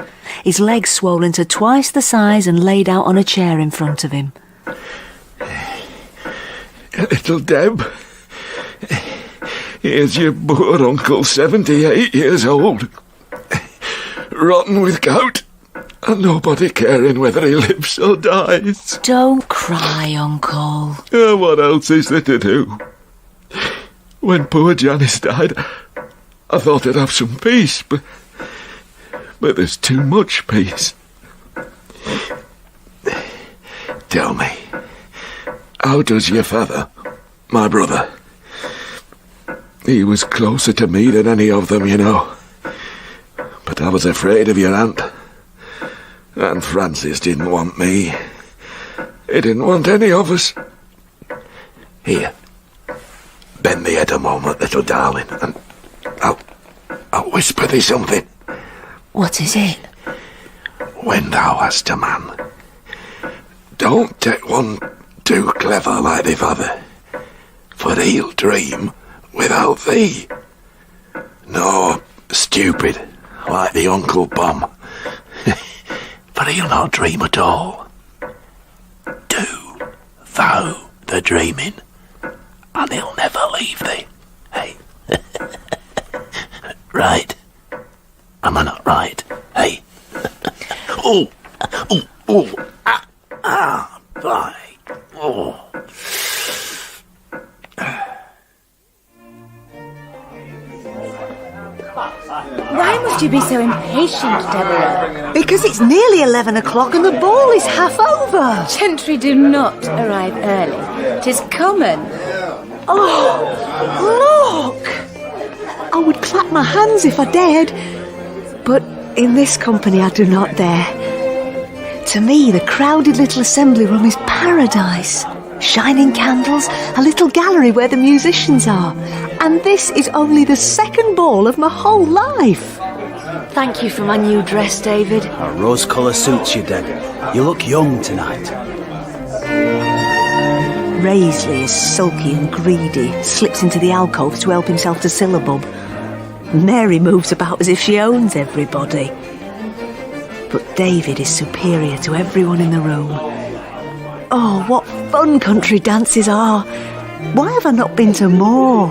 [SPEAKER 14] his legs swollen to twice the size and laid out on a chair in front of him.
[SPEAKER 13] Little Deb, here's your poor uncle, 78 years old, rotten with gout, and nobody caring whether he lives or dies.
[SPEAKER 14] Don't cry, Uncle.
[SPEAKER 13] What else is there to do? When poor Jannice died, I thought I'd have some peace, but there's too much peace. Tell me, how does your father, my brother? He was closer to me than any of them, you know. But I was afraid of your aunt. And Francis didn't want me. He didn't want any of us. Here, bend the head a moment, little darling, and I'll whisper thee something.
[SPEAKER 14] What is it?
[SPEAKER 13] When thou hast a man, don't take one too clever like thy father, for he'll dream without thee. No, stupid, like the Uncle Bum, for he'll not dream at all. Do thou the dreaming, and he'll never leave thee. Hey? Right? Am I not right? Hey? Oh! Right. Oh.
[SPEAKER 21] Why must you be so impatient, Deborah?
[SPEAKER 14] Because it's nearly 11 o'clock and the ball is half over.
[SPEAKER 21] Gentry do not arrive early. 'Tis common.
[SPEAKER 14] Oh, look! I would clap my hands if I dared, but in this company I do not dare. To me, the crowded little assembly room is paradise. Shining candles, a little gallery where the musicians are. And this is only the second ball of my whole life. Thank you for my new dress, David.
[SPEAKER 1] A rose colour suits you, Deb. You look young tonight.
[SPEAKER 14] Raisley is sulky and greedy, slips into the alcove to help himself to syllabub. Mary moves about as if she owns everybody. But David is superior to everyone in the room. Oh, what fun country dances are! Why have I not been to more?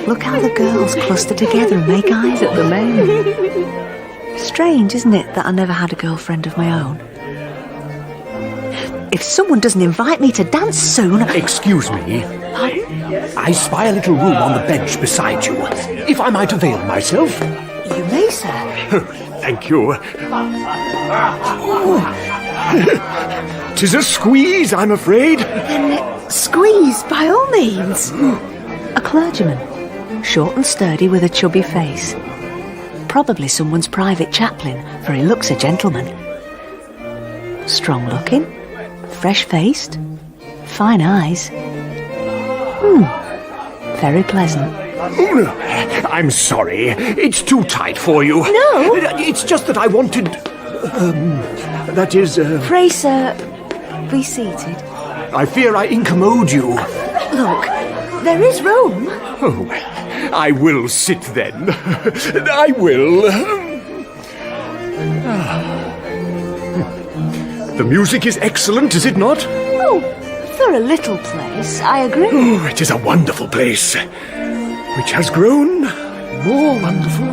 [SPEAKER 14] Look how the girls cluster together and make eyes at the men. Strange, isn't it, that I never had a girlfriend of my own? If someone doesn't invite me to dance soon...
[SPEAKER 23] Excuse me.
[SPEAKER 14] Pardon?
[SPEAKER 23] I spy a little room on the bench beside you. If I might avail myself.
[SPEAKER 14] You may, sir.
[SPEAKER 23] Thank you. 'Tis a squeeze, I'm afraid.
[SPEAKER 14] Then squeeze, by all means. A clergyman, short and sturdy with a chubby face. Probably someone's private chaplain, for he looks a gentleman. Strong-looking, fresh-faced, fine eyes. Very pleasant.
[SPEAKER 23] I'm sorry. It's too tight for you.
[SPEAKER 14] No.
[SPEAKER 23] It's just that I wanted... that is...
[SPEAKER 14] Pray, sir, be seated.
[SPEAKER 23] I fear I incommode you.
[SPEAKER 14] Look, there is room.
[SPEAKER 23] Oh, I will sit then. I will. The music is excellent, is it not?
[SPEAKER 14] Oh, for a little place, I agree.
[SPEAKER 23] Oh, it is a wonderful place, which has grown more wonderful.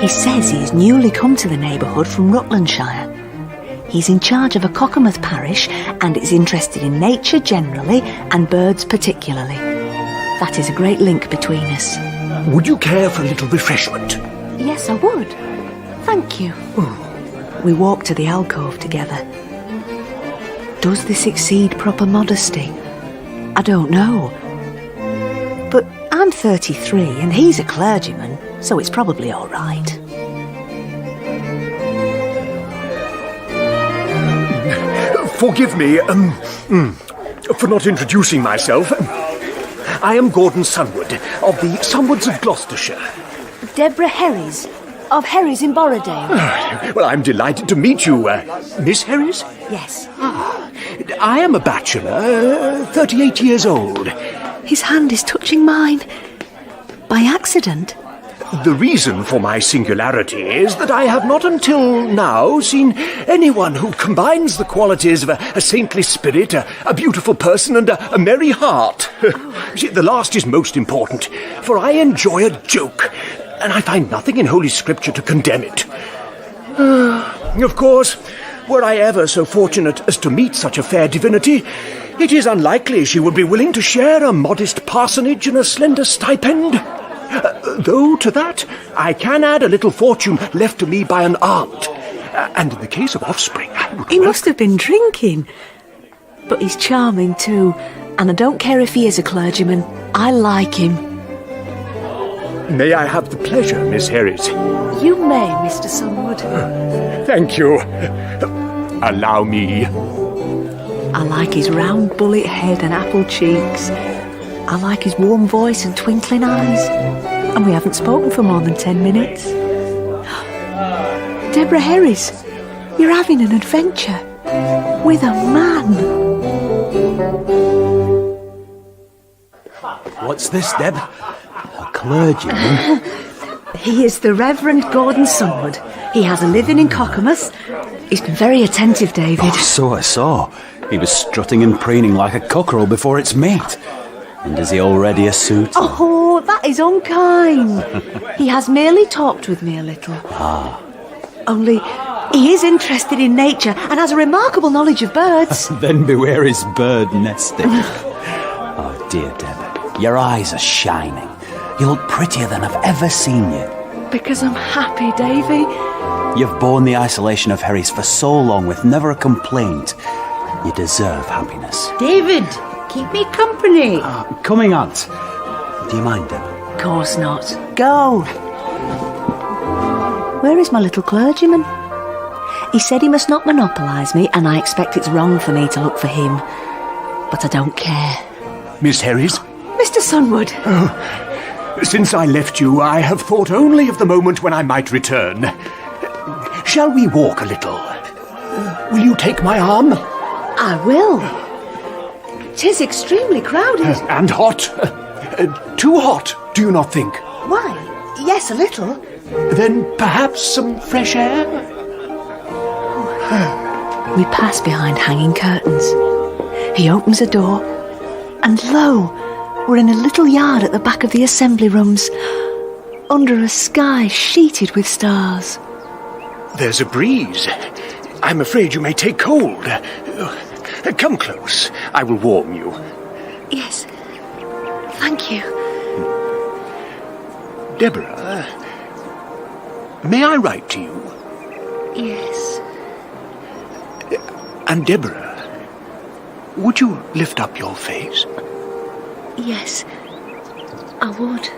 [SPEAKER 14] He says he's newly come to the neighbourhood from Rutlandshire. He's in charge of a Cockermouth parish and is interested in nature generally and birds particularly. That is a great link between us.
[SPEAKER 23] Would you care for a little refreshment?
[SPEAKER 14] Yes, I would. Thank you. We walk to the alcove together. Does this exceed proper modesty? I don't know. But I'm 33 and he's a clergyman, so it's probably all right.
[SPEAKER 23] Forgive me, for not introducing myself. I am Gordon Sunwood, of the Sunwoods of Gloucestershire.
[SPEAKER 14] Deborah Herries, of Herries in Borrowdale.
[SPEAKER 23] Well, I'm delighted to meet you, Miss Herries?
[SPEAKER 14] Yes.
[SPEAKER 23] I am a bachelor, 38 years old.
[SPEAKER 14] His hand is touching mine. By accident.
[SPEAKER 23] The reason for my singularity is that I have not until now seen anyone who combines the qualities of a saintly spirit, a beautiful person, and a merry heart. See, the last is most important, for I enjoy a joke, and I find nothing in Holy Scripture to condemn it. Of course, were I ever so fortunate as to meet such a fair divinity, it is unlikely she would be willing to share a modest parsonage and a slender stipend. Though to that, I can add a little fortune left to me by an aunt. And in the case of offspring...
[SPEAKER 14] He must have been drinking. But he's charming too, and I don't care if he is a clergyman. I like him.
[SPEAKER 23] May I have the pleasure, Miss Herries?
[SPEAKER 14] You may, Mr. Sunwood.
[SPEAKER 23] Thank you. Allow me.
[SPEAKER 14] I like his round bullet head and apple cheeks. I like his warm voice and twinkling eyes. And we haven't spoken for more than 10 minutes. Deborah Herries, you're having an adventure with a man.
[SPEAKER 17] What's this, Deb? A clergyman?
[SPEAKER 14] He is the Reverend Gordon Sunwood. He has a living in Cockermouth. He's been very attentive, David.
[SPEAKER 1] Oh, so I saw. He was strutting and preening like a cockerel before its mate. And is he already a suitor?
[SPEAKER 14] Oh, that is unkind. He has merely talked with me a little. Only he is interested in nature and has a remarkable knowledge of birds.
[SPEAKER 1] Then beware his bird nesting. Oh, dear Deborah, your eyes are shining. You look prettier than I've ever seen you.
[SPEAKER 14] Because I'm happy, Davy.
[SPEAKER 1] You've borne the isolation of Herries for so long with never a complaint. You deserve happiness.
[SPEAKER 9] David, keep me company.
[SPEAKER 1] Coming, Aunt. Do you mind, Deb?
[SPEAKER 14] Of course not. Go. Where is my little clergyman? He said he must not monopolise me, and I expect it's wrong for me to look for him. But I don't care.
[SPEAKER 23] Miss Herries?
[SPEAKER 14] Mr. Sunwood.
[SPEAKER 23] Since I left you, I have thought only of the moment when I might return. Shall we walk a little? Will you take my arm?
[SPEAKER 14] I will. 'Tis extremely crowded.
[SPEAKER 23] And hot. Too hot, do you not think?
[SPEAKER 14] Why, yes, a little.
[SPEAKER 23] Then perhaps some fresh air?
[SPEAKER 14] We pass behind hanging curtains. He opens a door, and lo, we're in a little yard at the back of the assembly rooms, under a sky sheeted with stars.
[SPEAKER 23] There's a breeze. I'm afraid you may take cold. Come close. I will warm you.
[SPEAKER 14] Yes. Thank you.
[SPEAKER 23] Deborah, may I write to you?
[SPEAKER 14] Yes.
[SPEAKER 23] And Deborah, would you lift up your face?
[SPEAKER 14] Yes, I would.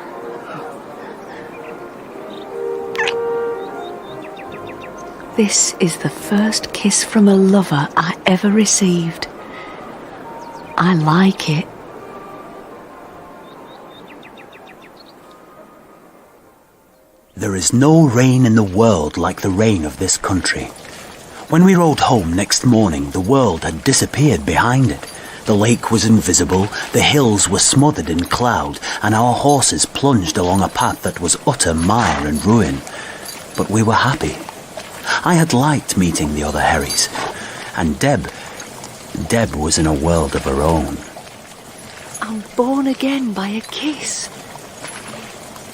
[SPEAKER 14] This is the first kiss from a lover I ever received. I like it.
[SPEAKER 1] There is no rain in the world like the rain of this country. When we rode home next morning, the world had disappeared behind it. The lake was invisible, the hills were smothered in cloud, and our horses plunged along a path that was utter mire and ruin. But we were happy. I had liked meeting the other Herries. And Deb was in a world of her own.
[SPEAKER 14] I'm born again by a kiss.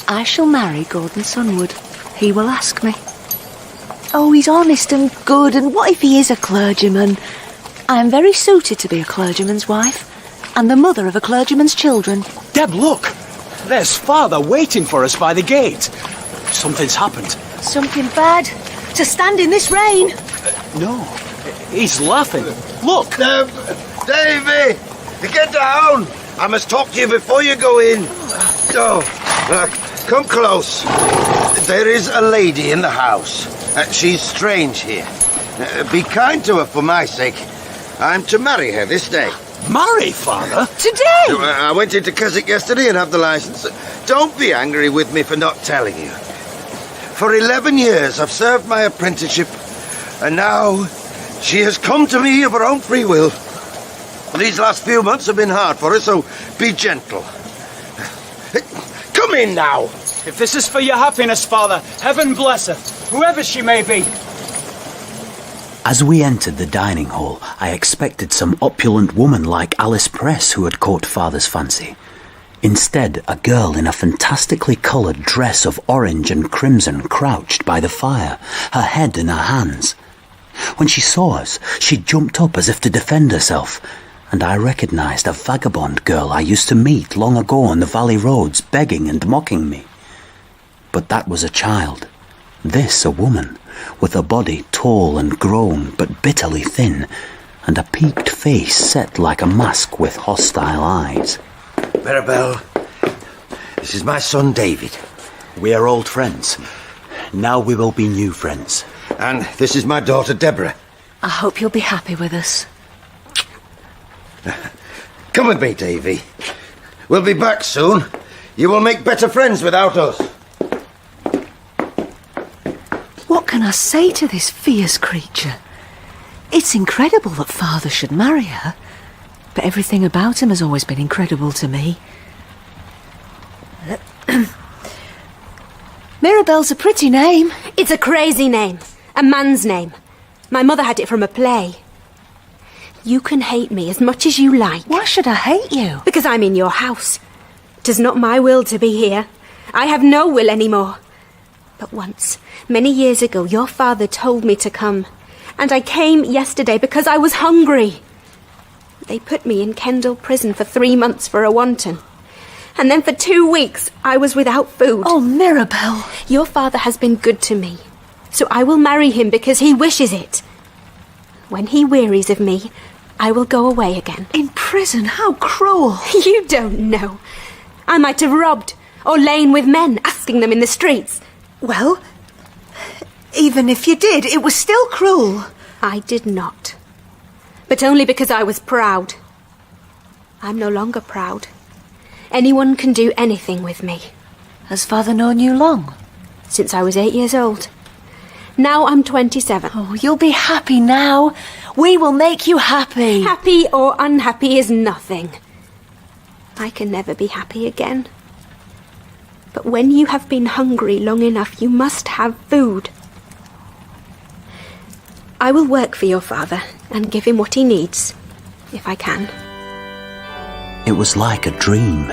[SPEAKER 14] I shall marry Gordon Sunwood. He will ask me. Oh, he's honest and good, and what if he is a clergyman? I am very suited to be a clergyman's wife, and the mother of a clergyman's children.
[SPEAKER 17] Deb, look! There's Father waiting for us by the gate. Something's happened.
[SPEAKER 14] Something bad? To stand in this rain?
[SPEAKER 17] No, he's laughing. Look!
[SPEAKER 2] Davy! Get down! I must talk to you before you go in. Oh, come close. There is a lady in the house. She's strange here. Be kind to her for my sake. I'm to marry her this day.
[SPEAKER 17] Marry, Father?
[SPEAKER 14] Today?
[SPEAKER 2] I went into Keswick yesterday and have the licence. Don't be angry with me for not telling you. For 11 years I've served my apprenticeship, and now she has come to me of her own free will. These last few months have been hard for her, so be gentle. Come in now.
[SPEAKER 17] If this is for your happiness, Father, heaven bless her, whoever she may be.
[SPEAKER 1] As we entered the dining hall, I expected some opulent woman like Alice Press who had caught Father's fancy. Instead, a girl in a fantastically coloured dress of orange and crimson crouched by the fire, her head in her hands. When she saw us, she jumped up as if to defend herself, and I recognised a vagabond girl I used to meet long ago on the valley roads, begging and mocking me. But that was a child. This a woman, with a body tall and grown but bitterly thin, and a peaked face set like a mask with hostile eyes.
[SPEAKER 2] Mirabelle, this is my son David.
[SPEAKER 1] We are old friends. Now we will be new friends.
[SPEAKER 2] And this is my daughter Deborah.
[SPEAKER 14] I hope you'll be happy with us.
[SPEAKER 2] Come with me, Davy. We'll be back soon. You will make better friends without us.
[SPEAKER 14] What can I say to this fierce creature? It's incredible that Father should marry her, but everything about him has always been incredible to me. Mirabelle's a pretty name.
[SPEAKER 21] It's a crazy name. A man's name. My mother had it from a play. You can hate me as much as you like.
[SPEAKER 14] Why should I hate you?
[SPEAKER 21] Because I'm in your house. 'Tis not my will to be here. I have no will anymore. But once, many years ago, your father told me to come. And I came yesterday because I was hungry. They put me in Kendal prison for 3 months for a wanton. And then for 2 weeks, I was without food.
[SPEAKER 14] Oh, Mirabelle.
[SPEAKER 21] Your father has been good to me. So I will marry him because he wishes it. When he wearies of me, I will go away again.
[SPEAKER 14] In prison? How cruel.
[SPEAKER 21] You don't know. I might have robbed or lain with men, asking them in the streets.
[SPEAKER 14] Well, even if you did, it was still cruel.
[SPEAKER 21] I did not. But only because I was proud. I'm no longer proud. Anyone can do anything with me.
[SPEAKER 14] Has Father known you long?
[SPEAKER 21] Since I was 8 years old. Now I'm 27.
[SPEAKER 14] Oh, you'll be happy now. We will make you happy.
[SPEAKER 21] Happy or unhappy is nothing. I can never be happy again. But when you have been hungry long enough, you must have food. I will work for your father and give him what he needs, if I can.
[SPEAKER 1] It was like a dream.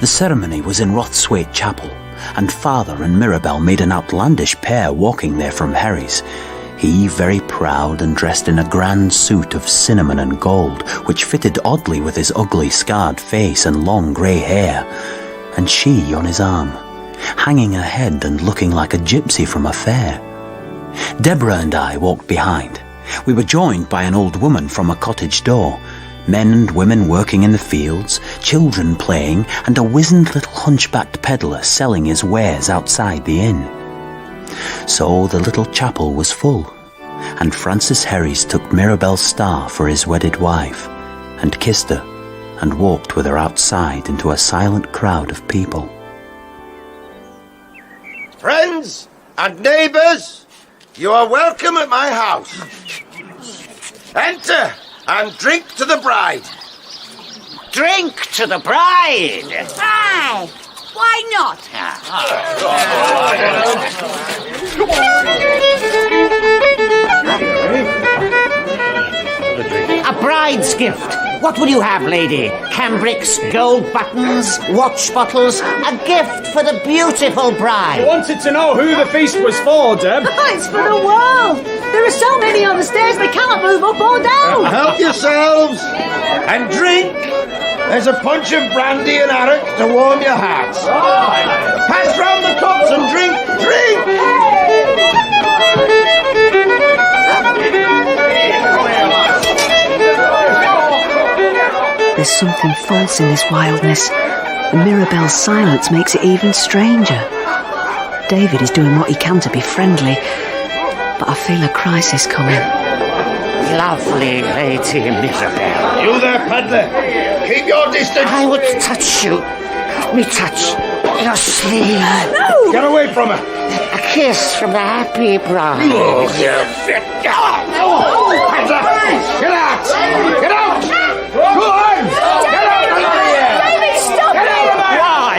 [SPEAKER 1] The ceremony was in Rothswaite Chapel, and Father and Mirabelle made an outlandish pair walking there from Herries. He very proud and dressed in a grand suit of cinnamon and gold, which fitted oddly with his ugly scarred face and long grey hair, and she on his arm, hanging her head and looking like a gypsy from a fair. Deborah and I walked behind. We were joined by an old woman from a cottage door, men and women working in the fields, children playing, and a wizened little hunchbacked pedlar selling his wares outside the inn. So the little chapel was full, and Francis Herries took Mirabelle's star for his wedded wife, and kissed her, and walked with her outside into a silent crowd of people.
[SPEAKER 2] Friends and neighbours, you are welcome at my house. Enter and drink to the bride.
[SPEAKER 16] Drink to the bride?
[SPEAKER 14] Aye, why not?
[SPEAKER 10] bride's gift. What will you have, lady? Cambrics, gold buttons, watch bottles, a gift for the beautiful bride.
[SPEAKER 17] I wanted to know who the feast was for, Deb.
[SPEAKER 14] It's for the world. There are so many on the stairs they cannot move up or down.
[SPEAKER 8] Help yourselves and drink. There's a punch of brandy and arrack to warm your hearts. Pass round the cups and drink.
[SPEAKER 18] There's something false in this wildness. The Mirabelle's silence makes it even stranger. David is doing what he can to be friendly, but I feel a crisis coming.
[SPEAKER 10] Lovely Lady Mirabelle.
[SPEAKER 8] You there, Pedlar. Keep your distance.
[SPEAKER 10] I would touch you. Let me touch your sleeve.
[SPEAKER 14] No!
[SPEAKER 8] Get away from her.
[SPEAKER 10] A kiss from the happy bride.
[SPEAKER 8] Oh, you fit. Pedlar! Get out! Get out! Go on! Get out of here!
[SPEAKER 14] David, stop
[SPEAKER 8] Get out of my
[SPEAKER 17] Why?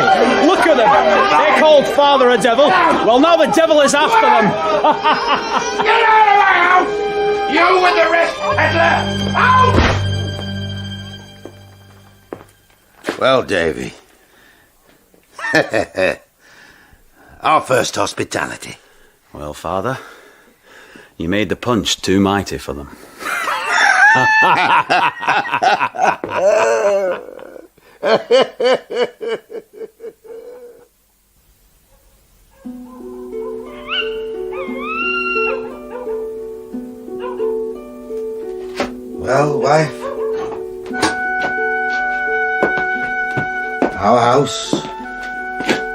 [SPEAKER 17] Look at them. They called father a devil. Well, now the devil is after them.
[SPEAKER 8] Get out of my house! You with the rest, Pedlar! Out! Well, Davy. Our first hospitality.
[SPEAKER 1] Well, Father, you made the punch too mighty for them.
[SPEAKER 2] Well, wife, our house,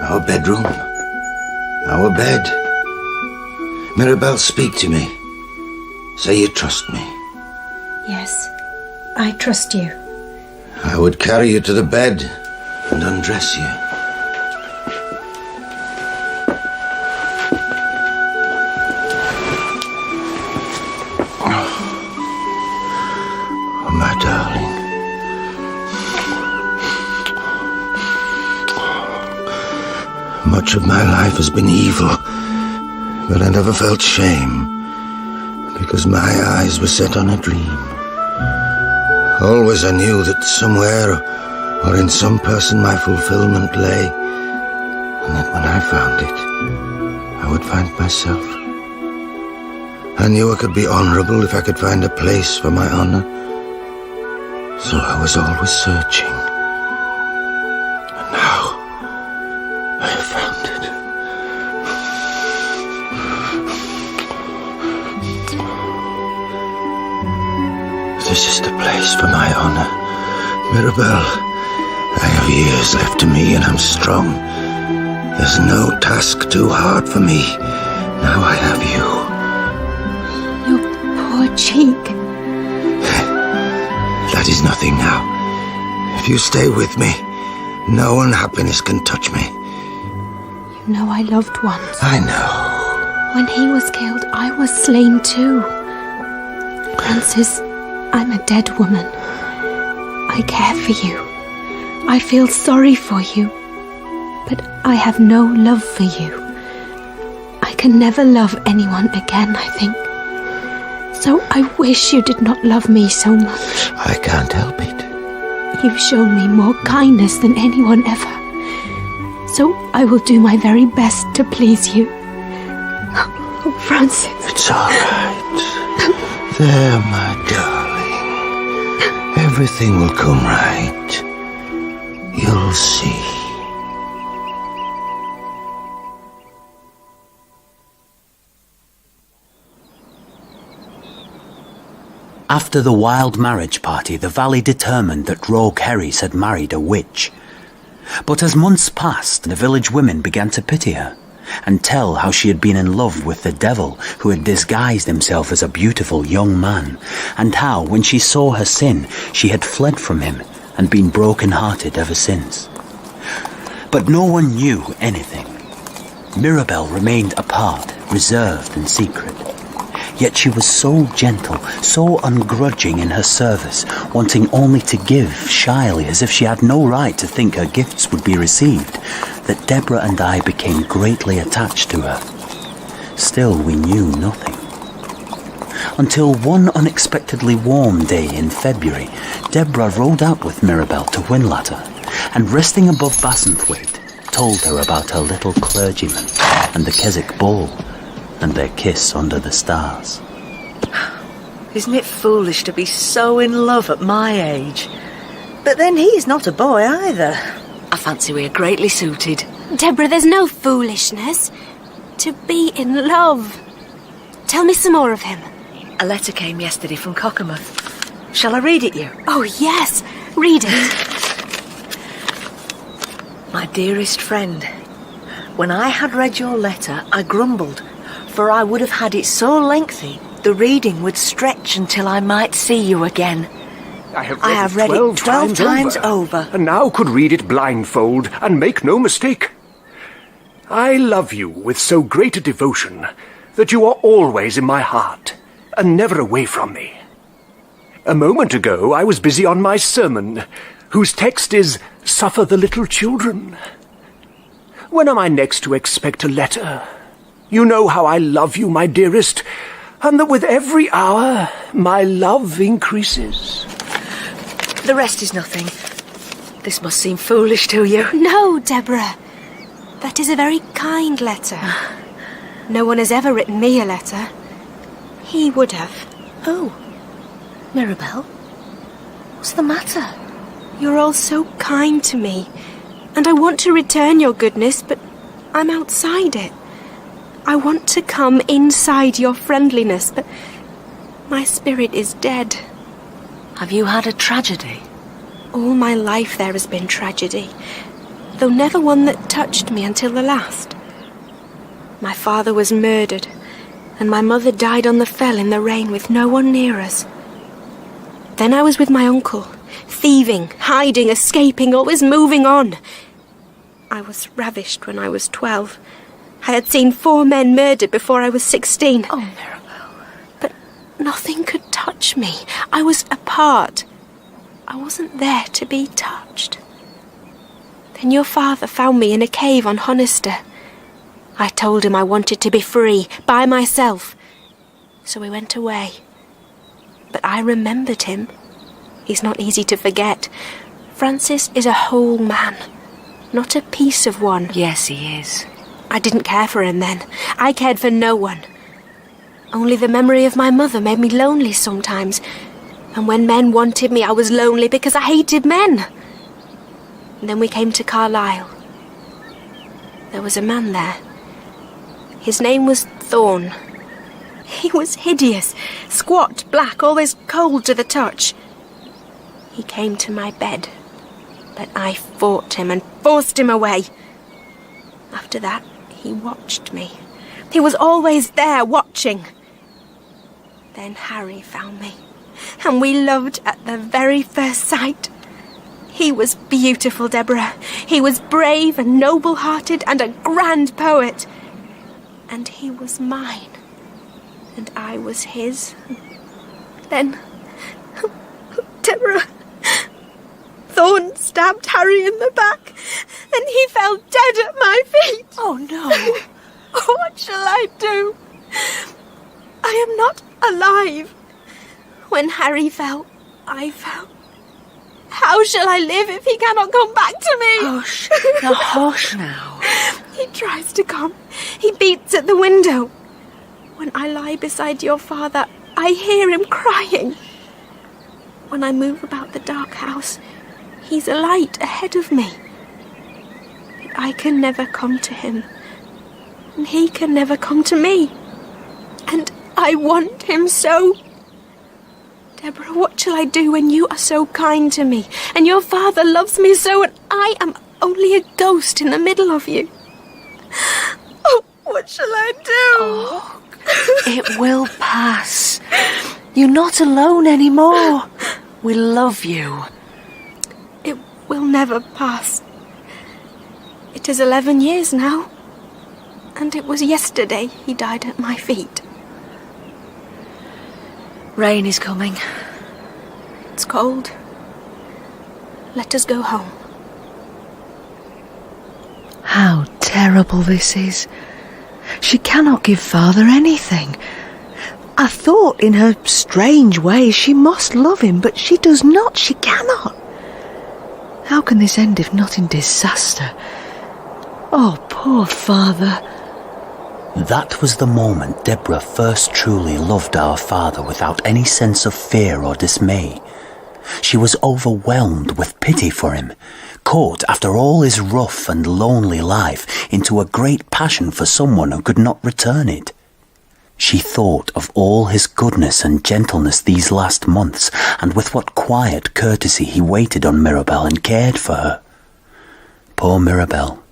[SPEAKER 2] our bedroom, our bed. Mirabelle, speak to me. Say you trust me.
[SPEAKER 21] Yes, I trust you.
[SPEAKER 2] I would carry you to the bed and undress you. Oh, my darling. Much of my life has been evil, but I never felt shame, because my eyes were set on a dream. Always I knew that somewhere or in some person my fulfillment lay, and that when I found it, I would find myself. I knew I could be honourable if I could find a place for my honour, so I was always searching. And now I have found it. This is the place for my honour. Mirabelle, I have years left to me and I'm strong. There's no task too hard for me. Now I have you.
[SPEAKER 21] Your poor cheek.
[SPEAKER 2] That is nothing now. If you stay with me, no unhappiness can touch me.
[SPEAKER 21] You know I loved once.
[SPEAKER 2] I know.
[SPEAKER 21] When he was killed, I was slain too. Francis, I'm a dead woman. I care for you. I feel sorry for you. But I have no love for you. I can never love anyone again, I think. So I wish you did not love me so much.
[SPEAKER 2] I can't help it.
[SPEAKER 21] You've shown me more kindness than anyone ever. So I will do my very best to please you. Oh, Francis.
[SPEAKER 2] It's all right. There, my darling. Everything will come right. You'll see.
[SPEAKER 1] After the wild marriage party, the valley determined that rogue Herries had married a witch. But as months passed, the village women began to pity her and tell how she had been in love with the devil who had disguised himself as a beautiful young man, and how, when she saw her sin, she had fled from him and been broken-hearted ever since. But no one knew anything. Mirabelle remained apart, reserved and secret. Yet she was so gentle, so ungrudging in her service, wanting only to give shyly as if she had no right to think her gifts would be received, that Deborah and I became greatly attached to her. Still, we knew nothing. until one unexpectedly warm day in February, Deborah rode out with Mirabell to Whinlatter, and resting above Bassenthwaite, told her about her little clergyman and the Keswick ball, and their kiss under the stars.
[SPEAKER 14] Isn't it foolish to be so in love at my age? But then he's not a boy either. I fancy we're greatly suited.
[SPEAKER 21] Deborah, there's no foolishness. To be in love. Tell me some more of him.
[SPEAKER 14] A letter came yesterday from Cockermouth. Shall I read it you?
[SPEAKER 21] Oh, yes. Read it.
[SPEAKER 14] My dearest friend, when I had read your letter, I grumbled, for I would have had it so lengthy, the reading would stretch until I might see you again.
[SPEAKER 23] I have read it 12 times over, and now could read it blindfold and make no mistake. I love you with so great a devotion that you are always in my heart and never away from me. A moment ago I was busy on my sermon, whose text is, "Suffer the little children." When am I next to expect a letter? You know how I love you, my dearest, and that with every hour my love increases.
[SPEAKER 14] The rest is nothing. This must seem foolish to you.
[SPEAKER 21] No, Deborah. That is a very kind letter. No one has ever written me a letter. He would have.
[SPEAKER 14] Oh, Mirabell? What's the matter?
[SPEAKER 21] You're all so kind to me, and I want to return your goodness, but I'm outside it. I want to come inside your friendliness, but my spirit is dead.
[SPEAKER 14] Have you had a tragedy?
[SPEAKER 21] All my life there has been tragedy, though never one that touched me until the last. My father was murdered, and my mother died on the fell in the rain with no one near us. Then I was with my uncle, thieving, hiding, escaping, always moving on. I was ravished when I was 12. I had seen 4 men murdered before I was 16.
[SPEAKER 14] Oh, Mirabell.
[SPEAKER 21] But nothing could touch me. I was apart. I wasn't there to be touched. Then your father found me in a cave on Honister. I told him I wanted to be free, by myself. So we went away. But I remembered him. He's not easy to forget. Francis is a whole man, not a piece of one.
[SPEAKER 14] Yes, he is.
[SPEAKER 21] I didn't care for him then. I cared for no one. Only the memory of my mother made me lonely sometimes. And when men wanted me, I was lonely because I hated men. And then we came to Carlisle. There was a man there. His name was Thorne. He was hideous, squat, black, always cold to the touch. He came to my bed, but I fought him and forced him away. After that, he watched me. He was always there, watching. Then Harry found me, and we loved at the very first sight. He was beautiful, Deborah. He was brave and noble-hearted and a grand poet. And he was mine, and I was his. Then, Deborah, Thorne stabbed Harry in the back, and he fell dead at my feet.
[SPEAKER 14] Oh, no.
[SPEAKER 21] What shall I do? I am not alive. When Harry fell, I fell. How shall I live if he cannot come back to me?
[SPEAKER 14] Hush. Now, hush now.
[SPEAKER 21] He tries to come. He beats at the window. When I lie beside your father, I hear him crying. When I move about the dark house, he's a light ahead of me. But I can never come to him, and he can never come to me. And I want him so. Deborah, what shall I do when you are so kind to me, and your father loves me so, and I am only a ghost in the middle of you? Oh, what shall I do?
[SPEAKER 14] Oh, it will pass. You're not alone anymore. We love you.
[SPEAKER 21] It will never pass. It is 11 years now, and it was yesterday he died at my feet.
[SPEAKER 14] Rain is coming.
[SPEAKER 21] It's cold. Let us go home.
[SPEAKER 18] How terrible this is. She cannot give father anything. I thought in her strange way she must love him, but she does not, she cannot. How can this end if not in disaster? Oh, poor father.
[SPEAKER 1] That was the moment Deborah first truly loved our father without any sense of fear or dismay. She was overwhelmed with pity for him, caught after all his rough and lonely life into a great passion for someone who could not return it. She thought of all his goodness and gentleness these last months, and with what quiet courtesy he waited on Mirabell and cared for her. Poor Mirabell.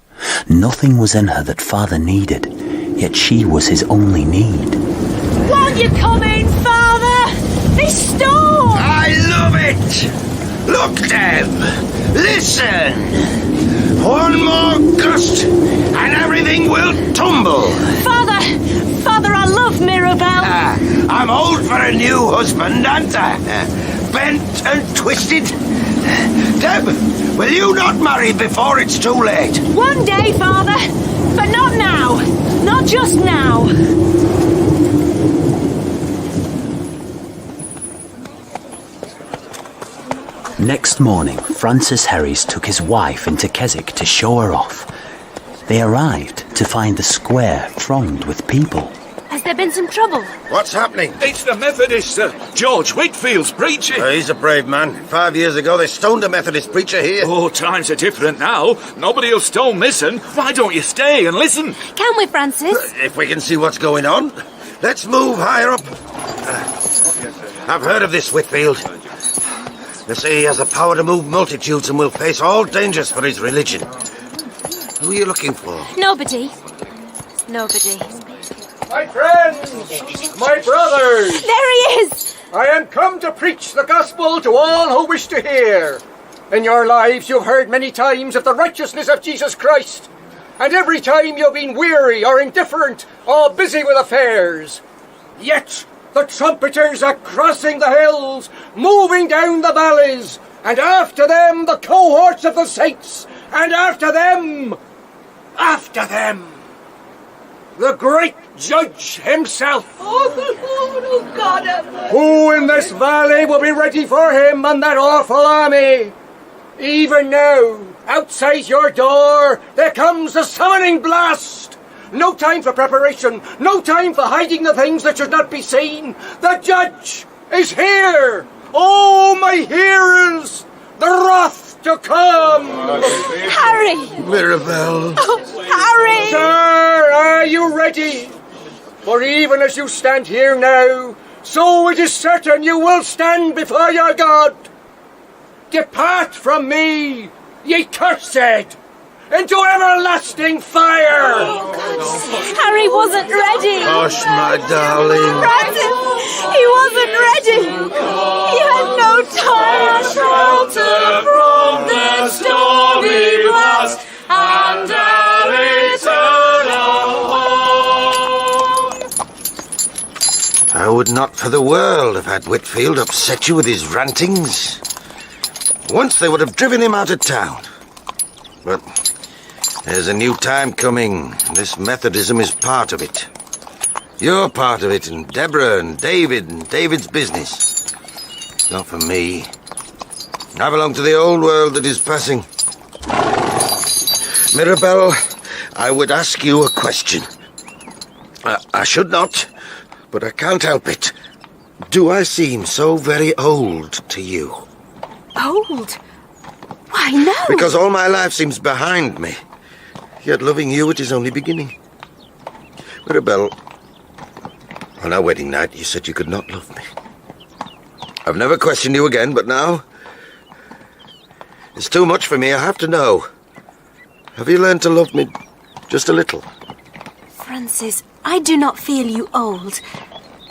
[SPEAKER 1] Nothing was in her that father needed, yet she was his only need.
[SPEAKER 14] Won't you come in, Father? This storm!
[SPEAKER 2] I love it! Look, Deb! Listen! One more gust, and everything will tumble.
[SPEAKER 14] Father, I love Mirabell.
[SPEAKER 2] I'm old for a new husband, aren't I? Bent and twisted. Deb, will you not marry before it's too late?
[SPEAKER 14] One day, Father, but not now. Not just now.
[SPEAKER 1] Next morning, Francis Herries took his wife into Keswick to show her off. They arrived to find the square thronged with people.
[SPEAKER 21] Has there been some trouble?
[SPEAKER 8] What's happening?
[SPEAKER 16] It's the Methodist, George Whitfield's preaching.
[SPEAKER 8] He's a brave man. 5 years ago, they stoned a Methodist preacher here.
[SPEAKER 16] Oh, times are different now. Nobody'll stone missing. Why don't you stay and listen?
[SPEAKER 21] Can we, Francis?
[SPEAKER 8] If we can see what's going on. Let's move higher up. I've heard of this Whitfield. They say he has the power to move multitudes and will face all dangers for his religion. Who are you looking for?
[SPEAKER 21] Nobody. Nobody.
[SPEAKER 15] My friends, my brothers.
[SPEAKER 21] There he is.
[SPEAKER 15] I am come to preach the gospel to all who wish to hear. In your lives you've heard many times of the righteousness of Jesus Christ. And every time you've been weary or indifferent or busy with affairs. Yet the trumpeters are crossing the hills, moving down the valleys, and after them the cohorts of the saints, and after them, the great Judge himself.
[SPEAKER 14] Oh, God.
[SPEAKER 15] Who in this valley will be ready for him and that awful army? Even now, outside your door, there comes the summoning blast. No time for preparation, no time for hiding the things that should not be seen. The Judge is here. Oh, my hearers, the wrath to come.
[SPEAKER 14] Harry!
[SPEAKER 2] Mirabell.
[SPEAKER 14] Oh, Harry!
[SPEAKER 15] Sir, are you ready? For even as you stand here now, so it is certain you will stand before your God. Depart from me, ye cursed, into everlasting fire.
[SPEAKER 14] Oh, Harry wasn't ready.
[SPEAKER 2] Hush, my darling.
[SPEAKER 14] Francis, he wasn't ready. He had no time.
[SPEAKER 16] Shelter from the stormy blast and our eternal home.
[SPEAKER 2] I would not for the world have had Whitfield upset you with his rantings. Once they would have driven him out of town. But there's a new time coming. This Methodism is part of it. You're part of it, and Deborah and David and David's business. Not for me. I belong to the old world that is passing. Mirabell, I would ask you a question. I should not, but I can't help it. Do I seem so very old to you?
[SPEAKER 21] Old? Why, no.
[SPEAKER 2] Because all my life seems behind me. Yet loving you, it is only beginning. Mirabell, on our wedding night, you said you could not love me. I've never questioned you again, but now it's too much for me. I have to know. Have you learned to love me just a little?
[SPEAKER 21] Francis, I do not feel you old.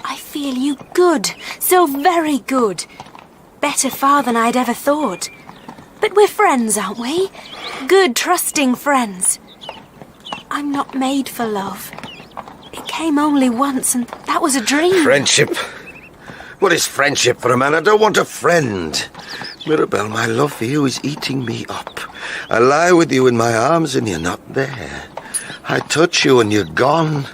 [SPEAKER 21] I feel you good. So very good. Better far than I'd ever thought. But we're friends, aren't we? Good, trusting friends. I'm not made for love. It came only once, and that was a dream.
[SPEAKER 2] Friendship? What is friendship for a man? I don't want a friend. Mirabell, my love for you is eating me up. I lie with you in my arms and you're not there. I touch you and you're gone.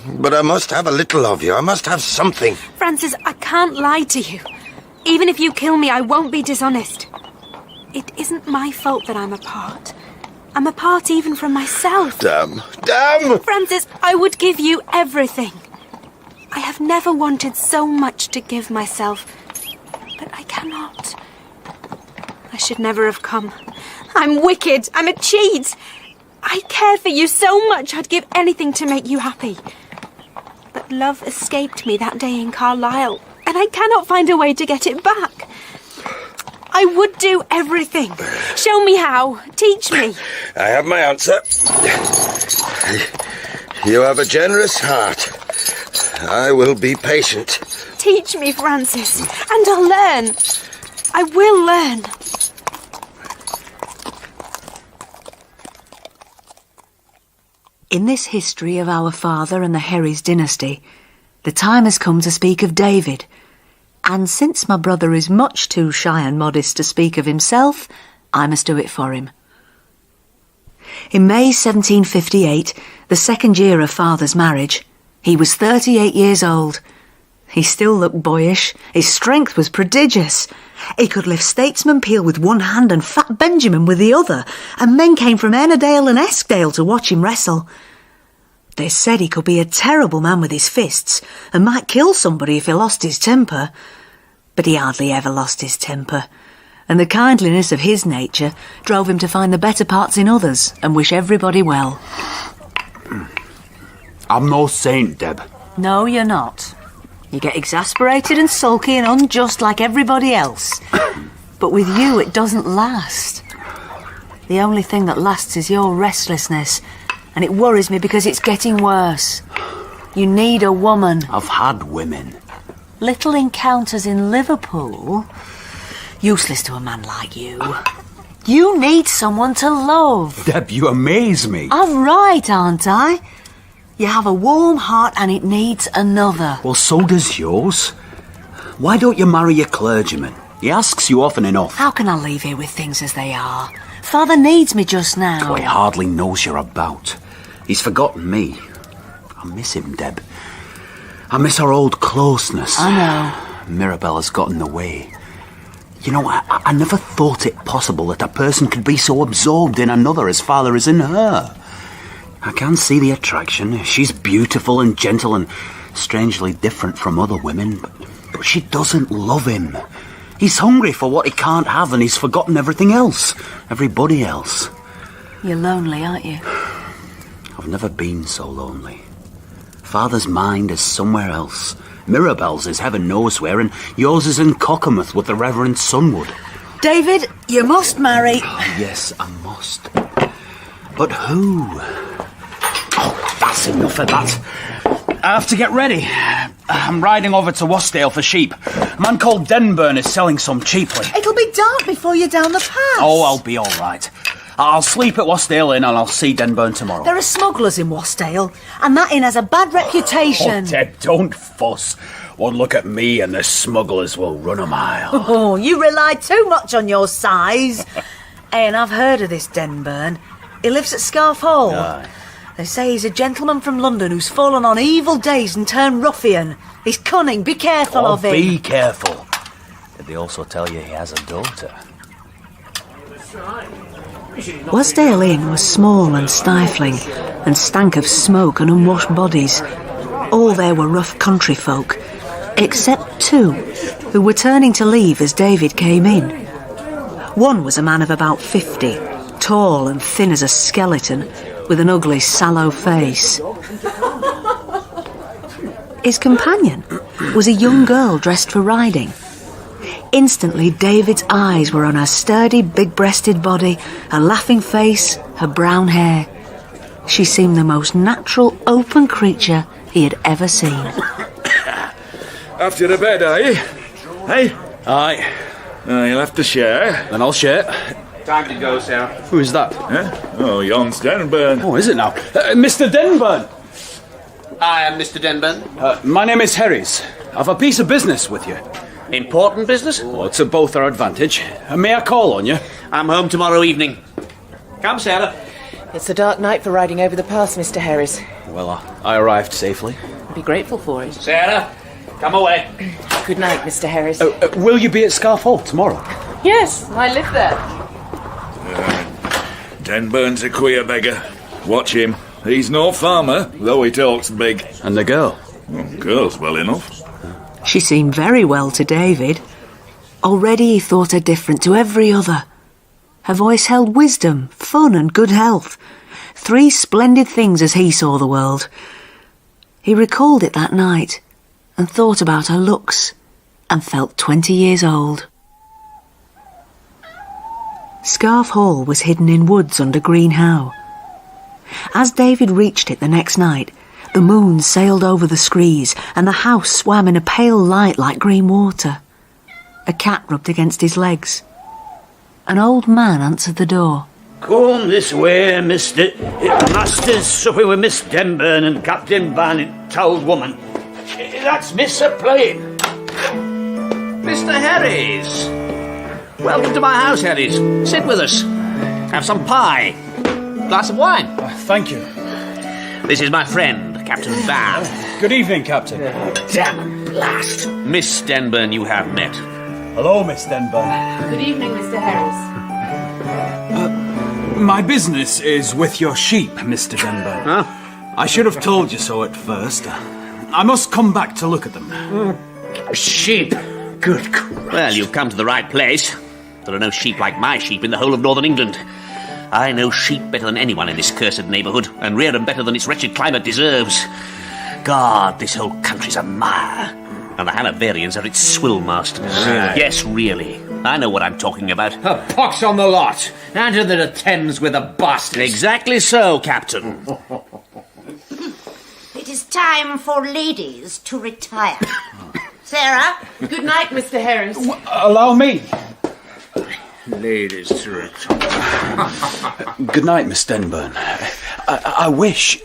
[SPEAKER 2] But I must have a little of you. I must have something.
[SPEAKER 21] Francis, I can't lie to you. Even if you kill me, I won't be dishonest. It isn't my fault that I'm apart. I'm apart even from myself.
[SPEAKER 2] Damn!
[SPEAKER 21] Francis, I would give you everything. I have never wanted so much to give myself, but I cannot. I should never have come. I'm wicked. I'm a cheat. I care for you so much I'd give anything to make you happy. But love escaped me that day in Carlisle, and I cannot find a way to get it back. I would do everything. Show me how. Teach me.
[SPEAKER 2] I have my answer. You have a generous heart. I will be patient.
[SPEAKER 21] Teach me, Francis, and I'll learn. I will learn.
[SPEAKER 18] In this history of our father and the Herries dynasty, the time has come to speak of David. And since my brother is much too shy and modest to speak of himself, I must do it for him. In May 1758, the second year of father's marriage, he was 38 years old. He still looked boyish. His strength was prodigious. He could lift Statesman Peel with one hand and Fat Benjamin with the other, and men came from Ennerdale and Eskdale to watch him wrestle. They said he could be a terrible man with his fists and might kill somebody if he lost his temper. But he hardly ever lost his temper, and the kindliness of his nature drove him to find the better parts in others and wish everybody well.
[SPEAKER 17] I'm no saint, Deb.
[SPEAKER 18] No, you're not. You get exasperated and sulky and unjust like everybody else. But with you, it doesn't last. The only thing that lasts is your restlessness, and it worries me because it's getting worse. You need a woman.
[SPEAKER 17] I've had women.
[SPEAKER 18] Little encounters in Liverpool. Useless to a man like you. You need someone to love.
[SPEAKER 17] Deb, you amaze me.
[SPEAKER 18] I'm right, aren't I? You have a warm heart and it needs another.
[SPEAKER 17] Well, so does yours. Why don't you marry a clergyman? He asks you often enough.
[SPEAKER 18] How can I leave here with things as they are? Father needs me just now.
[SPEAKER 17] Oh, he hardly knows you're about. He's forgotten me. I miss him, Deb. I miss our old closeness.
[SPEAKER 18] I know.
[SPEAKER 17] Mirebella's got in the way. You know, I never thought it possible that a person could be so absorbed in another as father is in her. I can see the attraction. She's beautiful and gentle and strangely different from other women, but she doesn't love him. He's hungry for what he can't have, and he's forgotten everything else. Everybody else.
[SPEAKER 18] You're lonely, aren't you?
[SPEAKER 17] I've never been so lonely. Father's mind is somewhere else. Mirabel's is heaven knows where, and yours is in Cockermouth with the Reverend Sunwood.
[SPEAKER 18] David, you must marry.
[SPEAKER 17] Oh, yes, I must. But who? Oh, that's enough of that. I have to get ready. I'm riding over to Wasdale for sheep. A man called Denburn is selling some cheaply.
[SPEAKER 14] It'll be dark before you're down the pass.
[SPEAKER 17] Oh, I'll be all right. I'll sleep at Wasdale Inn and I'll see Denburn tomorrow.
[SPEAKER 14] There are smugglers in Wasdale, and that inn has a bad reputation.
[SPEAKER 17] Oh, Deb, don't fuss. One look at me and the smugglers will run a mile.
[SPEAKER 14] Oh, you rely too much on your size. And I've heard of this Denburn. He lives at Scarf Hall.
[SPEAKER 17] Aye.
[SPEAKER 14] They say he's a gentleman from London who's fallen on evil days and turned ruffian. He's cunning. Be careful of him.
[SPEAKER 17] Be careful. Did they also tell you he has a daughter?
[SPEAKER 18] Wasdale Inn was small and stifling, and stank of smoke and unwashed bodies. All there were rough country folk, except two, who were turning to leave as David came in. One was a man of about 50, tall and thin as a skeleton, with an ugly, sallow face. His companion was a young girl dressed for riding. Instantly, David's eyes were on her sturdy, big-breasted body, her laughing face, her brown hair. She seemed the most natural, open creature he had ever seen.
[SPEAKER 6] After the bed, are you? Hey?
[SPEAKER 17] Aye.
[SPEAKER 6] You'll have to share.
[SPEAKER 17] Then I'll share.
[SPEAKER 6] Time to go, Sarah.
[SPEAKER 17] Who is that?
[SPEAKER 6] Oh, Jon Denburn.
[SPEAKER 17] Oh, is it now? Mr. Denburn!
[SPEAKER 5] I am Mr. Denburn.
[SPEAKER 17] My name is Herries. I've a piece of business with you.
[SPEAKER 5] Important business?
[SPEAKER 17] Oh, it's to both our advantage. May I call on you?
[SPEAKER 5] I'm home tomorrow evening. Come, Sarah.
[SPEAKER 7] It's a dark night for riding over the pass, Mr. Herries.
[SPEAKER 1] Well, I arrived safely.
[SPEAKER 7] Be grateful for it.
[SPEAKER 5] Sarah, come away.
[SPEAKER 7] Good night, Mr. Herries.
[SPEAKER 1] Will you be at Scarf Hall tomorrow?
[SPEAKER 7] Yes, I live there.
[SPEAKER 6] Denburn's a queer beggar. Watch him. He's no farmer, though he talks big.
[SPEAKER 1] And the girl?
[SPEAKER 6] Well, girl's well enough.
[SPEAKER 18] She seemed very well to David. Already he thought her different to every other. Her voice held wisdom, fun and good health. 3 splendid things as he saw the world. He recalled it that night and thought about her looks and felt 20 years old. Scarf Hall was hidden in woods under Green Howe. As David reached it the next night, the moon sailed over the screes and the house swam in a pale light like green water. A cat rubbed against his legs. An old man answered the door.
[SPEAKER 16] Come this way, Mr. Master's supping with Miss Denburn and Captain Barnett, old woman. That's Miss Plain.
[SPEAKER 5] Mr. Herries. Welcome to my house, Herries. Sit with us. Have some pie. Glass of wine.
[SPEAKER 17] Thank you.
[SPEAKER 5] This is my friend, Captain Van.
[SPEAKER 17] Good evening, Captain.
[SPEAKER 5] Damn blast. Miss Denburn you have met.
[SPEAKER 17] Hello, Miss Denburn.
[SPEAKER 7] Good evening, Mr. Herries.
[SPEAKER 17] My business is with your sheep, Mr. Denburn.
[SPEAKER 5] Huh?
[SPEAKER 17] I should have told you so at first. I must come back to look at them.
[SPEAKER 5] Sheep? Good Christ. Well, you've come to the right place. There are no sheep like my sheep in the whole of northern England. I know sheep better than anyone in this cursed neighbourhood, and rear them better than its wretched climate deserves. God, this whole country's a mire, and the Hanoverians are its swill masters. Yes, really. I know what I'm talking about.
[SPEAKER 10] A pox on the lot. And into the Thames with the bastards.
[SPEAKER 5] Exactly so, Captain.
[SPEAKER 14] It is time for ladies to retire. Sarah?
[SPEAKER 7] Good night, Mr. Herries.
[SPEAKER 17] Allow me.
[SPEAKER 10] Ladies to retire.
[SPEAKER 1] Good night, Miss Denburn. I wish...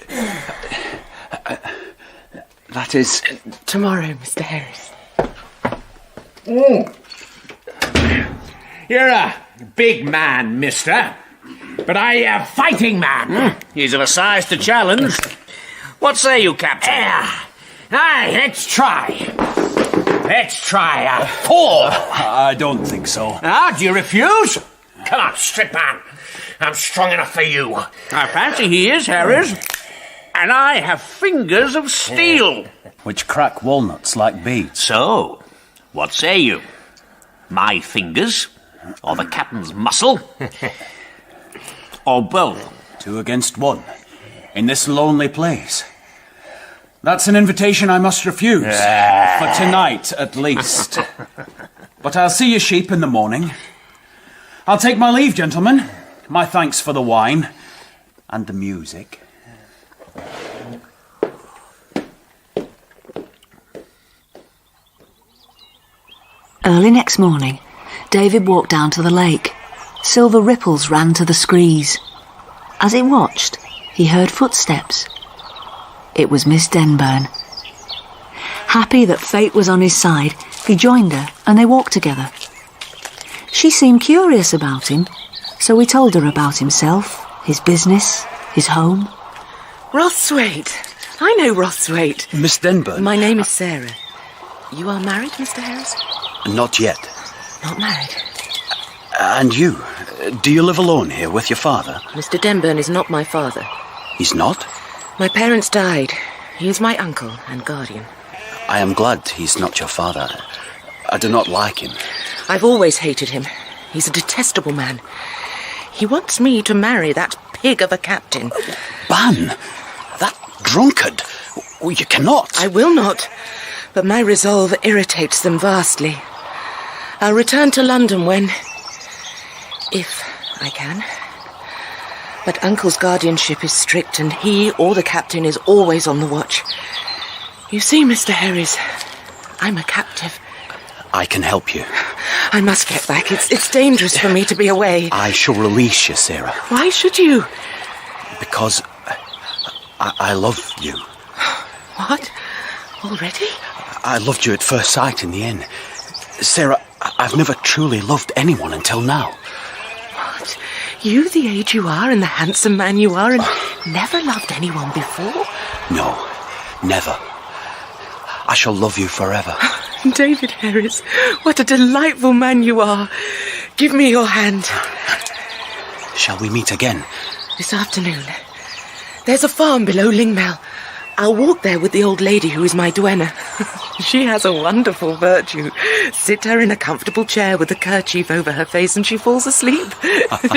[SPEAKER 1] that is...
[SPEAKER 7] Tomorrow, Mr. Herries.
[SPEAKER 10] You're a big man, mister. But I a fighting man.
[SPEAKER 5] He's of a size to challenge. What say you, Captain?
[SPEAKER 10] Aye, let's try. Let's try a 4.
[SPEAKER 17] I don't think so.
[SPEAKER 10] Do you refuse? Come on, strip man. I'm strong enough for you.
[SPEAKER 5] I fancy he is, Herries. And I have fingers of steel.
[SPEAKER 1] Which crack walnuts like beads.
[SPEAKER 5] So, what say you? My fingers? Or the captain's muscle? Or both?
[SPEAKER 1] 2 against 1. In this lonely place. That's an invitation I must refuse. For tonight, at least. But I'll see your sheep in the morning. I'll take my leave, gentlemen. My thanks for the wine. And the music.
[SPEAKER 18] Early next morning, David walked down to the lake. Silver ripples ran to the screes. As he watched, he heard footsteps. It was Miss Denburn. Happy that fate was on his side, he joined her and they walked together. She seemed curious about him, so he told her about himself, his business, his home.
[SPEAKER 7] Rothwaite. I know Rothwaite.
[SPEAKER 1] Miss Denburn.
[SPEAKER 7] My name is Sarah. You are married, Mr. Harris?
[SPEAKER 1] Not yet.
[SPEAKER 7] Not married.
[SPEAKER 1] And you? Do you live alone here with your father?
[SPEAKER 7] Mr. Denburn is not my father.
[SPEAKER 1] He's not?
[SPEAKER 7] My parents died. He is my uncle and guardian.
[SPEAKER 1] I am glad he's not your father. I do not like him.
[SPEAKER 7] I've always hated him. He's a detestable man. He wants me to marry that pig of a captain.
[SPEAKER 1] Ban! That drunkard! You cannot!
[SPEAKER 7] I will not. But my resolve irritates them vastly. I'll return to London when... if I can. But Uncle's guardianship is strict, and he or the captain is always on the watch. You see, Mr. Herries, I'm a captive.
[SPEAKER 1] I can help you.
[SPEAKER 7] I must get back. It's dangerous for me to be away.
[SPEAKER 1] I shall release you, Sarah.
[SPEAKER 7] Why should you?
[SPEAKER 1] Because I love you.
[SPEAKER 7] What? Already?
[SPEAKER 1] I loved you at first sight in the inn. Sarah, I've never truly loved anyone until now.
[SPEAKER 7] What? You the age you are and the handsome man you are and never loved anyone before?
[SPEAKER 1] No, never. I shall love you forever.
[SPEAKER 7] David Herries, what a delightful man you are. Give me your hand.
[SPEAKER 1] Shall we meet again?
[SPEAKER 7] This afternoon. There's a farm below Lingmel. I'll walk there with the old lady who is my duenna. She has a wonderful virtue. Sit her in a comfortable chair with a kerchief over her face and she falls asleep.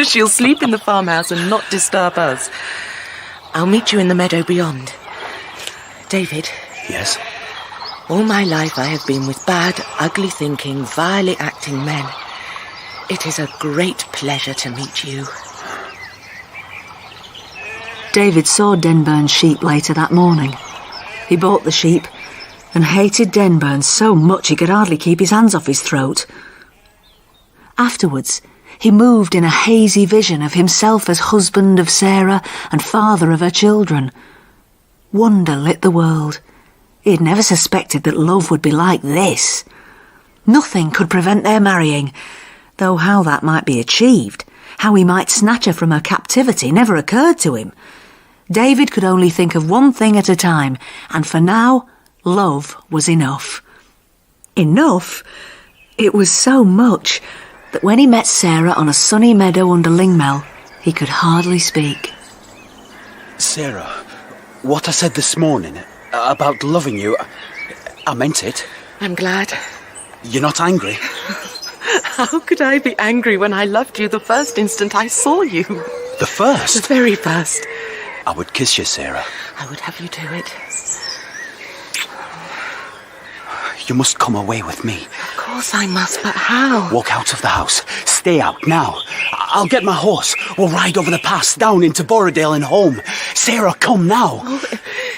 [SPEAKER 7] She'll sleep in the farmhouse and not disturb us. I'll meet you in the meadow beyond. David.
[SPEAKER 1] Yes?
[SPEAKER 7] All my life I have been with bad, ugly thinking, vilely acting men. It is a great pleasure to meet you.
[SPEAKER 18] David saw Denburn's sheep later that morning. He bought the sheep and hated Denburn so much he could hardly keep his hands off his throat. Afterwards, he moved in a hazy vision of himself as husband of Sarah and father of her children. Wonder lit the world. He had never suspected that love would be like this. Nothing could prevent their marrying, though how that might be achieved, how he might snatch her from her captivity, never occurred to him. David could only think of one thing at a time, and for now, love was enough. Enough? It was so much that when he met Sarah on a sunny meadow under Lingmel, he could hardly speak.
[SPEAKER 1] Sarah, what I said this morning about loving you, I meant it.
[SPEAKER 7] I'm glad.
[SPEAKER 1] You're not angry?
[SPEAKER 7] How could I be angry when I loved you the first instant I saw you?
[SPEAKER 1] The first?
[SPEAKER 7] The very first.
[SPEAKER 1] I would kiss you, Sarah.
[SPEAKER 7] I would have you do it.
[SPEAKER 1] You must come away with me.
[SPEAKER 7] Of course I must, but how?
[SPEAKER 1] Walk out of the house. Stay out, now. I'll get my horse. We'll ride over the pass, down into Borrowdale and home. Sarah, come now.
[SPEAKER 7] Oh,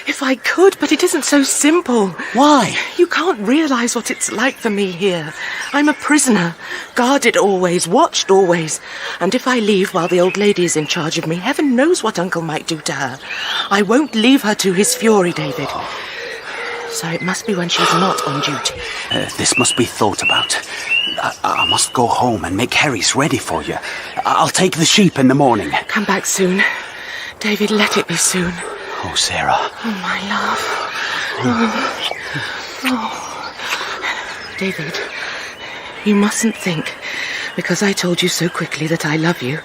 [SPEAKER 7] if I could, but it isn't so simple.
[SPEAKER 1] Why?
[SPEAKER 7] You can't realise what it's like for me here. I'm a prisoner, guarded always, watched always. And if I leave while the old lady is in charge of me, heaven knows what Uncle might do to her. I won't leave her to his fury, David. So it must be when she's not on duty.
[SPEAKER 1] This must be thought about. I must go home and make Herries ready for you. I'll take the sheep in the morning.
[SPEAKER 7] Come back soon. David, let it be soon.
[SPEAKER 1] Oh, Sarah.
[SPEAKER 7] Oh, my love. Oh. David, you mustn't think, because I told you so quickly that I love you,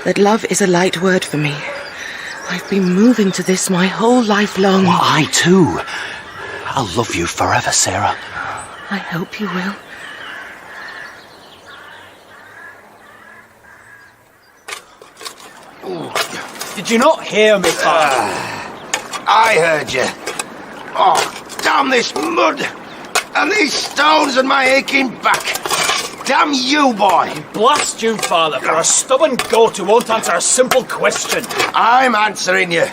[SPEAKER 7] that love is a light word for me. I've been moving to this my whole life long.
[SPEAKER 1] Well, I too. I'll love you forever, Sarah.
[SPEAKER 7] I hope you will.
[SPEAKER 17] Did you not hear me, Father?
[SPEAKER 8] I heard you. Oh, damn this mud! And these stones and my aching back! Damn you, boy!
[SPEAKER 17] Blast you, Father, for a stubborn goat who won't answer a simple question.
[SPEAKER 8] I'm answering you.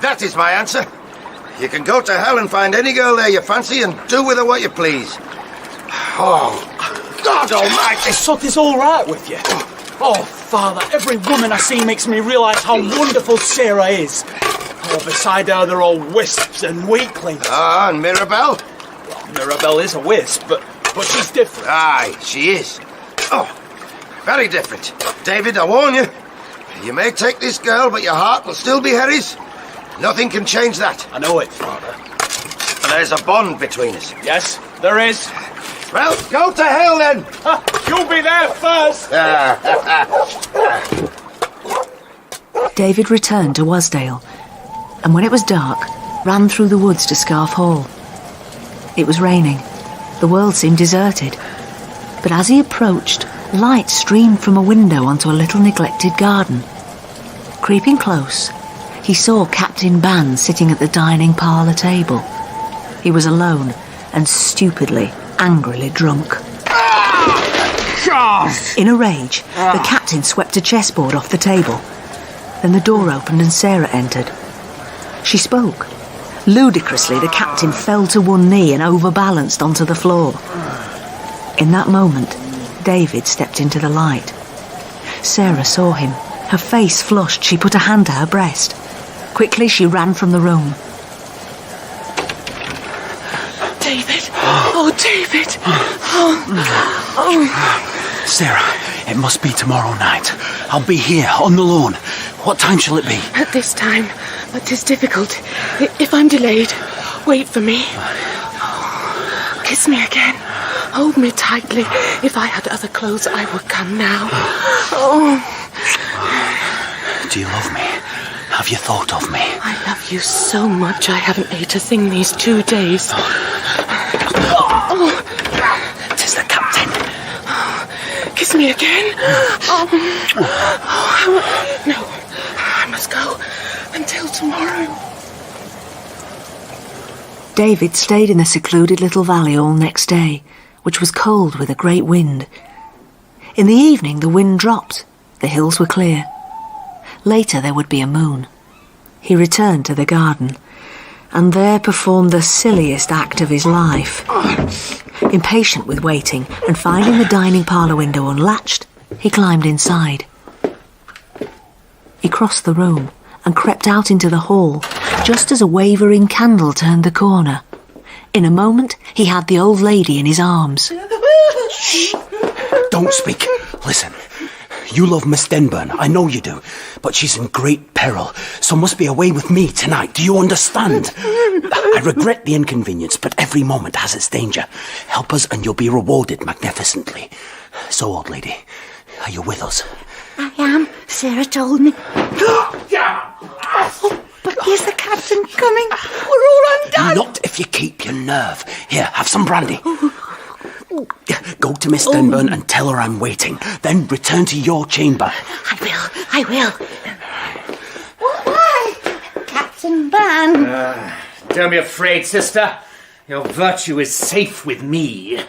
[SPEAKER 8] That is my answer. You can go to hell and find any girl there you fancy and do with her what you please. Oh, God almighty!
[SPEAKER 17] So it's all right with you? Oh, Father, every woman I see makes me realise how wonderful Sarah is. Oh, beside her, they're all wisps and weaklings.
[SPEAKER 8] Ah, and Mirabelle?
[SPEAKER 17] Well, Mirabelle is a wisp, but she's different.
[SPEAKER 8] Aye, she is. Oh, very different. David, I warn you. You may take this girl, but your heart will still be Herries. Nothing can change that.
[SPEAKER 17] I know it, Father.
[SPEAKER 8] And there's a bond between us.
[SPEAKER 17] Yes, there is.
[SPEAKER 8] Well, go to hell then.
[SPEAKER 17] You'll be there first.
[SPEAKER 18] David returned to Wasdale, and when it was dark, ran through the woods to Scarf Hall. It was raining. The world seemed deserted. But as he approached, light streamed from a window onto a little neglected garden. Creeping close, he saw Captain Ban sitting at the dining parlour table. He was alone and stupidly, angrily drunk. In a rage, the captain swept a chessboard off the table. Then the door opened and Sarah entered. She spoke. Ludicrously, the captain fell to one knee and overbalanced onto the floor. In that moment, David stepped into the light. Sarah saw him. Her face flushed. She put a hand to her breast. Quickly, she ran from the room.
[SPEAKER 7] David! Oh, David! Oh.
[SPEAKER 1] Sarah, It must be tomorrow night. I'll be here, on the lawn. What time shall it be?
[SPEAKER 7] At this time, but 'tis difficult. If I'm delayed, wait for me. Kiss me again. Hold me tightly. If I had other clothes, I would come now. Oh.
[SPEAKER 1] Do you love me? Have you thought of me?
[SPEAKER 7] I love you so much I haven't ate a thing these 2 days. Oh.
[SPEAKER 1] 'Tis the captain.
[SPEAKER 7] Kiss me again. No, I must go until tomorrow.
[SPEAKER 18] David stayed in the secluded little valley all next day, which was cold with a great wind. In the evening the wind dropped. The hills were clear. Later there would be a moon. He returned to the garden, and there performed the silliest act of his life. Impatient with waiting, and finding the dining parlour window unlatched, he climbed inside. He crossed the room and crept out into the hall, just as a wavering candle turned the corner. In a moment, he had the old lady in his arms.
[SPEAKER 1] Shh! Don't speak. Listen. You love Miss Denburn, I know you do, but she's in great peril, so must be away with me tonight. Do you understand? I regret the inconvenience, but every moment has its danger. Help us and you'll be rewarded magnificently. So, old lady, are you with us?
[SPEAKER 14] I am. Sarah told me. But is the captain coming? We're all undone.
[SPEAKER 1] Not if you keep your nerve. Here, have some brandy. Go to Miss Denburn and tell her I'm waiting. Then return to your chamber.
[SPEAKER 14] I will. Why, Captain Ban?
[SPEAKER 16] Don't be afraid, sister. Your virtue is safe with me.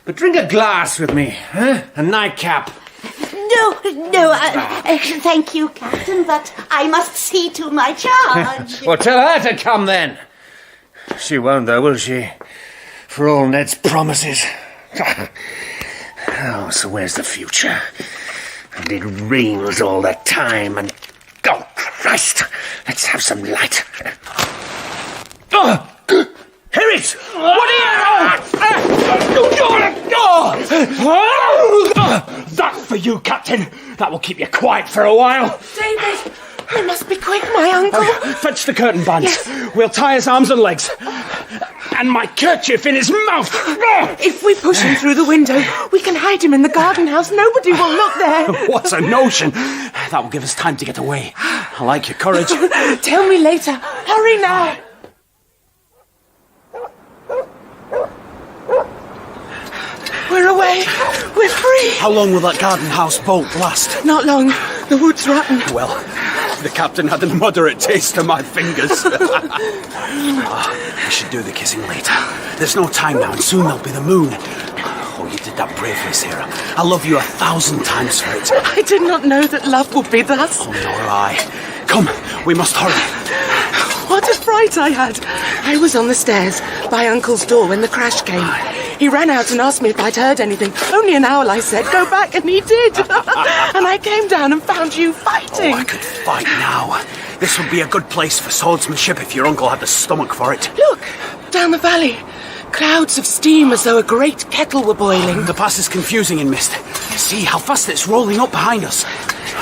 [SPEAKER 16] But drink a glass with me, huh? A nightcap.
[SPEAKER 14] No, thank you, Captain, but I must see to my charge.
[SPEAKER 16] Well, tell her to come, then. She won't, though, will she? For all Ned's promises. Oh, so where's the future? And it rains all the time, and... Oh, Christ! Let's have some light. Oh! Herries! What are you...
[SPEAKER 17] That for you, Captain. That will keep you quiet for a while.
[SPEAKER 7] David, we must be quick, my uncle.
[SPEAKER 17] Fetch the curtain bands.
[SPEAKER 7] Yes.
[SPEAKER 17] We'll tie his arms and legs. And my kerchief in his mouth.
[SPEAKER 7] If we push him through the window, we can hide him in the garden house. Nobody will look there.
[SPEAKER 1] What's a notion? That will give us time to get away. I like your courage.
[SPEAKER 7] Tell me later. Hurry now. We're away. We're free.
[SPEAKER 1] How long will that garden house boat last?
[SPEAKER 7] Not long. The wood's rotten.
[SPEAKER 1] Well, the captain had a moderate taste of my fingers. We should do the kissing later. There's no time now, and soon there'll be the moon. Oh, you did that bravely, Sarah. I love you 1,000 times for it.
[SPEAKER 7] I did not know that love would be thus.
[SPEAKER 1] Oh, nor I. Come, we must hurry.
[SPEAKER 7] What a fright I had. I was on the stairs by Uncle's door when the crash came. He ran out and asked me if I'd heard anything. Only an owl, I said. Go back, and he did. And I came down and found you fighting.
[SPEAKER 1] Oh, I could fight now. This would be a good place for swordsmanship if your uncle had the stomach for it.
[SPEAKER 7] Look, down the valley. Clouds of steam as though a great kettle were boiling.
[SPEAKER 1] The pass is confusing in mist. See how fast it's rolling up behind us.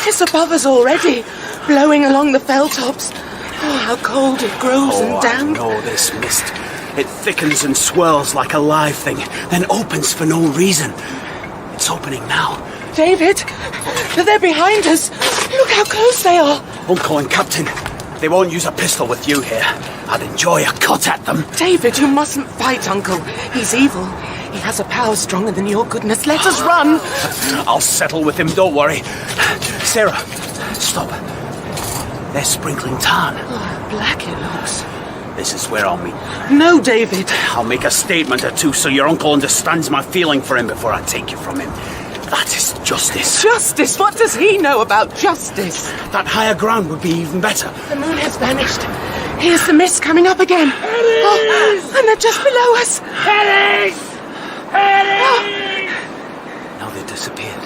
[SPEAKER 7] It's above us already, blowing along the fell tops. Oh, how cold it grows and damp.
[SPEAKER 1] I know this mist. It thickens and swirls like a live thing, then opens for no reason. It's opening now.
[SPEAKER 7] David, they're behind us. Look how close they are.
[SPEAKER 1] Uncle and Captain, they won't use a pistol with you here. I'd enjoy a cut at them.
[SPEAKER 7] David, you mustn't fight, Uncle. He's evil. He has a power stronger than your goodness. Let us run.
[SPEAKER 1] I'll settle with him, don't worry. Sarah, stop. They're sprinkling tarn.
[SPEAKER 7] Oh, black it looks.
[SPEAKER 1] This is where I'll meet.
[SPEAKER 7] No, David.
[SPEAKER 1] I'll make a statement or two so your uncle understands my feeling for him before I take you from him. That is justice.
[SPEAKER 7] Justice? What does he know about justice?
[SPEAKER 1] That higher ground would be even better.
[SPEAKER 7] The moon has vanished. Here's the mist coming up again. Oh, and they're just below us.
[SPEAKER 16] Herries! Herries!
[SPEAKER 1] Now they've disappeared.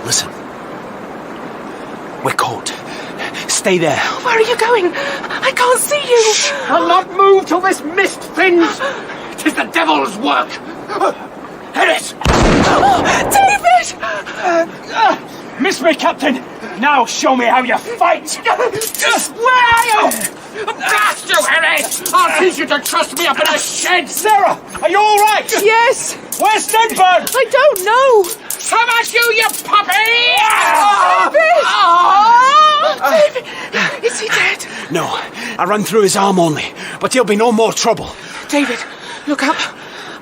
[SPEAKER 1] Listen. We're caught. Stay there.
[SPEAKER 7] Where are you going? I can't see you.
[SPEAKER 16] I'll not move till this mist thins. 'Tis the devil's work. Herries!
[SPEAKER 22] David!
[SPEAKER 17] Miss me, Captain! Now show me how you fight!
[SPEAKER 16] Where are you? Blast you, Herries! I'll teach you to trust me up in a shed!
[SPEAKER 17] Sarah, are you all right?
[SPEAKER 22] Yes!
[SPEAKER 17] Where's Denburn?
[SPEAKER 22] I don't know!
[SPEAKER 16] Smash you puppy!
[SPEAKER 22] David! Is he dead?
[SPEAKER 17] No, I ran through his arm only, but he'll be no more trouble.
[SPEAKER 22] David, look up.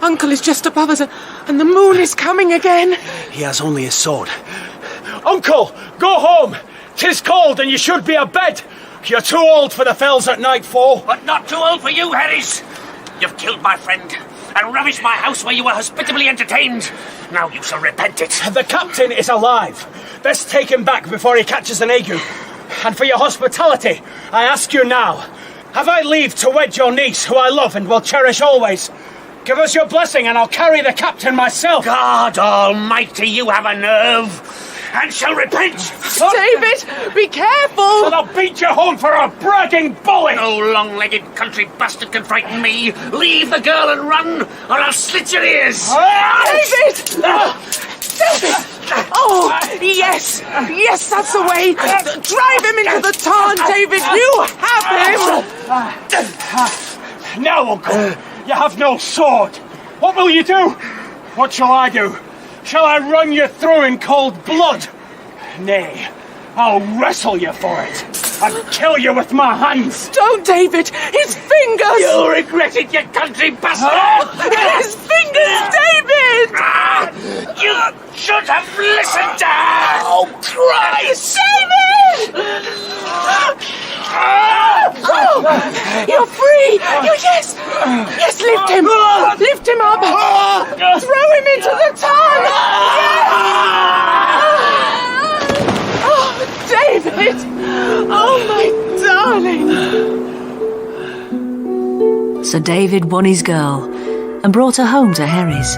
[SPEAKER 22] Uncle is just above us, and the moon is coming again.
[SPEAKER 17] He has only his sword. Uncle, go home! 'Tis cold and you should be abed. You're too old for the fells at nightfall.
[SPEAKER 5] But not too old for you, Herries. You've killed my friend and ravished my house where you were hospitably entertained. Now you shall repent it.
[SPEAKER 17] The captain is alive. Best take him back before he catches an ague. And for your hospitality, I ask you now, have I leave to wed your niece, who I love and will cherish always? Give us your blessing and I'll carry the captain myself.
[SPEAKER 5] God almighty, you have a nerve. And shall repent.
[SPEAKER 22] David, be careful!
[SPEAKER 17] And I'll beat you home for a bragging bully!
[SPEAKER 5] No long-legged country bastard can frighten me. Leave the girl and run, or I'll slit your ears.
[SPEAKER 22] David! David! Oh, yes! Yes, that's the way! Drive him into the tarn, David! You have him!
[SPEAKER 17] Now, Uncle, you have no sword. What will you do? What shall I do? Shall I run you through in cold blood? Nay, I'll wrestle you for it. I'll kill you with my hands.
[SPEAKER 22] Don't, David! His fingers!
[SPEAKER 5] You'll regret it, you country bastard!
[SPEAKER 22] His fingers, David!
[SPEAKER 5] You should have listened to her! Oh, Christ!
[SPEAKER 22] David! Oh, you're free! Yes! Yes, lift him! Lift him up! Throw him into the tarn! Oh, David! Oh, my darling!
[SPEAKER 18] So David won his girl and brought her home to Herries.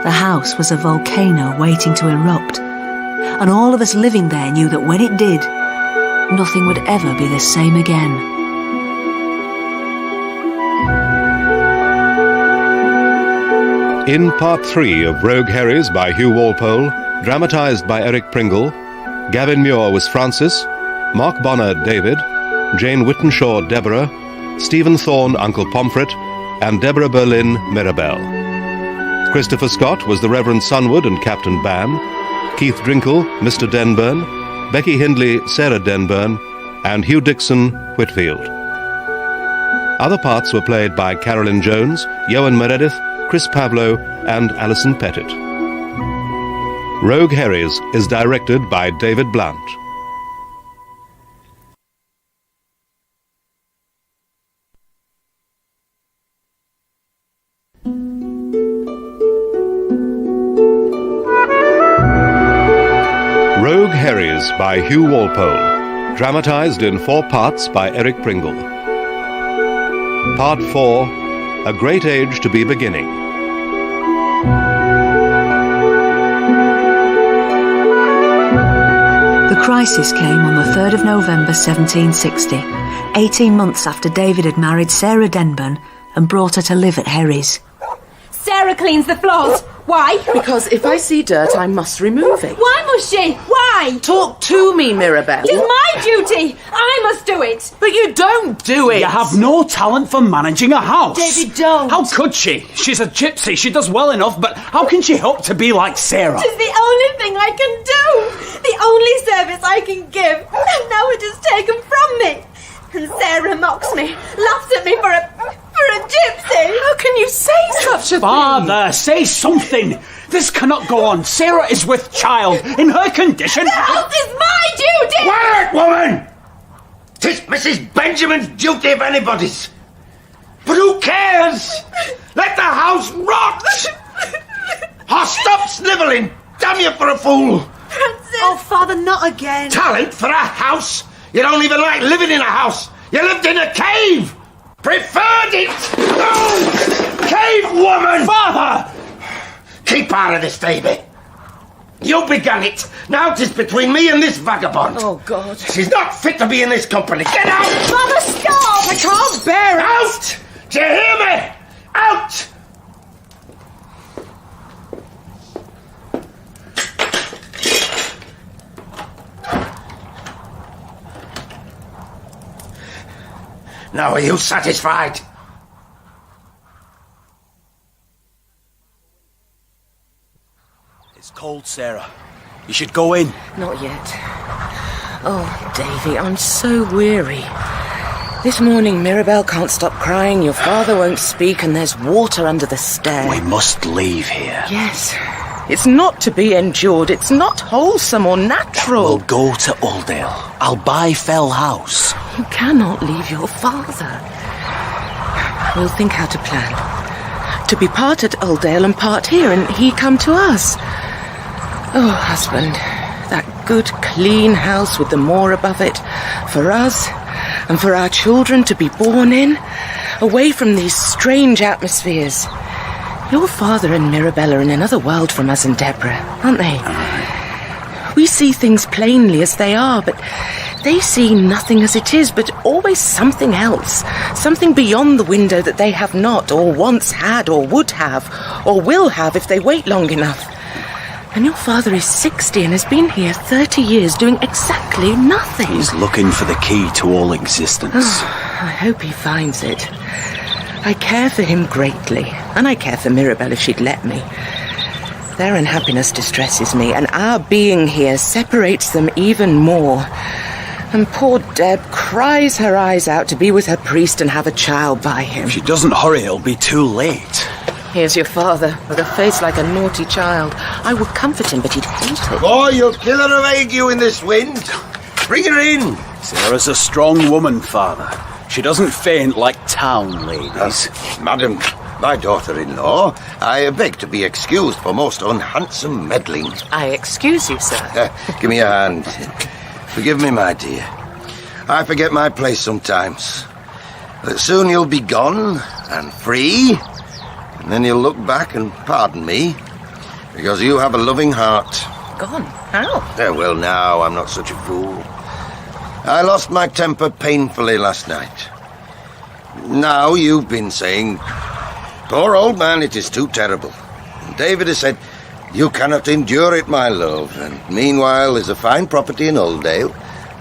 [SPEAKER 18] The house was a volcano waiting to erupt, and all of us living there knew that when it did, nothing would ever be the same again.
[SPEAKER 3] In Part 3 of Rogue Herries by Hugh Walpole, dramatised by Eric Pringle, Gavin Muir was Francis, Mark Bonnar David, Jane Whittenshaw Deborah, Stephen Thorne Uncle Pomfret, and Deborah Berlin Mirabelle. Christopher Scott was the Reverend Sunwood and Captain Ban, Keith Drinkle Mr. Denburn, Becky Hindley Sarah Denburn, and Hugh Dixon Whitfield. Other parts were played by Carolyn Jones, Ioan Meredith, Chris Pavlo, and Alison Pettit. Rogue Herries is directed by David Blunt. Rogue Herries by Hugh Walpole, dramatised in 4 parts by Eric Pringle. Part 4, A Great Age to be Beginning.
[SPEAKER 18] The crisis came on the 3rd of November 1760, 18 months after David had married Sarah Denburn and brought her to live at Herries.
[SPEAKER 21] Sarah cleans the floors. Why?
[SPEAKER 7] Because if I see dirt, I must remove it.
[SPEAKER 21] Why must she? Why?
[SPEAKER 7] Talk to me, Mirabelle.
[SPEAKER 21] It is my duty. I must do it.
[SPEAKER 7] But you don't do it.
[SPEAKER 17] You have no talent for managing a house.
[SPEAKER 21] David, don't.
[SPEAKER 17] How could she? She's a gypsy. She does well enough, but how can she hope to be like Sarah?
[SPEAKER 21] It is the only thing I can do. The only service I can give. And now it is taken from me. And Sarah mocks me, laughs at me for a gypsy.
[SPEAKER 7] How can you say such a thing?
[SPEAKER 17] Father, say something. This cannot go on. Sarah is with child. In her condition...
[SPEAKER 21] The house is my duty!
[SPEAKER 2] Quiet, woman! 'Tis Mrs. Benjamin's duty if anybody's. But who cares? Let the house rot! Or stop snivelling! Damn you for a fool!
[SPEAKER 21] Francis!
[SPEAKER 14] Oh, Father, not again.
[SPEAKER 2] Talent for a house? You don't even like living in a house. You lived in a cave. Preferred it. No! Cave woman!
[SPEAKER 17] Father!
[SPEAKER 2] Keep out of this, baby. You began it. Now 'tis between me and this vagabond.
[SPEAKER 7] Oh, God.
[SPEAKER 2] She's not fit to be in this company. Get out!
[SPEAKER 21] Father, stop!
[SPEAKER 7] I can't bear it.
[SPEAKER 2] Out! Do you hear me? Out! Now are you satisfied?
[SPEAKER 1] It's cold, Sarah. You should go in.
[SPEAKER 7] Not yet. Oh, Davy, I'm so weary. This morning, Mirabelle can't stop crying, your father won't speak, and there's water under the stair.
[SPEAKER 1] We must leave here.
[SPEAKER 7] Yes. It's not to be endured. It's not wholesome or natural.
[SPEAKER 1] We'll go to Oldale. I'll buy Fell House.
[SPEAKER 7] You cannot leave your father. We'll think how to plan. To be part at Oldale and part here, and he come to us. Oh, husband, that good, clean house with the moor above it, for us and for our children to be born in, away from these strange atmospheres. Your father and Mirabelle are in another world from us and Deborah, aren't they? We see things plainly as they are, but they see nothing as it is, but always something else, something beyond the window that they have not, or once had, or would have, or will have if they wait long enough. And your father is 60 and has been here 30 years doing exactly nothing.
[SPEAKER 1] He's looking for the key to all existence.
[SPEAKER 7] Oh, I hope he finds it. I care for him greatly, and I care for Mirabelle if she'd let me. Their unhappiness distresses me, and our being here separates them even more. And poor Deb cries her eyes out to be with her priest and have a child by him.
[SPEAKER 1] If she doesn't hurry, it'll be too late.
[SPEAKER 7] Here's your father, with a face like a naughty child. I would comfort him, but he'd hate it.
[SPEAKER 2] Boy, you'll kill her of ague in this wind. Bring her in.
[SPEAKER 1] Sarah's a strong woman, Father. She doesn't faint like town ladies.
[SPEAKER 2] Madam, my daughter-in-law, I beg to be excused for most unhandsome meddling.
[SPEAKER 7] I excuse you, sir.
[SPEAKER 2] Give me a hand. Forgive me, my dear. I forget my place sometimes. But soon you'll be gone and free, and then you'll look back and pardon me, because you have a loving heart.
[SPEAKER 7] Gone? How?
[SPEAKER 2] Well, now, I'm not such a fool. I lost my temper painfully last night. Now you've been saying, poor old man, it is too terrible. And David has said, you cannot endure it, my love. And meanwhile, there's a fine property in Oldale,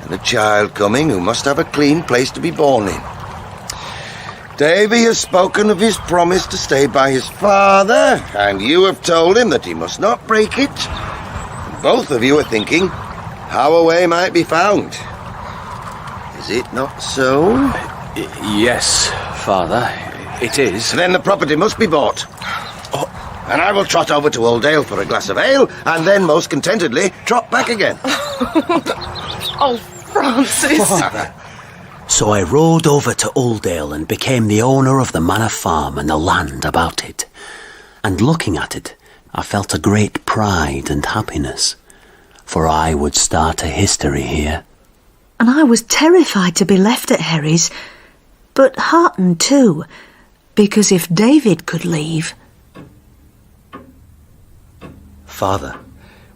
[SPEAKER 2] and a child coming who must have a clean place to be born in. Davy has spoken of his promise to stay by his father, and you have told him that he must not break it. Both of you are thinking how a way might be found. Is it not so?
[SPEAKER 1] Yes, Father, it is.
[SPEAKER 2] Then the property must be bought. And I will trot over to Oldale for a glass of ale, and then most contentedly trot back again.
[SPEAKER 7] Oh, Francis!
[SPEAKER 1] Father. So I rode over to Oldale and became the owner of the manor farm and the land about it. And looking at it, I felt a great pride and happiness, for I would start a history here.
[SPEAKER 18] And I was terrified to be left at Herries, but heartened too, because if David could leave...
[SPEAKER 1] Father,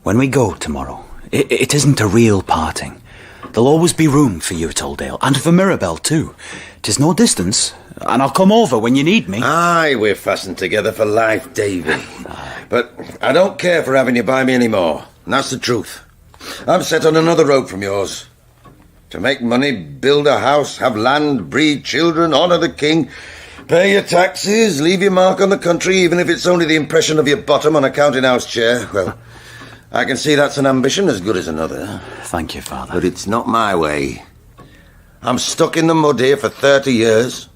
[SPEAKER 1] when we go tomorrow, it isn't a real parting. There'll always be room for you at Oldale, and for Mirabelle too. 'Tis no distance, and I'll come over when you need me.
[SPEAKER 2] Aye, we're fastened together for life, Davy. But I don't care for having you by me anymore, and that's the truth. I'm set on another road from yours. To make money, build a house, have land, breed children, honour the king, pay your taxes, leave your mark on the country, even if it's only the impression of your bottom on a counting-house chair. Well, I can see that's an ambition as good as another.
[SPEAKER 1] Thank you, Father.
[SPEAKER 2] But it's not my way. I'm stuck in the mud here for 30 years,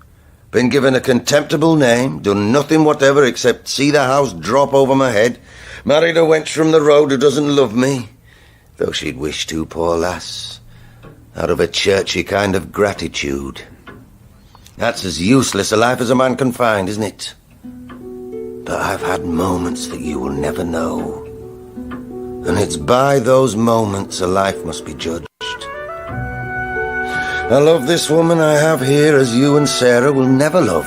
[SPEAKER 2] been given a contemptible name, done nothing whatever except see the house drop over my head, married a wench from the road who doesn't love me, though she'd wish to, poor lass, out of a churchy kind of gratitude. That's as useless a life as a man can find, isn't it? But I've had moments that you will never know. And it's by those moments a life must be judged. I love this woman I have here as you and Sarah will never love.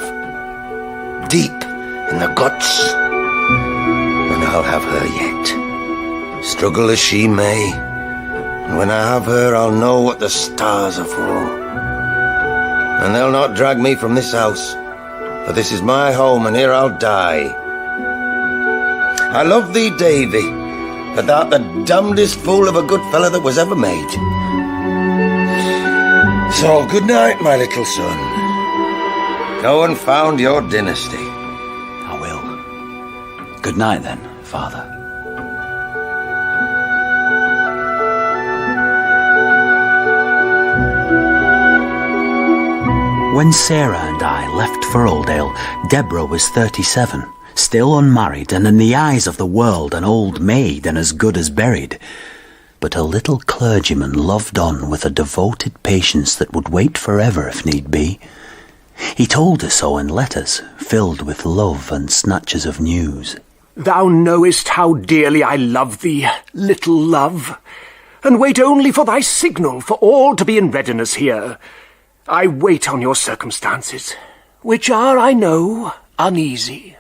[SPEAKER 2] Deep in the guts. And I'll have her yet. Struggle as she may. And when I have her, I'll know what the stars are for. And they'll not drag me from this house, for this is my home, and here I'll die. I love thee, Davy, for thou'rt the damnedest fool of a good fellow that was ever made. So, good night, my little son. Go and found your dynasty.
[SPEAKER 1] I will. Good night then, Father. When Sarah and I left for Oldale, Deborah was 37, still unmarried and in the eyes of the world an old maid and as good as buried. But a little clergyman loved on with a devoted patience that would wait forever if need be. He told her so in letters, filled with love and snatches of news.
[SPEAKER 23] Thou knowest how dearly I love thee, little love, and wait only for thy signal for all to be in readiness here. I wait on your circumstances, which are, I know, uneasy.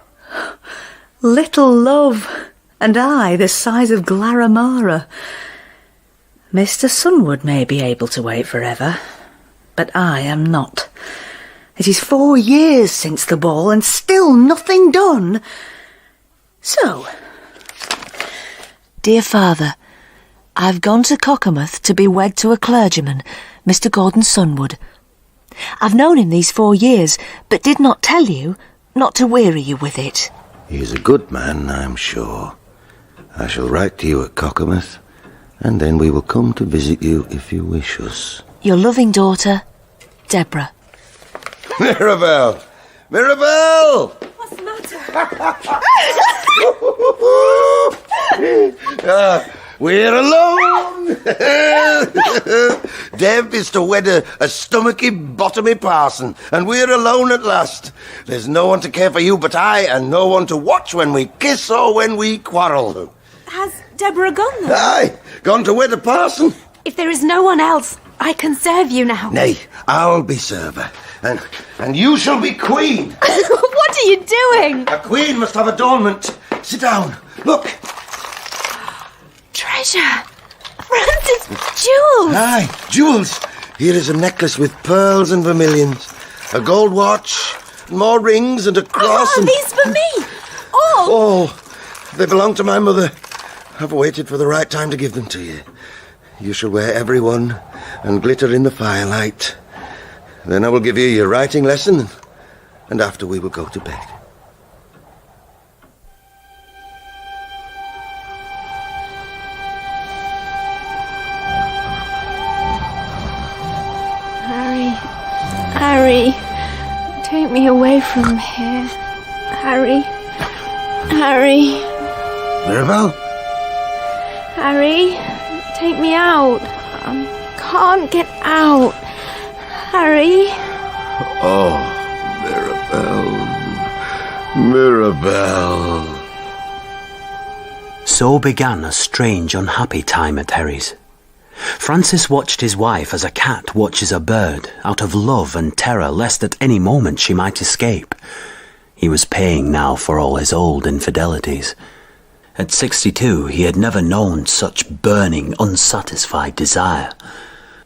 [SPEAKER 18] Little love, and I the size of Glaramara. Mr. Sunwood may be able to wait forever, but I am not. It is 4 years since the ball, and still nothing done. So, dear Father, I've gone to Cockermouth to be wed to a clergyman, Mr. Gordon Sunwood. I've known him these 4 years, but did not tell you, not to weary you with it.
[SPEAKER 2] He is a good man, I'm sure. I shall write to you at Cockermouth, and then we will come to visit you if you wish us.
[SPEAKER 18] Your loving daughter, Deborah.
[SPEAKER 2] Mirabelle! Mirabelle!
[SPEAKER 22] What's the matter?
[SPEAKER 2] We're alone! Deb is to wed a stomachy, bottomy parson, and we're alone at last. There's no one to care for you but I, and no one to watch when we kiss or when we quarrel.
[SPEAKER 21] Has Deborah gone then?
[SPEAKER 2] Aye, gone to wed a parson.
[SPEAKER 21] If there is no one else, I can serve you now.
[SPEAKER 2] Nay, I'll be server, and you shall be queen.
[SPEAKER 21] What are you doing?
[SPEAKER 2] A queen must have adornment. Sit down. Look.
[SPEAKER 21] Treasure. Francis, jewels.
[SPEAKER 2] Aye, jewels. Here is a necklace with pearls and vermilions, a gold watch, more rings and a cross.
[SPEAKER 21] Oh, these for me.
[SPEAKER 2] Oh, they belong to my mother. I've waited for the right time to give them to you. You shall wear every one and glitter in the firelight. Then I will give you your writing lesson, and after we will go to bed.
[SPEAKER 21] Harry, take me away from here. Harry.
[SPEAKER 2] Mirabelle?
[SPEAKER 21] Harry, take me out. I can't get out. Harry.
[SPEAKER 2] Oh, Mirabelle.
[SPEAKER 1] So began a strange, unhappy time at Herries. Francis watched his wife as a cat watches a bird, out of love and terror lest at any moment she might escape. He was paying now for all his old infidelities. At 62, he had never known such burning, unsatisfied desire.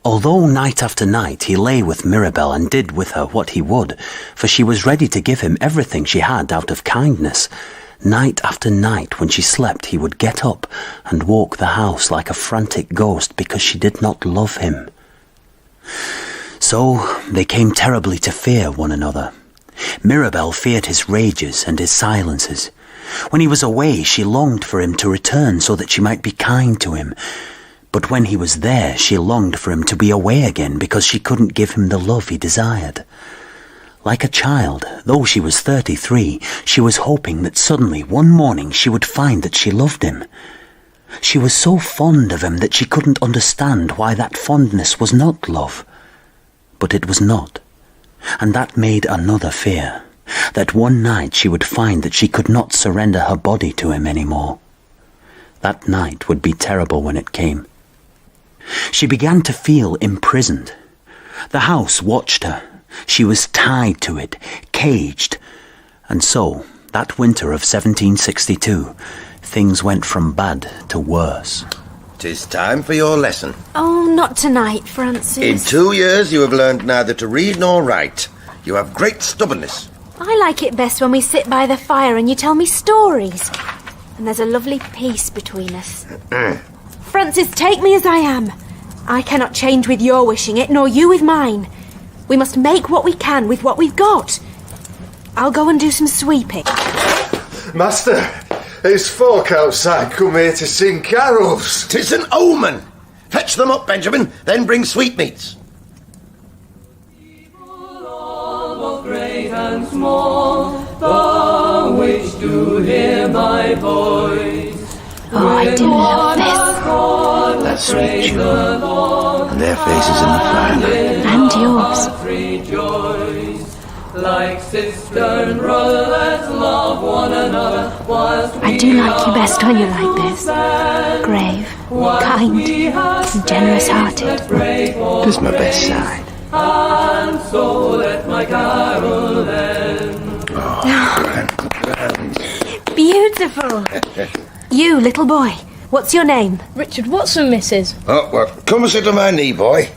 [SPEAKER 1] Although night after night he lay with Mirabelle and did with her what he would, for she was ready to give him everything she had out of kindness, night after night when she slept he would get up and walk the house like a frantic ghost because she did not love him. So they came terribly to fear one another. Mirabelle feared his rages and his silences. When he was away she longed for him to return so that she might be kind to him. But when he was there she longed for him to be away again because she couldn't give him the love he desired. Like a child, though she was 33, she was hoping that suddenly one morning she would find that she loved him. She was so fond of him that she couldn't understand why that fondness was not love. But it was not. And that made another fear, that one night she would find that she could not surrender her body to him anymore. That night would be terrible when it came. She began to feel imprisoned. The house watched her. She was tied to it, caged. And so, that winter of 1762, things went from bad to worse.
[SPEAKER 2] 'Tis time for your lesson.
[SPEAKER 21] Oh, not tonight, Francis.
[SPEAKER 2] In 2 years you have learned neither to read nor write. You have great stubbornness.
[SPEAKER 21] I like it best when we sit by the fire and you tell me stories. And there's a lovely peace between us. Francis, take me as I am. I cannot change with your wishing it, nor you with mine. We must make what we can with what we've got. I'll go and do some sweeping.
[SPEAKER 8] Master, it's folk outside come here to sing carols.
[SPEAKER 2] 'Tis an omen. Fetch them up, Benjamin, then bring sweetmeats.
[SPEAKER 4] Great and small, the which do hear my voice.
[SPEAKER 21] Oh, I do love this.
[SPEAKER 2] That sweet tune, and their faces in the firelight.
[SPEAKER 21] And yours.
[SPEAKER 4] Rejoice, like sister and brother, let's love one another.
[SPEAKER 21] I do like you best when you're like this. Grave, kind, and generous-hearted.
[SPEAKER 2] Tis my best side.
[SPEAKER 4] And so let my carol end.
[SPEAKER 21] Beautiful. You, little boy, what's your name?
[SPEAKER 11] Richard Watson, missus.
[SPEAKER 2] Oh, well, come and sit on my knee, boy.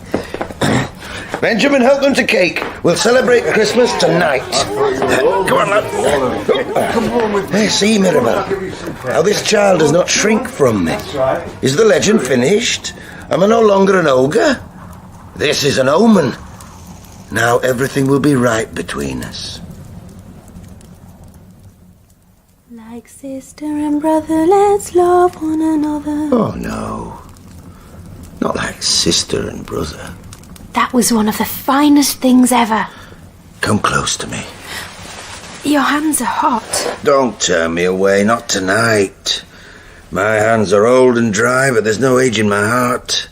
[SPEAKER 2] Benjamin, help them to cake. We'll celebrate Christmas tonight. Come on, lad. Hey, see, Mirabel, how this child does not shrink from me. Is the legend finished? Am I no longer an ogre? This is an omen. Now everything will be right between us.
[SPEAKER 21] Like sister and brother, let's love one another.
[SPEAKER 2] Oh, no. Not like sister and brother.
[SPEAKER 21] That was one of the finest things ever.
[SPEAKER 2] Come close to me.
[SPEAKER 21] Your hands are hot.
[SPEAKER 2] Don't turn me away, not tonight. My hands are old and dry, but there's no age in my heart.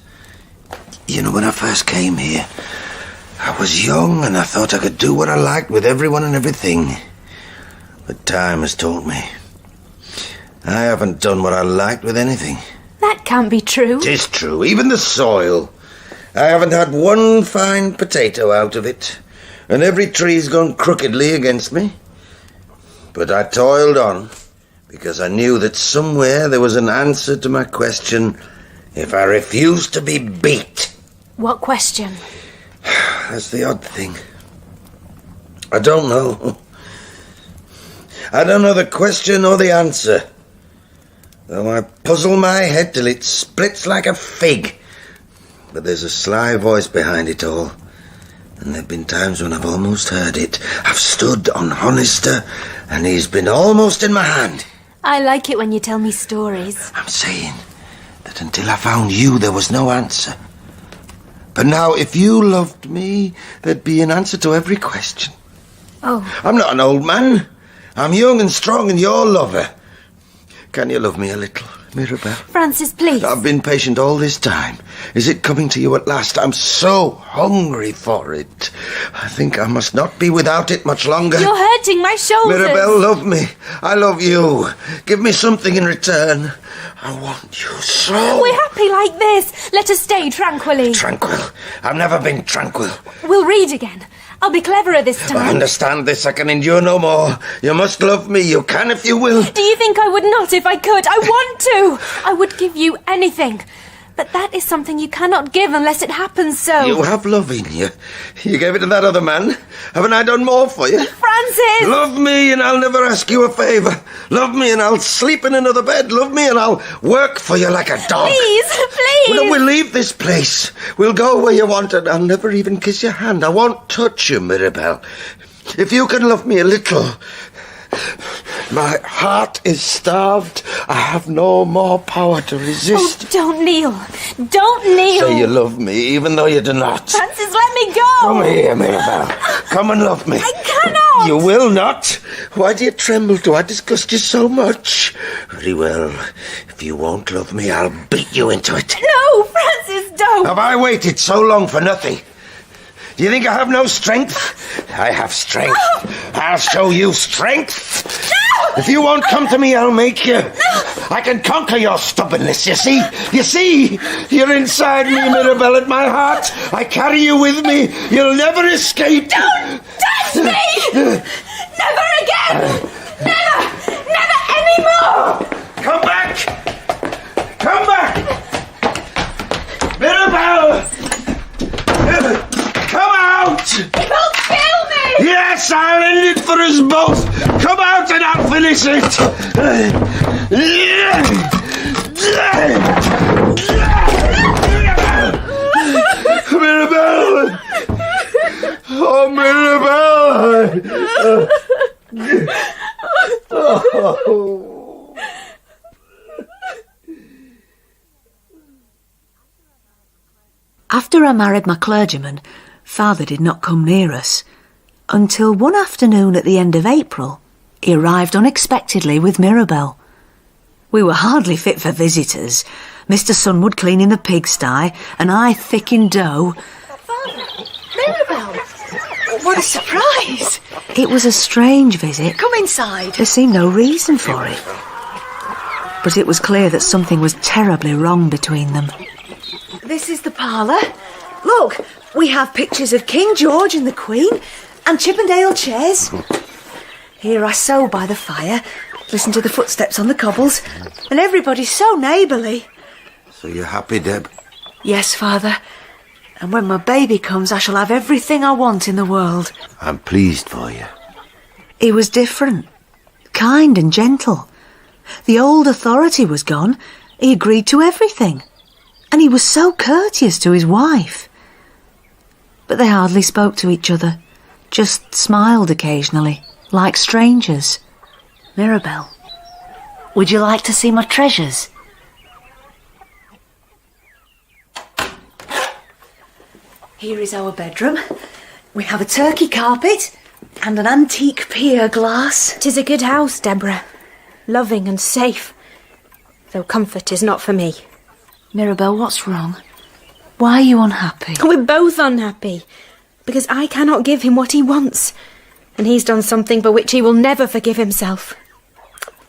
[SPEAKER 2] You know, when I first came here, I was young and I thought I could do what I liked with everyone and everything. But time has taught me. I haven't done what I liked with anything.
[SPEAKER 21] That can't be true.
[SPEAKER 2] 'Tis true, even the soil. I haven't had one fine potato out of it, and every tree's gone crookedly against me. But I toiled on, because I knew that somewhere there was an answer to my question if I refused to be beat.
[SPEAKER 21] What question?
[SPEAKER 2] That's the odd thing. I don't know. I don't know the question or the answer, though I puzzle my head till it splits like a fig. But there's a sly voice behind it all, and there've been times when I've almost heard it. I've stood on Honister, and he's been almost in my hand.
[SPEAKER 21] I like it when you tell me stories.
[SPEAKER 2] I'm saying that until I found you, there was no answer. But now, if you loved me, there'd be an answer to every question.
[SPEAKER 21] Oh.
[SPEAKER 2] I'm not an old man. I'm young and strong and your lover. Can you love me a little, Mirabel?
[SPEAKER 21] Francis, please.
[SPEAKER 2] I've been patient all this time. Is it coming to you at last? I'm so hungry for it. I think I must not be without it much longer.
[SPEAKER 21] You're hurting my shoulders.
[SPEAKER 2] Mirabel, love me. I love you. Give me something in return. I want you so.
[SPEAKER 21] We're happy like this. Let us stay tranquilly.
[SPEAKER 2] Tranquil? I've never been tranquil.
[SPEAKER 21] We'll read again. I'll be cleverer this time.
[SPEAKER 2] I understand this. I can endure no more. You must love me. You can if you will.
[SPEAKER 21] Do you think I would not if I could? I want to. I would give you anything. But that is something you cannot give unless it happens so.
[SPEAKER 2] You have love in you. You gave it to that other man. Haven't I done more for you?
[SPEAKER 21] Francis!
[SPEAKER 2] Love me and I'll never ask you a favour. Love me and I'll sleep in another bed. Love me and I'll work for you like a dog.
[SPEAKER 21] Please, please!
[SPEAKER 2] Well, we'll leave this place. We'll go where you want and I'll never even kiss your hand. I won't touch you, Mirabel. If you can love me a little. My heart is starved. I have no more power to resist.
[SPEAKER 21] Oh, don't kneel. Don't kneel.
[SPEAKER 2] Say you love me, even though you do not.
[SPEAKER 21] Francis, let me go.
[SPEAKER 2] Come here, Mirabel. Come and love me.
[SPEAKER 21] I cannot.
[SPEAKER 2] You will not. Why do you tremble? Do I disgust you so much? Very well. If you won't love me, I'll beat you into it.
[SPEAKER 21] No, Francis, don't.
[SPEAKER 2] Have I waited so long for nothing? Do you think I have no strength? I have strength. I'll show you strength.
[SPEAKER 21] No!
[SPEAKER 2] If you won't come to me, I'll make you. No! I can conquer your stubbornness, you see? You see? You're inside me, Mirabel, at my heart. I carry you with me. You'll never escape.
[SPEAKER 21] Don't touch me! Never again! Never! Never anymore!
[SPEAKER 2] Come back! Come back! Mirabel! Come out!
[SPEAKER 21] You'll kill me!
[SPEAKER 2] Yes, I'll end it for us both. Come out and I'll finish it. Mirabel! Oh, Mirabel!
[SPEAKER 18] After I married my clergyman, Father did not come near us, until one afternoon at the end of April, he arrived unexpectedly with Mirabell. We were hardly fit for visitors. Mr. Sunwood cleaning the pigsty, and I thick in dough.
[SPEAKER 21] Father! Mirabell! What a surprise!
[SPEAKER 18] It was a strange visit.
[SPEAKER 21] Come inside.
[SPEAKER 18] There seemed no reason for it. But it was clear that something was terribly wrong between them.
[SPEAKER 11] This is the parlour. Look, we have pictures of King George and the Queen, and Chippendale chairs. Here I sew by the fire, listen to the footsteps on the cobbles, and everybody's so neighbourly.
[SPEAKER 2] So you're happy, Deb?
[SPEAKER 11] Yes, Father. And when my baby comes, I shall have everything I want in the world.
[SPEAKER 2] I'm pleased for you.
[SPEAKER 18] He was different, kind and gentle. The old authority was gone. He agreed to everything. And he was so courteous to his wife. But they hardly spoke to each other, just smiled occasionally, like strangers.
[SPEAKER 11] Mirabell, would you like to see my treasures? Here is our bedroom. We have a turkey carpet and an antique pier glass.
[SPEAKER 21] 'Tis a good house, Deborah. Loving and safe. Though comfort is not for me.
[SPEAKER 11] Mirabell, what's wrong? Why are you unhappy?
[SPEAKER 21] We're both unhappy. Because I cannot give him what he wants. And he's done something for which he will never forgive himself.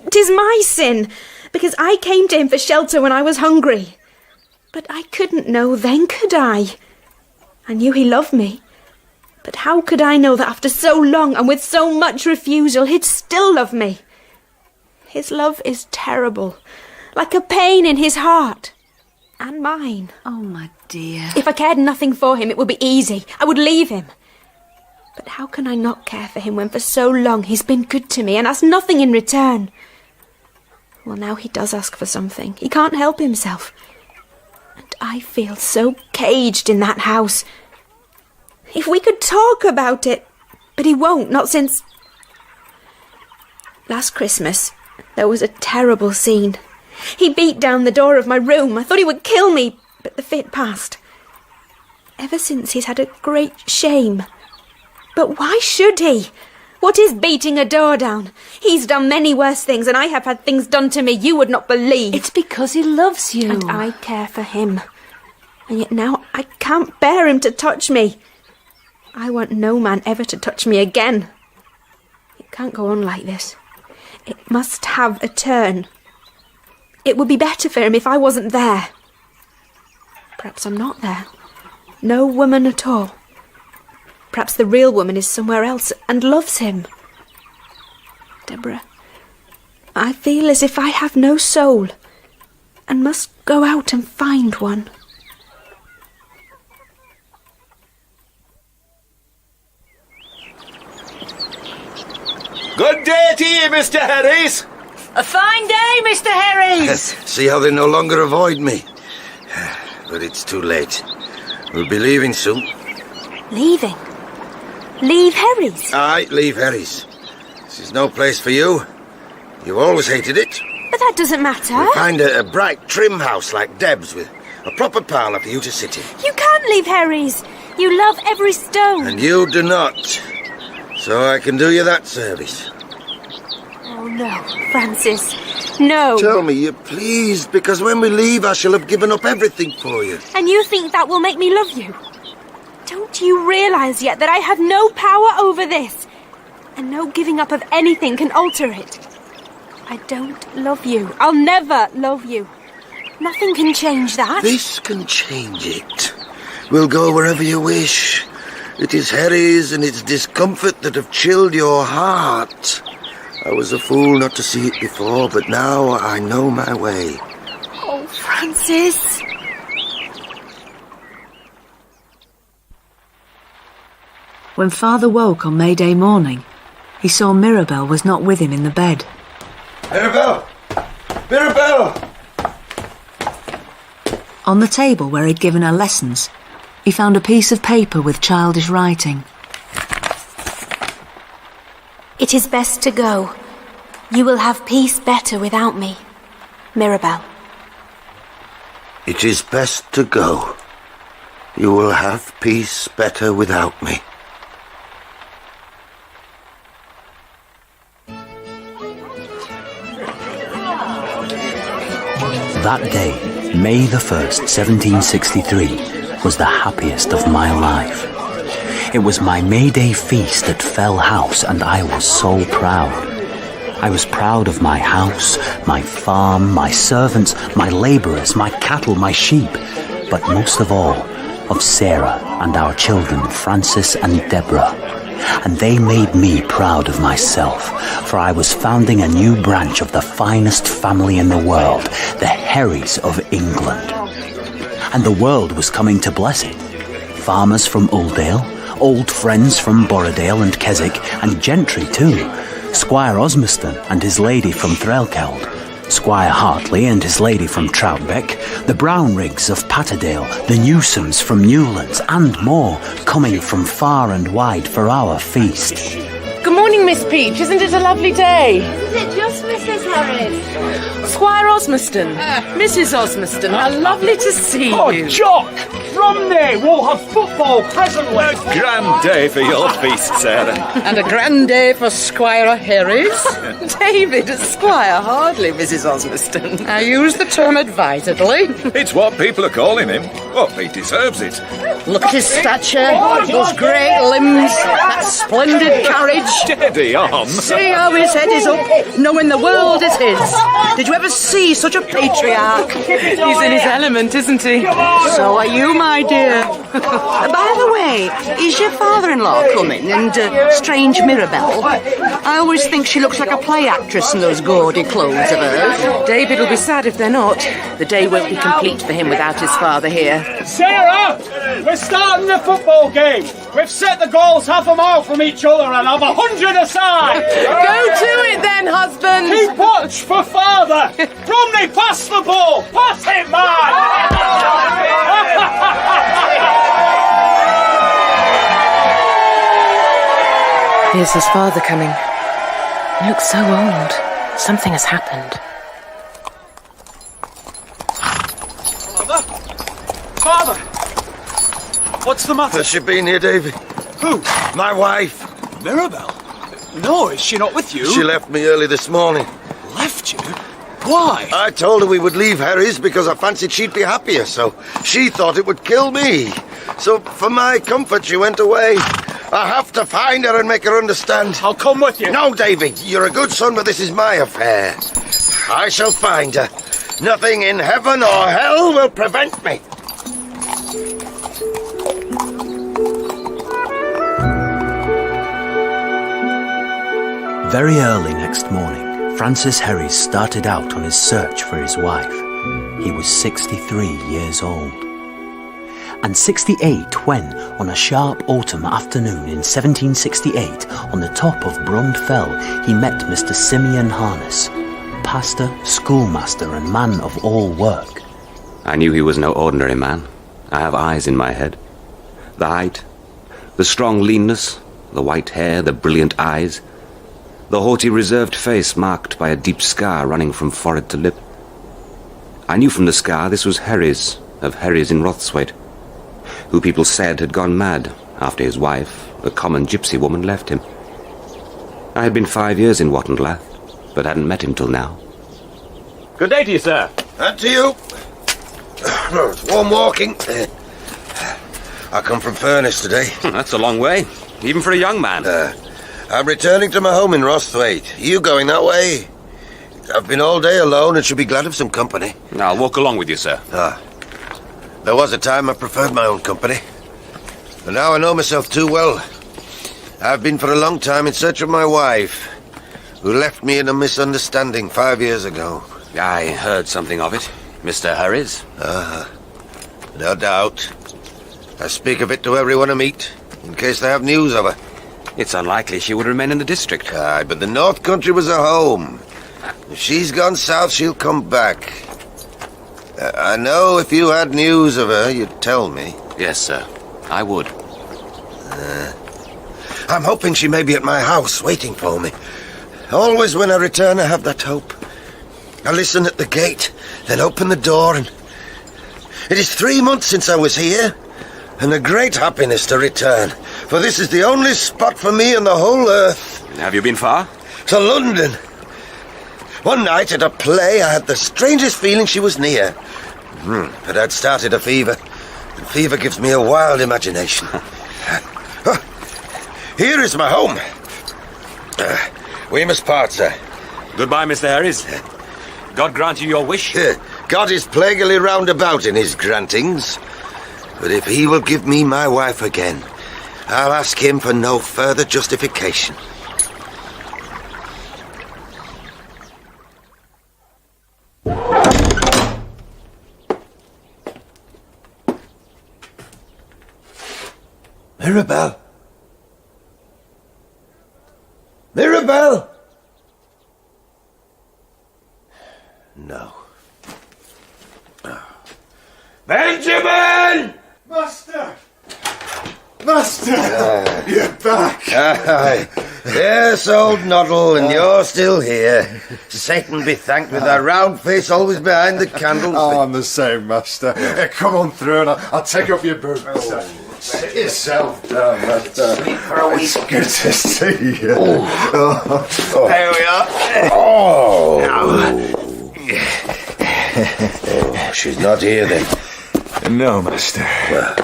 [SPEAKER 21] 'Tis my sin. Because I came to him for shelter when I was hungry. But I couldn't know then, could I? I knew he loved me. But how could I know that after so long and with so much refusal, he'd still love me? His love is terrible, like a pain in his heart. And mine.
[SPEAKER 11] Oh, my dear.
[SPEAKER 21] If I cared nothing for him, it would be easy. I would leave him. But how can I not care for him when for so long he's been good to me and asked nothing in return? Well, now he does ask for something. He can't help himself. And I feel so caged in that house. If we could talk about it. But he won't, not since... Last Christmas, there was a terrible scene. He beat down the door of my room. I thought he would kill me, but the fit passed. Ever since he's had a great shame. But why should he? What is beating a door down? He's done many worse things, and I have had things done to me you would not believe.
[SPEAKER 11] It's because he loves you.
[SPEAKER 21] And I care for him. And yet now I can't bear him to touch me. I want no man ever to touch me again. It can't go on like this. It must have a turn. It would be better for him if I wasn't there. Perhaps I'm not there. No woman at all. Perhaps the real woman is somewhere else and loves him. Deborah, I feel as if I have no soul and must go out and find one.
[SPEAKER 8] Good day to you, Mr. Herries.
[SPEAKER 10] A fine day, Mr. Herries.
[SPEAKER 2] See how they no longer avoid me. But it's too late. We'll be leaving soon.
[SPEAKER 21] Leaving? Leave Herries?
[SPEAKER 2] Aye, leave Herries. This is no place for you. You've always hated it.
[SPEAKER 21] But that doesn't matter.
[SPEAKER 2] We'll find a bright, trim house like Deb's with a proper parlour for you to sit in.
[SPEAKER 21] You can't leave Herries. You love every stone.
[SPEAKER 2] And you do not. So I can do you that service.
[SPEAKER 21] Oh, no, Francis. No.
[SPEAKER 2] Tell me you're pleased, because when we leave I shall have given up everything for you.
[SPEAKER 21] And you think that will make me love you? Don't you realise yet that I have no power over this? And no giving up of anything can alter it. I don't love you. I'll never love you. Nothing can change that.
[SPEAKER 2] This can change it. We'll go wherever you wish. It is Herries and its discomfort that have chilled your heart. I was a fool not to see it before, but now I know my way.
[SPEAKER 21] Oh, Francis.
[SPEAKER 18] When Father woke on May Day morning, he saw Mirabell was not with him in the bed.
[SPEAKER 2] Mirabell! Mirabell!
[SPEAKER 18] On the table where he'd given her lessons, he found a piece of paper with childish writing.
[SPEAKER 21] It is best to go. You will have peace better without me. Mirabell.
[SPEAKER 2] It is best to go. You will have peace better without me.
[SPEAKER 1] That day, May the 1st, 1763, was the happiest of my life. It was my May Day feast at Fell House, and I was so proud. I was proud of my house, my farm, my servants, my labourers, my cattle, my sheep, but most of all, of Sarah and our children, Francis and Deborah. And they made me proud of myself, for I was founding a new branch of the finest family in the world, the Herries of England. And the world was coming to bless it. Farmers from Uldale, old friends from Borrowdale and Keswick, and gentry too. Squire Osmaston and his lady from Threlkeld, Squire Hartley and his lady from Troutbeck, the Brownriggs of Patterdale, the Newsomes from Newlands, and more, coming from far and wide for our feast.
[SPEAKER 7] Good morning, Miss Peach. Isn't it a lovely day?
[SPEAKER 22] Is it just Mrs. Herries?
[SPEAKER 7] Squire Osmaston, Mrs. Osmaston, how lovely to see you.
[SPEAKER 15] Oh, Jock! From there, we'll have football presently.
[SPEAKER 6] A grand day for your feast, Sarah.
[SPEAKER 7] And a grand day for Squire Herries. David, Squire hardly, Mrs. Osmaston. I use the term advisedly.
[SPEAKER 6] It's what people are calling him. Well, he deserves it.
[SPEAKER 7] Look at his stature, those great limbs, that splendid carriage.
[SPEAKER 6] Steady on.
[SPEAKER 7] See how his head is up, knowing the world is his. Did you ever see such a patriarch? He's in his element, isn't he? So are you, my dear. By the way, is your father-in-law coming, and strange Mirabelle? I always think she looks like a play actress in those gaudy clothes of hers. David will be sad if they're not. The day won't be complete for him without his father here.
[SPEAKER 15] Sarah, we're starting the football game. We've set the goals half a mile from each other and have 100 aside.
[SPEAKER 7] Go to it then, husband.
[SPEAKER 15] Keep watch for father. Romney, pass the ball. Pass it, man.
[SPEAKER 7] Here's his father coming. He looks so old. Something has happened.
[SPEAKER 15] Father! What's the matter?
[SPEAKER 2] Has she been here, Davy?
[SPEAKER 15] Who?
[SPEAKER 2] My wife.
[SPEAKER 15] Mirabelle? No, is she not with you?
[SPEAKER 2] She left me early this morning.
[SPEAKER 15] Left you? Why?
[SPEAKER 2] I told her we would leave Herries because I fancied she'd be happier, so she thought it would kill me. So for my comfort, she went away. I have to find her and make her understand.
[SPEAKER 15] I'll come with you.
[SPEAKER 2] No, David, you're a good son, but this is my affair. I shall find her. Nothing in heaven or hell will prevent me.
[SPEAKER 1] Very early next morning, Francis Herries started out on his search for his wife. He was 63 years old. And 68 when, on a sharp autumn afternoon in 1768, on the top of Brund Fell, he met Mr. Simeon Harness, pastor, schoolmaster, and man of all work.
[SPEAKER 12] I knew he was no ordinary man. I have eyes in my head. The height, the strong leanness, the white hair, the brilliant eyes, the haughty, reserved face marked by a deep scar running from forehead to lip. I knew from the scar this was Herries, of Herries in Rothswaite, who people said had gone mad after his wife, a common gypsy woman, left him. I had been 5 years in Wattenlath, but hadn't met him till now.
[SPEAKER 19] Good day to you, sir.
[SPEAKER 2] And to you. It's warm walking. I come from Furness today.
[SPEAKER 12] That's a long way, even for a young man.
[SPEAKER 2] I'm returning to my home in Rothwaite. Are you going that way? I've been all day alone and should be glad of some company.
[SPEAKER 12] I'll walk along with you, sir.
[SPEAKER 2] There was a time I preferred my own company. But now I know myself too well. I've been for a long time in search of my wife, who left me in a misunderstanding 5 years ago.
[SPEAKER 12] I heard something of it, Mr. Herries.
[SPEAKER 2] No doubt. I speak of it to everyone I meet, in case they have news of her.
[SPEAKER 12] It's unlikely she would remain in the district.
[SPEAKER 2] Aye, but the North Country was her home. If she's gone south, she'll come back. I know if you had news of her, you'd tell me.
[SPEAKER 12] Yes, sir. I would.
[SPEAKER 2] I'm hoping she may be at my house, waiting for me. Always when I return, I have that hope. I listen at the gate, then open the door, and... It is 3 months since I was here. and a great happiness to return, for this is the only spot for me on the whole earth.
[SPEAKER 12] Have you been far?
[SPEAKER 2] To London. One night at a play, I had the strangest feeling she was near. But I'd started a fever, and fever gives me a wild imagination. Here is my home. We must part, sir.
[SPEAKER 12] Goodbye, Mr. Herries. God grant you your wish.
[SPEAKER 2] God is plaguily roundabout in his grantings. But if he will give me my wife again, I'll ask him for no further justification. Mirabell! Mirabell! No. Benjamin!
[SPEAKER 8] Master! You're back!
[SPEAKER 2] Aye. Yes, old Noddle, and you're still here. Satan be thanked with that round face always behind the candles.
[SPEAKER 8] Oh, I'm the same, Master. Come on through and I'll take up your boot. Sit yourself down, Master. It's good to see you.
[SPEAKER 2] There we are. She's not here then?
[SPEAKER 8] No, Master.
[SPEAKER 2] Well,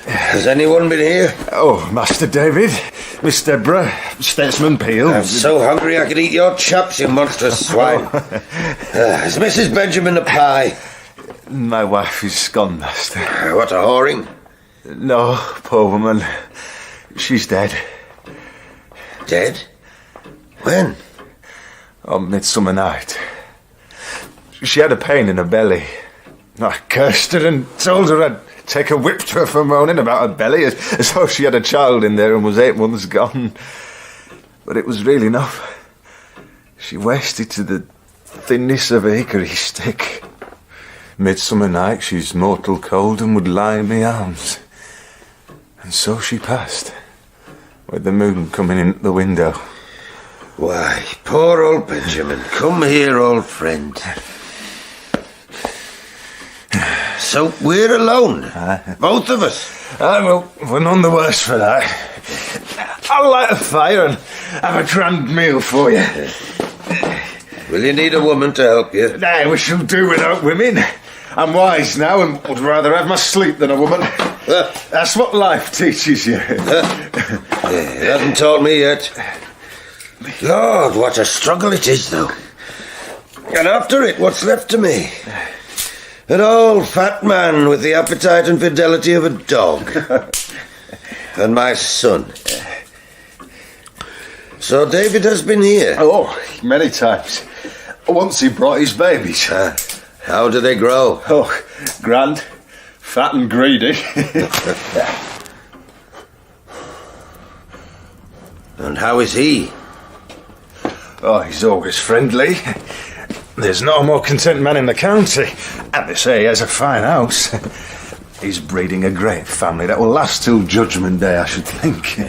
[SPEAKER 2] has anyone been here?
[SPEAKER 8] Oh, Master David, Miss Deborah, Statesman Peel.
[SPEAKER 2] I'm so hungry I could eat your chops, you monstrous swine. Is Mrs. Benjamin a pie?
[SPEAKER 8] My wife is gone, Master.
[SPEAKER 2] What a whoring.
[SPEAKER 8] No, poor woman. She's dead.
[SPEAKER 2] Dead? When?
[SPEAKER 8] On Midsummer Night. She had a pain in her belly. I cursed her and told her I'd take a whip to her for moaning about her belly, as though she had a child in there and was 8 months gone. But it was real enough. She wasted to the thinness of a hickory stick. Midsummer night, she's mortal cold and would lie in my arms. And so she passed, with the moon coming in at the window.
[SPEAKER 2] Why, poor old Benjamin. Come here, old friend. So we're alone, both of us.
[SPEAKER 8] Well, we're none the worse for that. I'll light a fire and have a grand meal for you.
[SPEAKER 2] Will you need a woman to help you?
[SPEAKER 8] Nay, we shall do without women. I'm wise now and would rather have my sleep than a woman. That's what life teaches you.
[SPEAKER 2] It hasn't taught me yet. Lord, what a struggle it is, though. And after it, what's left to me? An old fat man with the appetite and fidelity of a dog. And my son. So David has been here?
[SPEAKER 8] Oh, many times. Once he brought his babies.
[SPEAKER 2] How do they grow?
[SPEAKER 8] Oh, grand, fat and greedy.
[SPEAKER 2] And how is he?
[SPEAKER 8] Oh, he's always friendly. There's no more content man in the county. And they say he has a fine house. He's breeding a great family that will last till Judgment Day, I should think.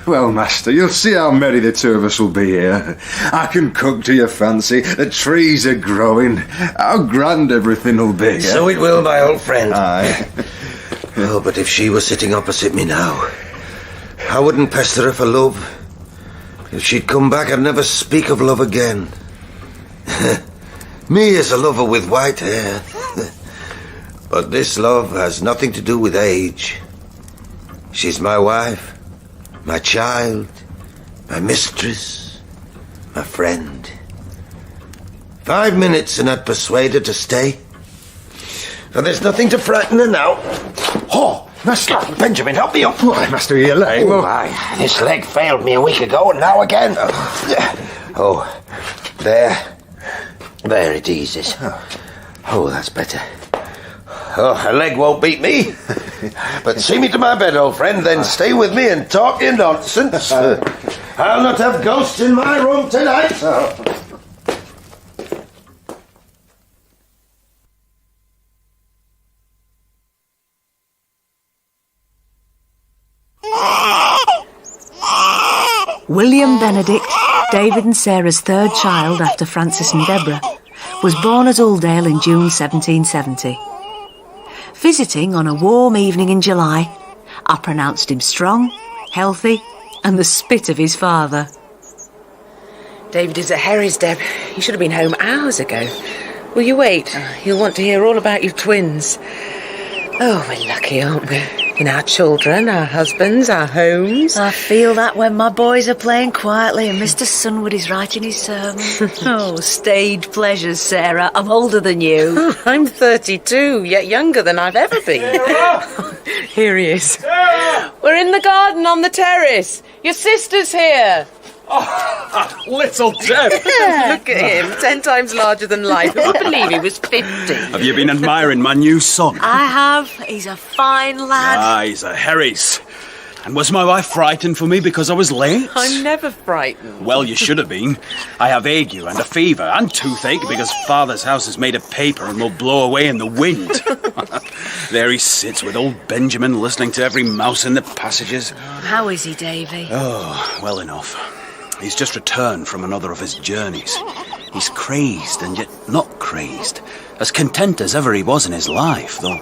[SPEAKER 8] Well, Master, you'll see how merry the two of us will be here. I can cook to your fancy. The trees are growing. How grand everything will be.
[SPEAKER 2] So it will, my old friend.
[SPEAKER 8] Aye.
[SPEAKER 2] Oh, but if she was sitting opposite me now, I wouldn't pester her for love. If she'd come back, I'd never speak of love again. Me as a lover with white hair. But this love has nothing to do with age. She's my wife, my child, my mistress, my friend. 5 minutes and I'd persuade her to stay. For there's nothing to frighten her now. Oh! Master, Benjamin, help me up.
[SPEAKER 8] Why, Master, your leg?
[SPEAKER 2] Oh, this leg failed me a week ago, and now again. Oh, there. There it eases. Oh, that's better. Oh, a leg won't beat me. But see me to my bed, old friend, then stay with me and talk your nonsense. I'll not have ghosts in my room tonight.
[SPEAKER 18] William Benedict, David and Sarah's third child after Francis and Deborah, was born at Uldale in June 1770.
[SPEAKER 11] visiting on a warm evening in July. I pronounced him strong, healthy, and the spit of his father.
[SPEAKER 7] David is at Herries, Deb. He should have been home hours ago. Will you wait? He'll want to hear all about your twins. Oh, we're lucky, aren't we? In our children, our husbands, our homes.
[SPEAKER 11] I feel that when my boys are playing quietly and Mr. Sunwood is writing his sermon. Oh, stage pleasures, Sarah. I'm older than you.
[SPEAKER 7] Oh, I'm 32, yet younger than I've ever been. Here he is.
[SPEAKER 15] Sarah!
[SPEAKER 7] We're in the garden on the terrace. Your sister's here.
[SPEAKER 6] Oh, little Deb.
[SPEAKER 7] Look at him, 10 times larger than life. I believe he was 50.
[SPEAKER 1] Have you been admiring my new son?
[SPEAKER 11] I have. He's a fine lad.
[SPEAKER 1] He's a Herries. And was my wife frightened for me because I was late?
[SPEAKER 7] I'm never frightened.
[SPEAKER 1] Well, you should have been. I have ague and a fever and toothache because Father's house is made of paper and will blow away in the wind. There he sits with old Benjamin listening to every mouse in the passages.
[SPEAKER 11] How is he, Davy?
[SPEAKER 1] Oh, well enough. He's just returned from another of his journeys. He's crazed and yet not crazed. As content as ever he was in his life, though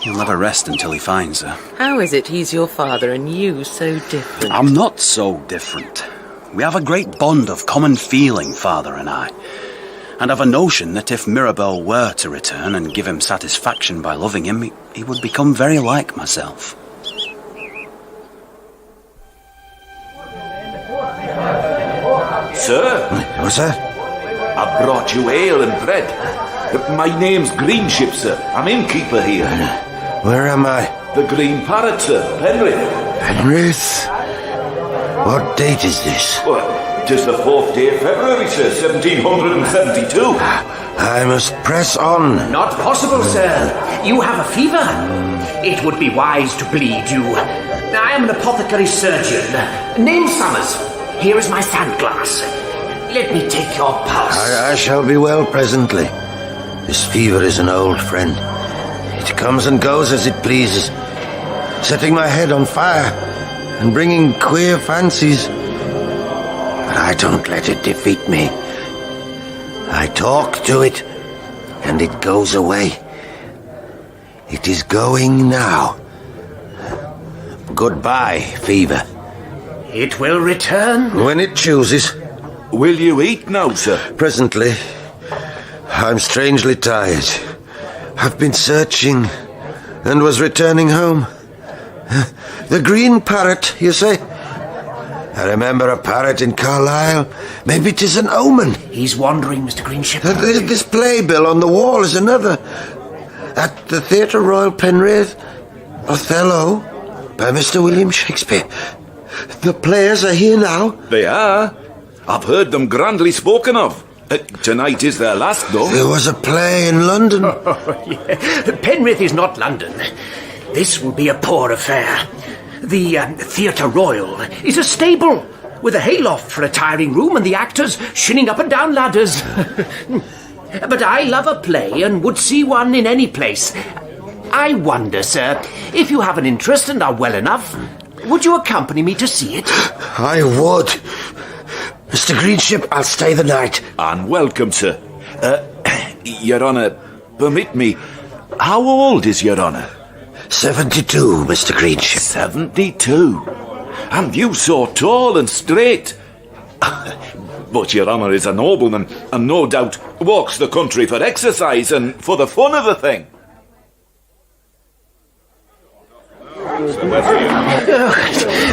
[SPEAKER 1] he'll never rest until he finds her.
[SPEAKER 7] How is it he's your father and you so different?
[SPEAKER 1] I'm not so different. We have a great bond of common feeling, Father and I. And I've a notion that if Mirabell were to return and give him satisfaction by loving him, he would become very like myself.
[SPEAKER 6] Sir?
[SPEAKER 2] What's that?
[SPEAKER 6] I brought you ale and bread. My name's Greenship, sir. I'm innkeeper here.
[SPEAKER 2] Where am I?
[SPEAKER 6] The Green Parrot, sir. Penrith.
[SPEAKER 2] Penrith? What date is this?
[SPEAKER 6] Well, 'tis the 4th day of February, sir, 1772.
[SPEAKER 2] I must press on.
[SPEAKER 23] Not possible, sir. You have a fever. It would be wise to bleed you. I am an apothecary surgeon. Name Summers. Here is my sandglass. Let me take your pulse.
[SPEAKER 2] I shall be well presently. This fever is an old friend. It comes and goes as it pleases, setting my head on fire and bringing queer fancies. But I don't let it defeat me. I talk to it, and it goes away. It is going now. Goodbye, fever.
[SPEAKER 23] It will return?
[SPEAKER 2] When it chooses.
[SPEAKER 6] Will you eat now, sir?
[SPEAKER 2] Presently. I'm strangely tired. I've been searching and was returning home. The Green Parrot, you say? I remember a parrot in Carlisle. Maybe it is an omen.
[SPEAKER 23] He's wandering, Mr. Greenship.
[SPEAKER 2] This playbill on the wall is another. At the Theatre Royal Penrith, Othello, by Mr. William Shakespeare. The players are here now.
[SPEAKER 6] They are. I've heard them grandly spoken of. Tonight is their last, though.
[SPEAKER 2] There was a play in London.
[SPEAKER 23] Yeah. Penrith is not London. This will be a poor affair. The Theatre Royal is a stable with a hayloft for a tiring room and the actors shinning up and down ladders. But I love a play and would see one in any place. I wonder, sir, if you have an interest and are well enough, would you accompany me to see it?
[SPEAKER 2] I would. Mr. Greenship, I'll stay the night.
[SPEAKER 6] And welcome, sir. Your Honour, permit me. How old is Your Honour?
[SPEAKER 2] 72, Mr. Greenship.
[SPEAKER 6] 72? And you so tall and straight. But Your Honour is a nobleman, and no doubt walks the country for exercise and for the fun of the thing.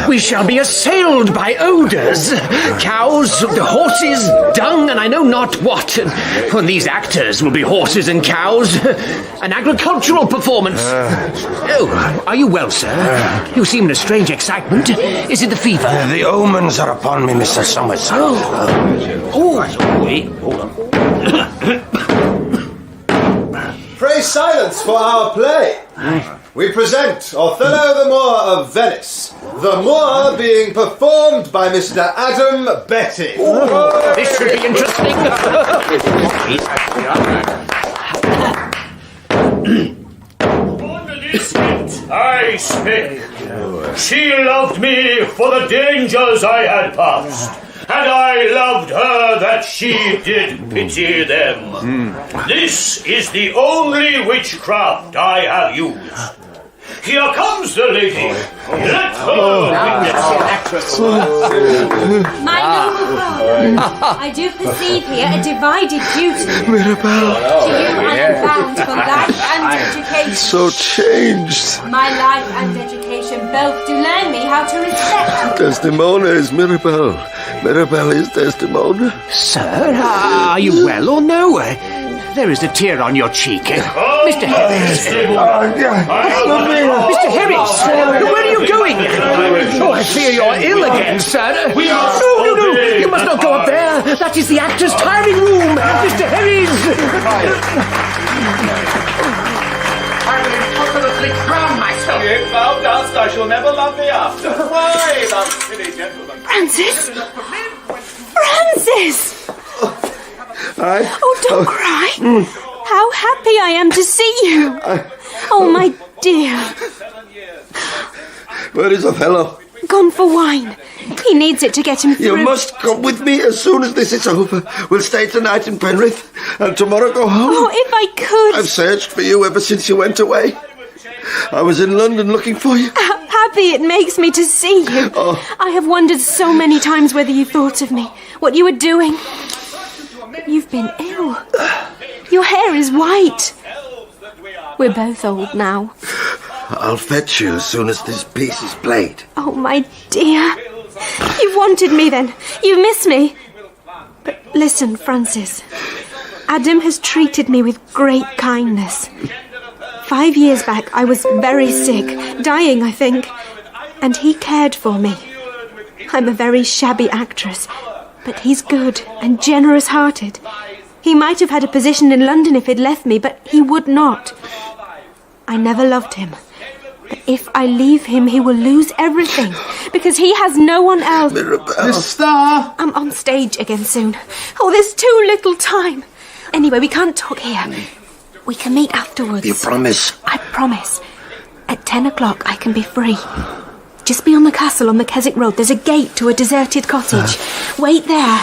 [SPEAKER 23] We shall be assailed by odours. Cows, the horses, dung, and I know not what. And these actors will be horses and cows. An agricultural performance. Oh, are you well, sir? You seem in a strange excitement. Is it the fever?
[SPEAKER 2] The omens are upon me, Mr. Summers.
[SPEAKER 23] Wait, hold on.
[SPEAKER 9] Pray silence for our play. We present Othello the Moor of Venice, the Moor being performed by Mr. Adam Betty.
[SPEAKER 23] This should be interesting.
[SPEAKER 13] I spake. She loved me for the dangers I had passed, and I loved her that she did pity them. This is the only witchcraft I have used. Here comes the lady. Let her witness.
[SPEAKER 21] My noble father, I do perceive here a divided duty.
[SPEAKER 8] Mirabelle.
[SPEAKER 21] To you I am bound for life and education.
[SPEAKER 8] So changed.
[SPEAKER 21] My life and education both do learn me how to respect.
[SPEAKER 8] Desdemona is Mirabelle. Mirabelle is Desdemona.
[SPEAKER 23] Sir, are you well or no? There is a tear on your cheek. Mr. Herries. Mr. Herries, where are you going? Oh, I fear you're ill again, sir. No. You must not go up there. That is the actor's tiring room. Mr. Herries.
[SPEAKER 13] I will impossibly drown myself. If thou dost, I shall never love thee after. Why, thou silly gentleman?
[SPEAKER 21] Francis! Francis! Oh, don't cry. How happy I am to see you. Oh, my dear.
[SPEAKER 8] Where is Othello?
[SPEAKER 21] Gone for wine. He needs it to get him through.
[SPEAKER 8] You must come with me as soon as this is over. We'll stay tonight in Penrith and tomorrow go home.
[SPEAKER 21] Oh, if I could.
[SPEAKER 8] I've searched for you ever since you went away. I was in London looking for you.
[SPEAKER 21] How happy it makes me to see you.
[SPEAKER 8] Oh.
[SPEAKER 21] I have wondered so many times whether you thought of me, what you were doing. You've been ill. Your hair is white. We're both old now.
[SPEAKER 8] I'll fetch you as soon as this piece is played.
[SPEAKER 21] Oh, my dear. You've wanted me then. You've missed me. But listen, Francis. Adam has treated me with great kindness. 5 years back, I was very sick, dying, I think, and he cared for me. I'm a very shabby actress, but he's good and generous-hearted. He might have had a position in London if he'd left me, but he would not. I never loved him. But if I leave him, he will lose everything, because he has no one else.
[SPEAKER 8] Mirabelle.
[SPEAKER 21] Star! I'm on stage again soon. Oh, there's too little time. Anyway, we can't talk here. We can meet afterwards.
[SPEAKER 8] You promise?
[SPEAKER 21] I promise. At 10 o'clock, I can be free. Just beyond the castle on the Keswick Road, there's a gate to a deserted cottage. Wait there.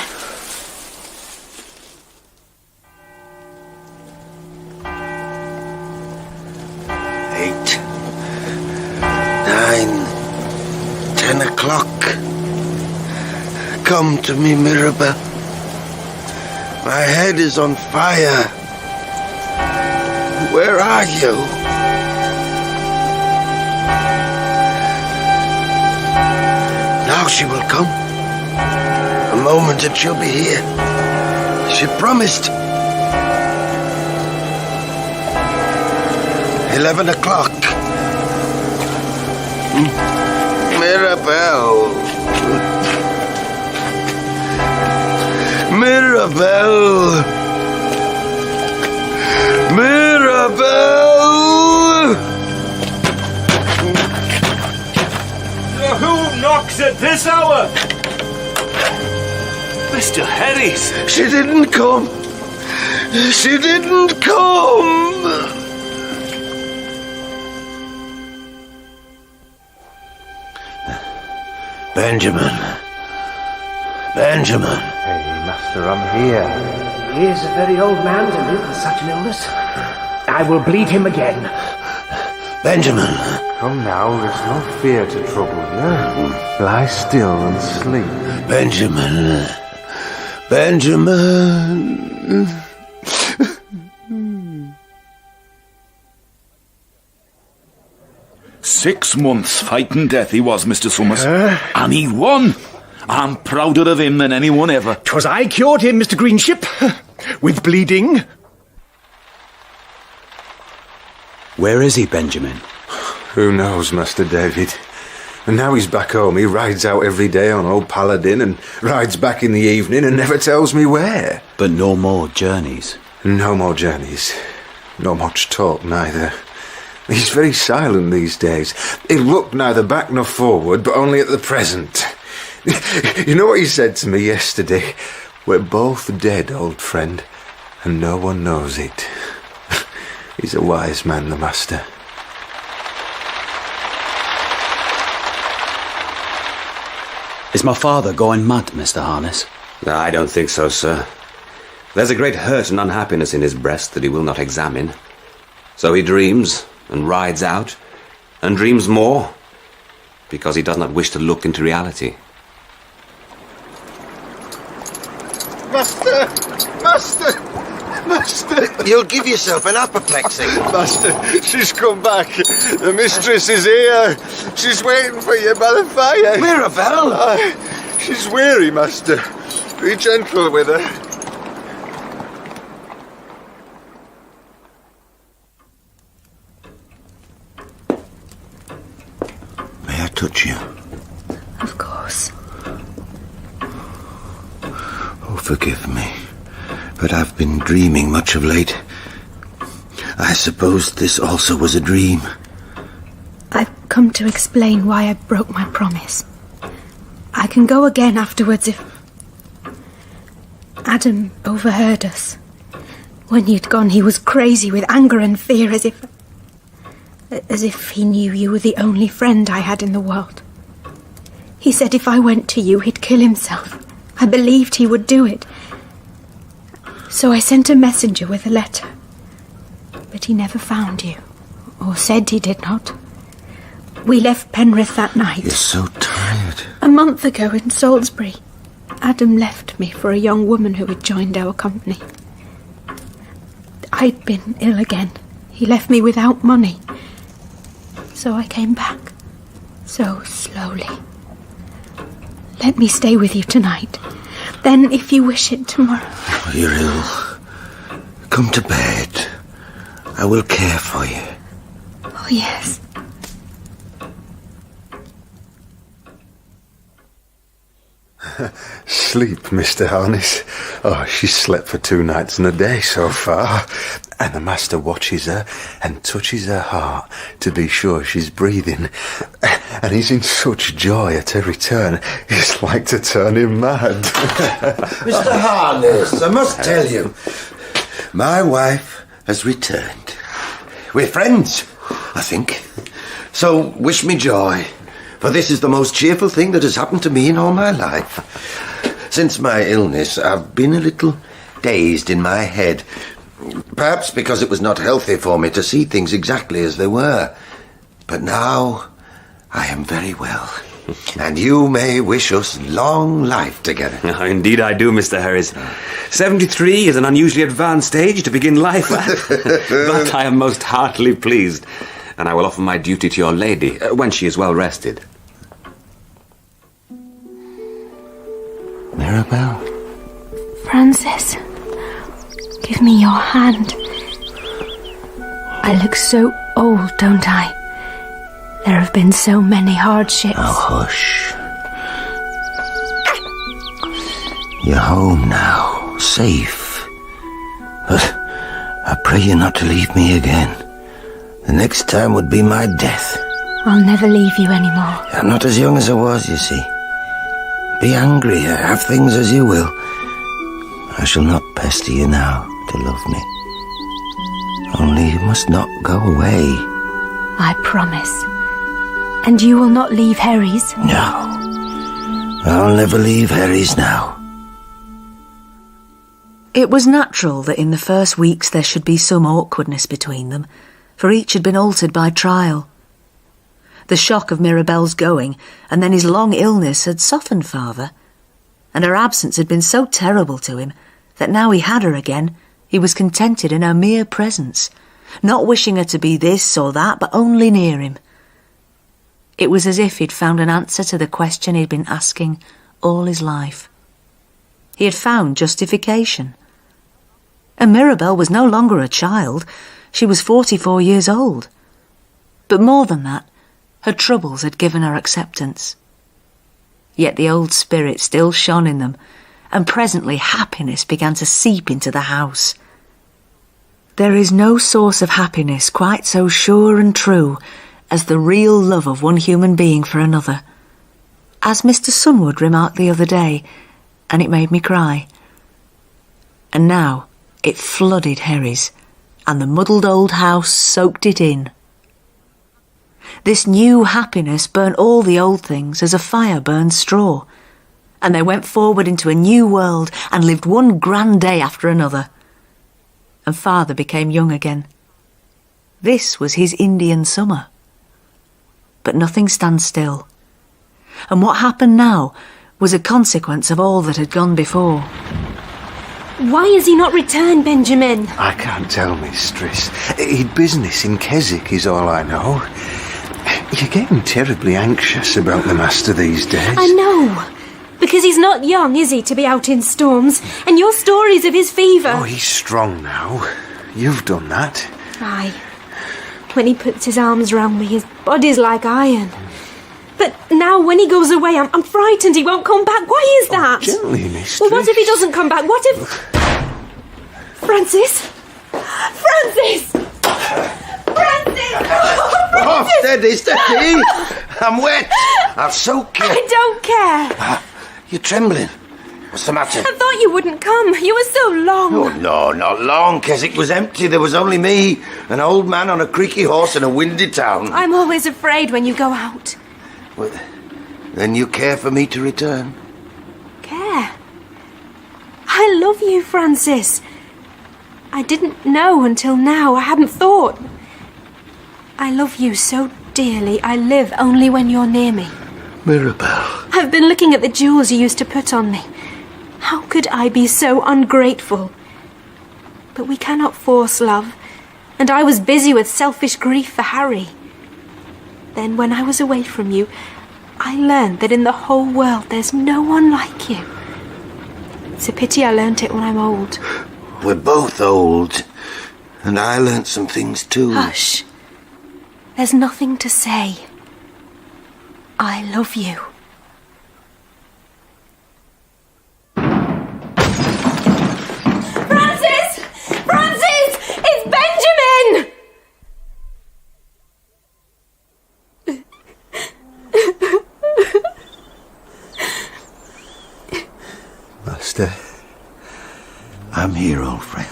[SPEAKER 8] Eight, 9, 10 o'clock. Come to me, Mirabelle. My head is on fire. Where are you? Now she will come. A moment and she'll be here. She promised. 11 o'clock. Mirabelle. Mirabelle. Mirabelle!
[SPEAKER 13] Who knocks at this hour? Mr. Herries.
[SPEAKER 8] She didn't come. She didn't come. Benjamin. Benjamin.
[SPEAKER 23] Hey, Master, I'm here. He is a very old man to live with such an illness. I will bleed him again.
[SPEAKER 8] Benjamin.
[SPEAKER 16] Come now, there's no fear to trouble you. Lie still and sleep.
[SPEAKER 8] Benjamin. Benjamin.
[SPEAKER 6] Six months fighting death he was, Mr. Summers. And he won. I'm prouder of him than anyone ever.
[SPEAKER 23] 'Twas I cured him, Mr. Greenship. With bleeding.
[SPEAKER 1] Where is he, Benjamin?
[SPEAKER 16] Who knows, Master David? And now he's back home. He rides out every day on old Paladin and rides back in the evening and never tells me where.
[SPEAKER 1] But no more journeys.
[SPEAKER 16] No more journeys. Not much talk, neither. He's very silent these days. He'll look neither back nor forward, but only at the present. You know what he said to me yesterday? We're both dead, old friend, and no one knows it. He's a wise man, the Master.
[SPEAKER 1] Is my father going mad, Mr. Harness?
[SPEAKER 12] I don't think so, sir. There's a great hurt and unhappiness in his breast that he will not examine. So he dreams, and rides out, and dreams more, because he does not wish to look into reality.
[SPEAKER 8] Master! Master! Master! You'll give yourself an apoplexy.
[SPEAKER 16] Master, she's come back. The mistress is here. She's waiting for you by the fire.
[SPEAKER 8] Mirabelle!
[SPEAKER 16] She's weary, Master. Be gentle with her.
[SPEAKER 2] May I touch you?
[SPEAKER 18] Of course.
[SPEAKER 2] Oh, forgive me, but I've been dreaming much of late. I suppose this also was a dream.
[SPEAKER 21] I've come to explain why I broke my promise. I can go again afterwards if... Adam overheard us. When you'd gone, he was crazy with anger and fear, as if he knew you were the only friend I had in the world. He said if I went to you, he'd kill himself. I believed he would do it. So I sent a messenger with a letter. But he never found you, or said he did not. We left Penrith that night.
[SPEAKER 2] You're so tired.
[SPEAKER 21] A month ago in Salisbury, Adam left me for a young woman who had joined our company. I'd been ill again. He left me without money. So I came back, so slowly. Let me stay with you tonight. Then, if you wish it, tomorrow.
[SPEAKER 2] You're ill. Come to bed. I will care for you.
[SPEAKER 21] Oh, yes.
[SPEAKER 16] Sleep, Mr. Harness. Oh, she's slept for 2 nights and a day so far. And the master watches her and touches her heart to be sure she's breathing. And he's in such joy at her return, it's like to turn him mad.
[SPEAKER 2] Mr. Harness, I must tell you, my wife has returned. We're friends, I think. So wish me joy, for this is the most cheerful thing that has happened to me in all my life. Since my illness, I've been a little dazed in my head. Perhaps because it was not healthy for me to see things exactly as they were. But now I am very well. And you may wish us long life together.
[SPEAKER 12] Oh, indeed I do, Mr. Herries. 73 is an unusually advanced age to begin life at. But I am most heartily pleased, and I will offer my duty to your lady when she is well rested.
[SPEAKER 2] Mirabelle?
[SPEAKER 21] Francis, give me your hand. I look so old, don't I? There have been so many hardships.
[SPEAKER 2] Oh, hush. You're home now, safe. But I pray you not to leave me again. The next time would be my death.
[SPEAKER 21] I'll never leave you anymore.
[SPEAKER 2] I'm not as young as I was, you see. Be angry, have things as you will. I shall not pester you now to love me. Only you must not go away.
[SPEAKER 21] I promise. And you will not leave Herries?
[SPEAKER 2] No. I'll never leave Herries now.
[SPEAKER 11] It was natural that in the first weeks there should be some awkwardness between them, for each had been altered by trial. The shock of Mirabelle's going, and then his long illness, had softened father, and her absence had been so terrible to him that now he had her again, he was contented in her mere presence, not wishing her to be this or that, but only near him. It was as if he'd found an answer to the question he'd been asking all his life. He had found justification. And Mirabelle was no longer a child. She was 44 years old. But more than that, her troubles had given her acceptance. Yet the old spirit still shone in them, and presently happiness began to seep into the house. There is no source of happiness quite so sure and true as the real love of one human being for another. As Mr. Sunwood remarked the other day, and it made me cry. And now it flooded Herries, and the muddled old house soaked it in. This new happiness burnt all the old things as a fire burns straw, and they went forward into a new world and lived one grand day after another. And father became young again. This was his Indian summer. But nothing stands still. And what happened now was a consequence of all that had gone before.
[SPEAKER 21] Why has he not returned, Benjamin?
[SPEAKER 16] I can't tell, mistress. He'd business in Keswick is all I know. You're getting terribly anxious about the master these days.
[SPEAKER 21] I know. Because he's not young, is he, to be out in storms? And your stories of his fever...
[SPEAKER 16] Oh, he's strong now. You've done that.
[SPEAKER 21] Aye. When he puts his arms round me, his body's like iron. But now when he goes away, I'm frightened he won't come back. Why is that?
[SPEAKER 16] Gently, mistress.
[SPEAKER 21] Well, what if he doesn't come back? What if... Francis? Francis! Francis!
[SPEAKER 2] Oh, steady. I'm wet. I'll soak you.
[SPEAKER 21] I don't care.
[SPEAKER 2] You're trembling. What's the matter?
[SPEAKER 21] I thought you wouldn't come. You were so long.
[SPEAKER 2] Oh, no, not long. Keswick was empty. There was only me, an old man on a creaky horse in a windy town.
[SPEAKER 21] I'm always afraid when you go out.
[SPEAKER 2] Well, then you care for me to return?
[SPEAKER 21] Care? I love you, Francis. I didn't know until now. I hadn't thought. I love you so dearly. I live only when you're near me.
[SPEAKER 2] Mirabelle.
[SPEAKER 21] I've been looking at the jewels you used to put on me. How could I be so ungrateful? But we cannot force love, and I was busy with selfish grief for Harry. Then, when I was away from you, I learned that in the whole world there's no one like you. It's a pity I learnt it when I'm old.
[SPEAKER 2] We're both old, and I learnt some things too.
[SPEAKER 21] Hush. There's nothing to say. I love you. Francis! Francis! It's Benjamin!
[SPEAKER 16] Master.
[SPEAKER 2] I'm here, old friend.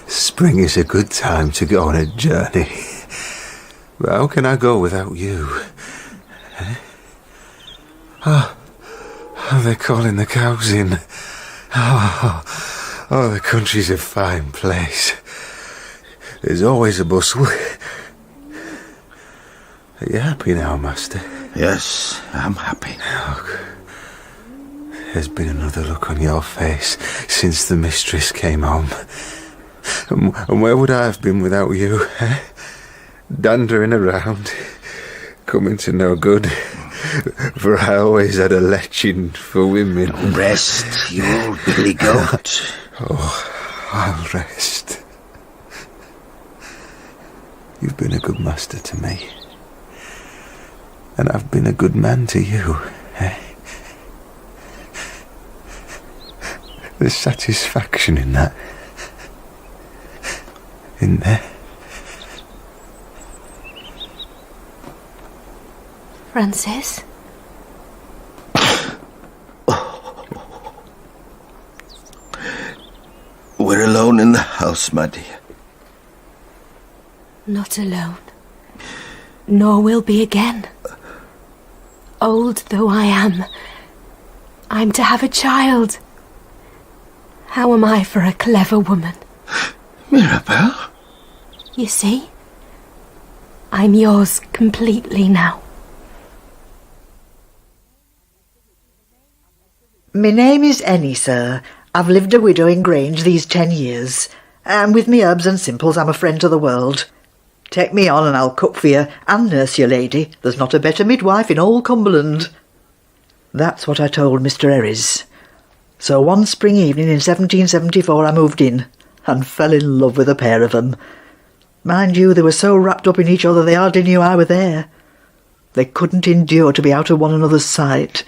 [SPEAKER 16] Spring is a good time to go on a journey. But how can I go without you? Eh? Oh, they're calling the cows in. Oh, the country's a fine place. There's always a bustle. Are you happy now, Master?
[SPEAKER 2] Yes, I'm happy.
[SPEAKER 16] Look, there's been another look on your face since the mistress came home. And where would I have been without you, eh? Dandering around, coming to no good. For I always had a leching for women.
[SPEAKER 2] Rest, you old billy goat.
[SPEAKER 16] Oh, I'll rest. You've been a good master to me. And I've been a good man to you, eh? There's satisfaction in that. In there.
[SPEAKER 21] Francis?
[SPEAKER 2] We're alone in the house, my dear.
[SPEAKER 21] Not alone. Nor will be again. Old though I am, I'm to have a child. How am I for a clever woman?
[SPEAKER 2] Mirabelle?
[SPEAKER 21] You see? I'm yours completely now.
[SPEAKER 3] My name is Annie, sir. I've lived a widow in Grange these 10 years, and with me herbs and simples I'm a friend to the world. Take me on and I'll cook for you and nurse you, lady. There's not a better midwife in all Cumberland. That's what I told Mr. Herries. So one spring evening in 1774 I moved in, and fell in love with a pair of them. Mind you, they were so wrapped up in each other they hardly knew I were there. They couldn't endure to be out of one another's sight,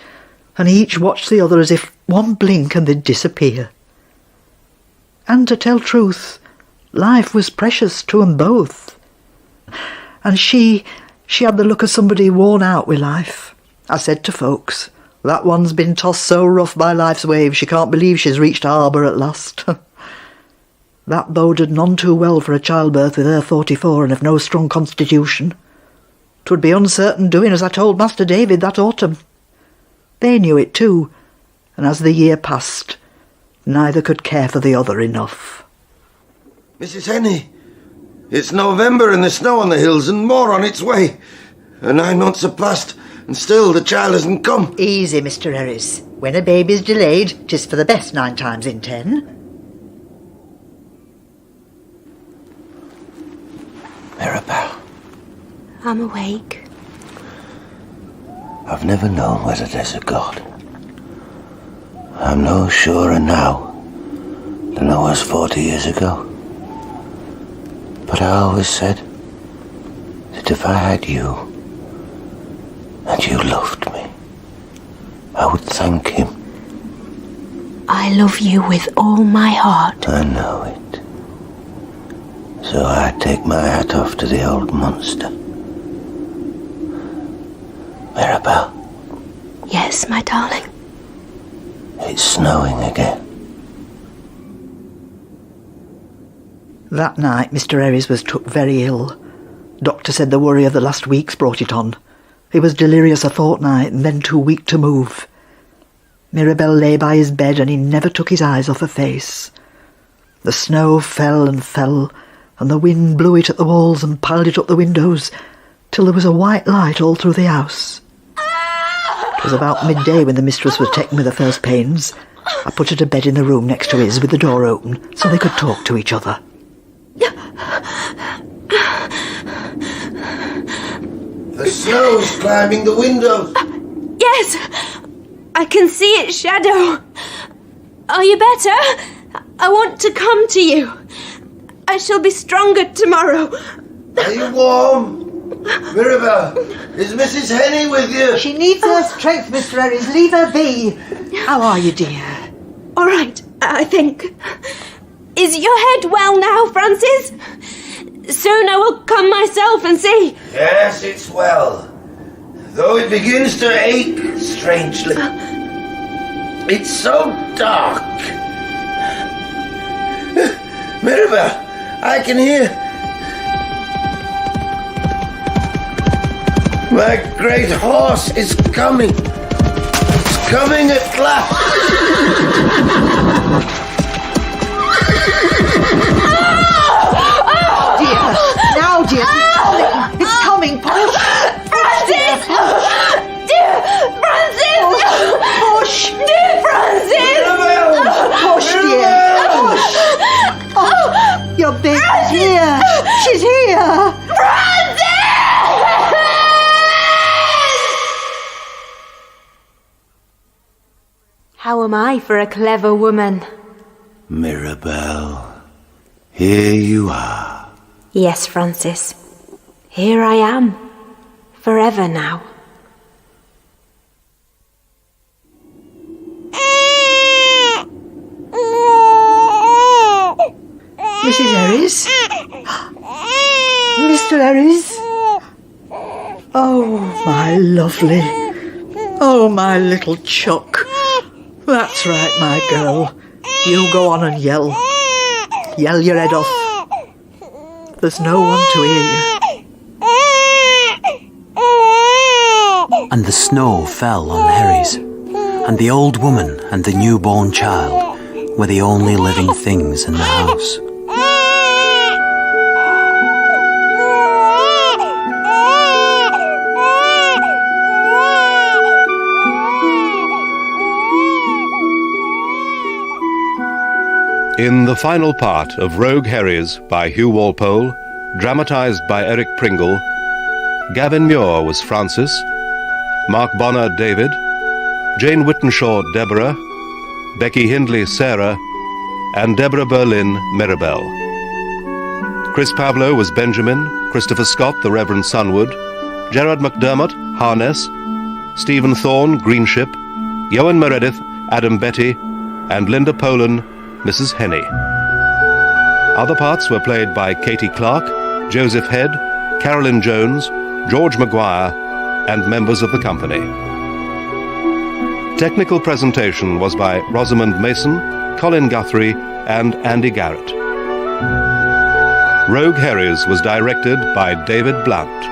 [SPEAKER 3] and each watched the other as if one blink and they'd disappear. And to tell truth, life was precious to 'em both. And she had the look of somebody worn out with life. I said to folks, that one's been tossed so rough by life's waves she can't believe she's reached harbour at last. That boded none too well for a childbirth with her 44 and of no strong constitution. 'Twould be uncertain doing as I told Master David that autumn. They knew it too, and as the year passed, neither could care for the other enough.
[SPEAKER 2] Mrs. Henny, it's November and there's snow on the hills and more on its way. 9 months have passed and still the child hasn't come.
[SPEAKER 3] Easy, Mr. Herries. When a baby's delayed, 'tis for the best 9 times in 10.
[SPEAKER 2] Mirabel,
[SPEAKER 21] I'm awake.
[SPEAKER 2] I've never known whether there's a God. I'm no surer now than I was 40 years ago. But I always said that if I had you, and you loved me, I would thank him.
[SPEAKER 21] I love you with all my heart.
[SPEAKER 2] I know it. So I take my hat off to the old monster. Mirabel.
[SPEAKER 21] Yes, my darling.
[SPEAKER 2] It's snowing again.
[SPEAKER 3] That night, Mr. Herries was took very ill. Doctor said the worry of the last weeks brought it on. He was delirious a fortnight and then too weak to move. Mirabel lay by his bed and he never took his eyes off her face. The snow fell and fell, and the wind blew it at the walls and piled it up the windows, till there was a white light all through the house. It was about midday when the mistress was taken with the first pains. I put her to bed in the room next to his with the door open so they could talk to each other.
[SPEAKER 2] The snow's climbing the windows.
[SPEAKER 21] Yes, I can see its shadow. Are you better? I want to come to you. I shall be stronger tomorrow.
[SPEAKER 2] Are you warm? Mirabel, is Mrs. Henny with you?
[SPEAKER 3] She needs her strength, Mr. Herries. Leave her be. How are you, dear?
[SPEAKER 21] All right, I think. Is your head well now, Francis? Soon I will come myself and see.
[SPEAKER 2] Yes, it's well. Though it begins to ache strangely. It's so dark. Mirabel, I can hear. My great horse is coming. It's coming at last.
[SPEAKER 3] Now, dear, it's coming, push!
[SPEAKER 21] Francis! Dear Francis!
[SPEAKER 3] Push!
[SPEAKER 21] Dear Francis!
[SPEAKER 3] Push, dear, push! Oh, your baby's here! She's here!
[SPEAKER 21] Francis! How am I for a clever woman?
[SPEAKER 2] Mirabel, here you are.
[SPEAKER 21] Yes, Francis. Here I am. Forever now.
[SPEAKER 3] Mrs. Herries? Mr. Herries? Oh, my lovely. Oh, my little Chuck. That's right, my girl. You go on and yell. Yell your head off. There's no one to hear you.
[SPEAKER 1] And the snow fell on Herries, and the old woman and the newborn child were the only living things in the house.
[SPEAKER 5] In the final part of Rogue Herries by Hugh Walpole, dramatised by Eric Pringle, Gavin Muir was Francis, Mark Bonnar David, Jane Whittenshaw Deborah, Becky Hindley Sarah, and Deborah Berlin Mirabel. Chris Pavlo was Benjamin, Christopher Scott the Reverend Sunwood, Gerard McDermott Harness, Stephen Thorne Greenship, Ioan Meredith Adam Betty, and Linda Polan Mrs. Henny. Other parts were played by Katie Clarke, Joseph Head, Carolyn Jones, George Maguire, and members of the company. Technical presentation was by Rosamond Mason, Colin Guthrie, and Andy Garrett. Rogue Herries was directed by David Blount.